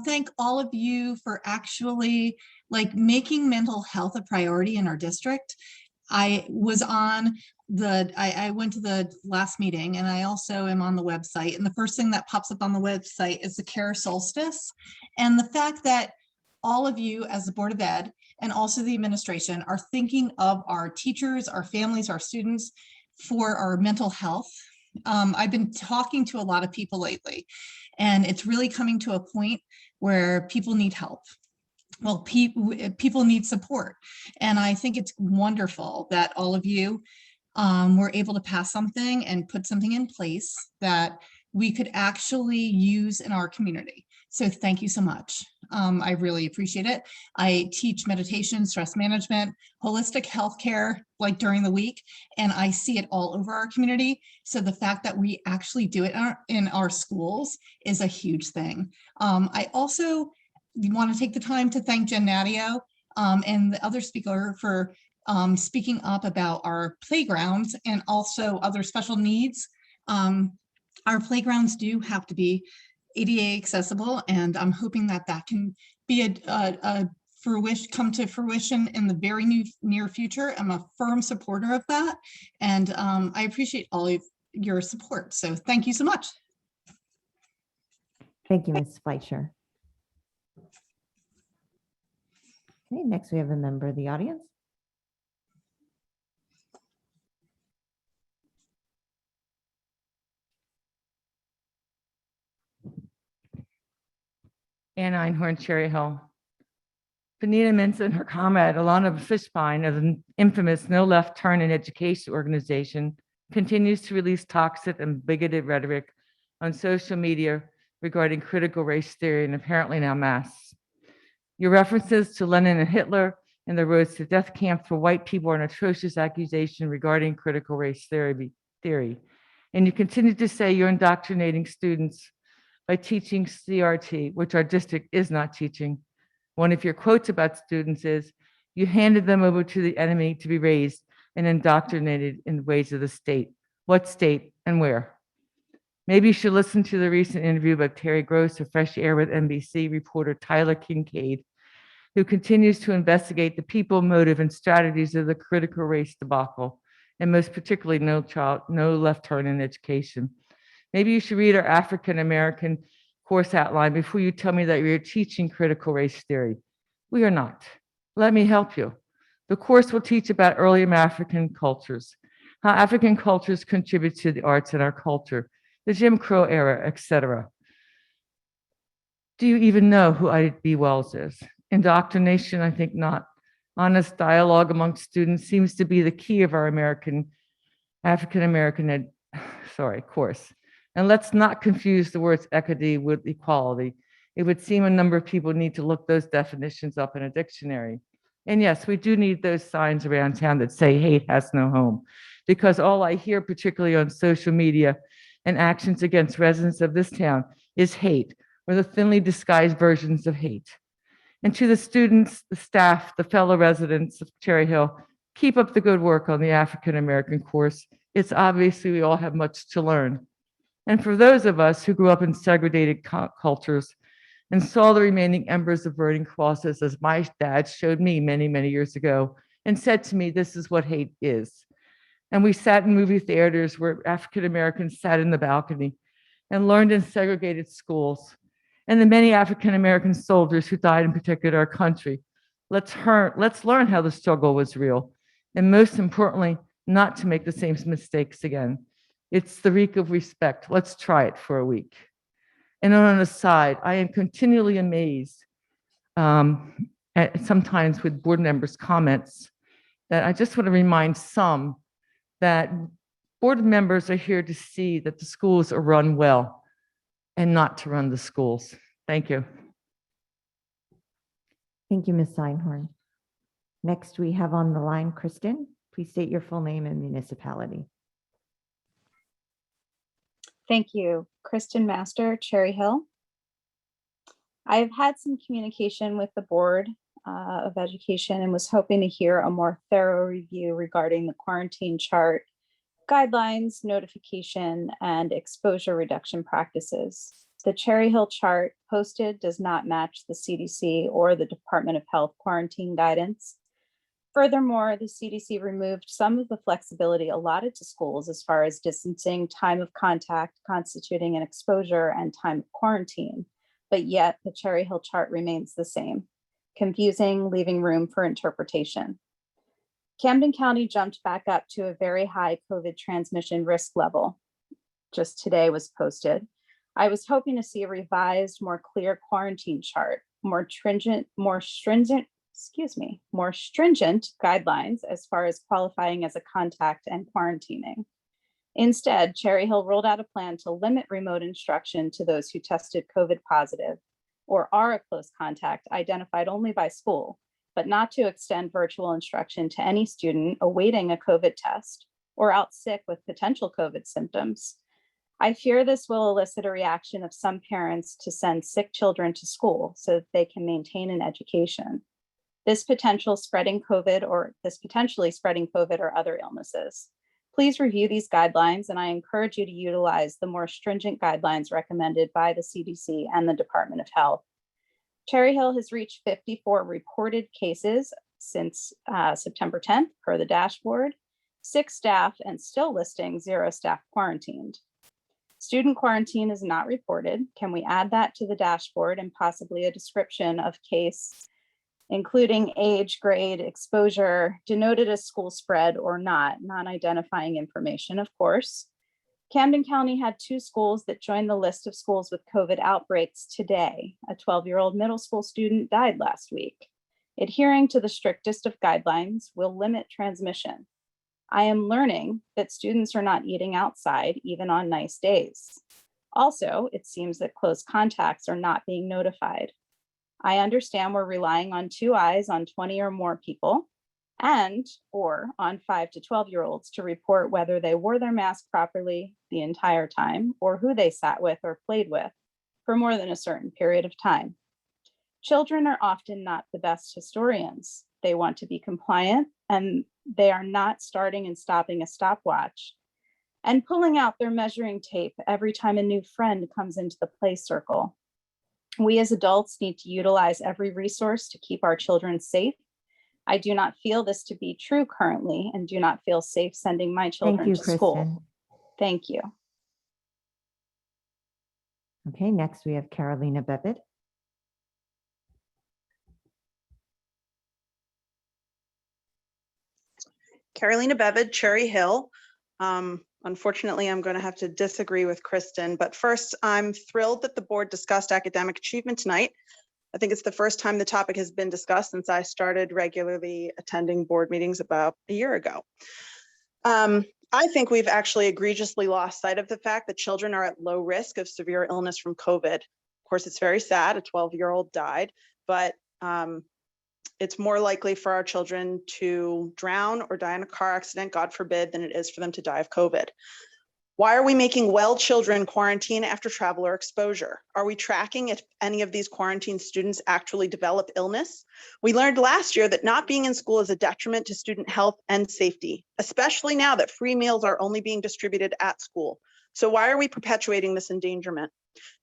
thank all of you for actually making mental health a priority in our district. I was on I went to the last meeting and I also am on the website, and the first thing that pops up on the website is the care solstice. And the fact that all of you as the Board of Ed and also the administration are thinking of our teachers, our families, our students. for our mental health. I've been talking to a lot of people lately, and it's really coming to a point where people need help. Well, people need support. And I think it's wonderful that all of you were able to pass something and put something in place that we could actually use in our community. So thank you so much. I really appreciate it. I teach meditation, stress management, holistic healthcare, like during the week, and I see it all over our community. So the fact that we actually do it in our schools is a huge thing. I also want to take the time to thank Jen Nadio and the other speaker for speaking up about our playgrounds and also other special needs. Our playgrounds do have to be ADA accessible, and I'm hoping that that can be come to fruition in the very near future. I'm a firm supporter of that, and I appreciate all of your support. So thank you so much. Thank you, Ms. Fleischer. Okay, next we have a member of the audience. Ann Einhorn, Cherry Hill. Benita Mintz and her comrade Alana Fishbein of the infamous No Left Turn in Education organization continues to release toxic and bigoted rhetoric on social media regarding critical race theory and apparently now masks. Your references to Lenin and Hitler and the roads to death camps for white people are an atrocious accusation regarding critical race theory. And you continue to say you're indoctrinating students by teaching CRT, which our district is not teaching. One of your quotes about students is, you handed them over to the enemy to be raised and indoctrinated in the ways of the state. What state and where? Maybe you should listen to the recent interview by Terry Gross of Fresh Air with NBC reporter Tyler Kincaid, who continues to investigate the people, motive, and strategies of the critical race debacle, and most particularly no left turn in education. Maybe you should read our African American course outline before you tell me that you're teaching critical race theory. We are not. Let me help you. The course will teach about early African cultures, how African cultures contribute to the arts in our culture, the Jim Crow era, etc. Do you even know who Ida B. Wells is? Indoctrination, I think not. Honest dialogue amongst students seems to be the key of our African American course. And let's not confuse the words equity with equality. It would seem a number of people need to look those definitions up in a dictionary. And yes, we do need those signs around town that say hate has no home, because all I hear, particularly on social media and actions against residents of this town, is hate, or the thinly disguised versions of hate. And to the students, the staff, the fellow residents of Cherry Hill, keep up the good work on the African American course. It's obviously we all have much to learn. And for those of us who grew up in segregated cultures and saw the remaining embers of burning crosses, as my dad showed me many, many years ago, and said to me, this is what hate is. And we sat in movie theaters where African Americans sat in the balcony and learned in segregated schools. And the many African American soldiers who died and protected our country. Let's learn how the struggle was real. And most importantly, not to make the same mistakes again. It's the week of respect. Let's try it for a week. And on an aside, I am continually amazed sometimes with board members' comments that I just want to remind some that board members are here to see that the schools are run well and not to run the schools. Thank you. Thank you, Ms. Einhorn. Next, we have on the line Kristen. Please state your full name and municipality. Thank you. Kristen Master, Cherry Hill. I've had some communication with the Board of Education and was hoping to hear a more thorough review regarding the quarantine chart, guidelines, notification, and exposure reduction practices. The Cherry Hill chart posted does not match the CDC or the Department of Health quarantine guidance. Furthermore, the CDC removed some of the flexibility allotted to schools as far as distancing, time of contact constituting an exposure, and time of quarantine, but yet the Cherry Hill chart remains the same, confusing, leaving room for interpretation. Camden County jumped back up to a very high COVID transmission risk level. Just today was posted. I was hoping to see a revised, more clear quarantine chart, more stringent guidelines as far as qualifying as a contact and quarantining. Instead, Cherry Hill rolled out a plan to limit remote instruction to those who tested COVID positive or are a close contact identified only by school, but not to extend virtual instruction to any student awaiting a COVID test or out sick with potential COVID symptoms. I fear this will elicit a reaction of some parents to send sick children to school so that they can maintain an education. This potentially spreading COVID or other illnesses. Please review these guidelines, and I encourage you to utilize the more stringent guidelines recommended by the CDC and the Department of Health. Cherry Hill has reached 54 reported cases since September 10th per the dashboard, 6 staff and still listing 0 staff quarantined. Student quarantine is not reported. Can we add that to the dashboard and possibly a description of case, including age, grade, exposure, denoted as school spread or not, non-identifying information, of course. Camden County had 2 schools that joined the list of schools with COVID outbreaks today. A 12-year-old middle school student died last week. Adhering to the strictest of guidelines will limit transmission. I am learning that students are not eating outside even on nice days. Also, it seems that close contacts are not being notified. I understand we're relying on 2 eyes on 20 or more people or on 5 to 12-year-olds to report whether they wore their mask properly the entire time or who they sat with or played with for more than a certain period of time. Children are often not the best historians. They want to be compliant, and they are not starting and stopping a stopwatch and pulling out their measuring tape every time a new friend comes into the play circle. We as adults need to utilize every resource to keep our children safe. I do not feel this to be true currently and do not feel safe sending my children to school. Kristen. Thank you. Okay, next we have Carolina Bebit. Carolina Bevid, Cherry Hill. Unfortunately, I'm going to have to disagree with Kristen, but first, I'm thrilled that the board discussed academic achievement tonight. I think it's the first time the topic has been discussed since I started regularly attending board meetings about a year ago. I think we've actually egregiously lost sight of the fact that children are at low risk of severe illness from COVID. Of course, it's very sad, a 12-year-old died, but it's more likely for our children to drown or die in a car accident, God forbid, than it is for them to die of COVID. Why are we making well children quarantine after travel or exposure? Are we tracking if any of these quarantine students actually develop illness? We learned last year that not being in school is a detriment to student health and safety, especially now that free meals are only being distributed at school. So why are we perpetuating this endangerment?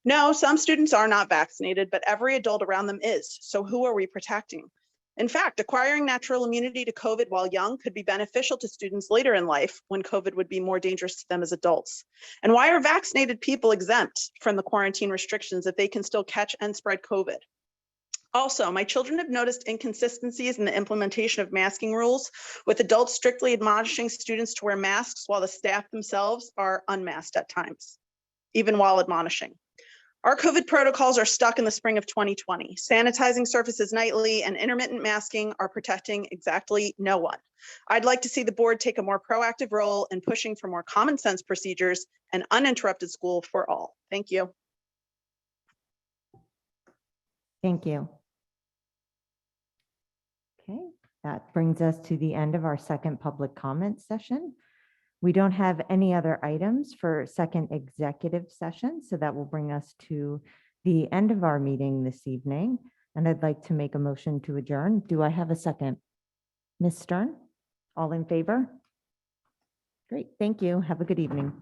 No, some students are not vaccinated, but every adult around them is. So who are we protecting? In fact, acquiring natural immunity to COVID while young could be beneficial to students later in life when COVID would be more dangerous to them as adults. And why are vaccinated people exempt from the quarantine restrictions if they can still catch and spread COVID? Also, my children have noticed inconsistencies in the implementation of masking rules, with adults strictly admonishing students to wear masks while the staff themselves are unmasked at times, even while admonishing. Our COVID protocols are stuck in the spring of 2020. Sanitizing surfaces nightly and intermittent masking are protecting exactly no one. I'd like to see the board take a more proactive role in pushing for more common sense procedures and uninterrupted school for all. Thank you. Thank you. Okay, that brings us to the end of our second public comment session. We don't have any other items for second executive session, so that will bring us to the end of our meeting this evening. And I'd like to make a motion to adjourn. Do I have a second? Ms. Stern, all in favor? Great, thank you. Have a good evening.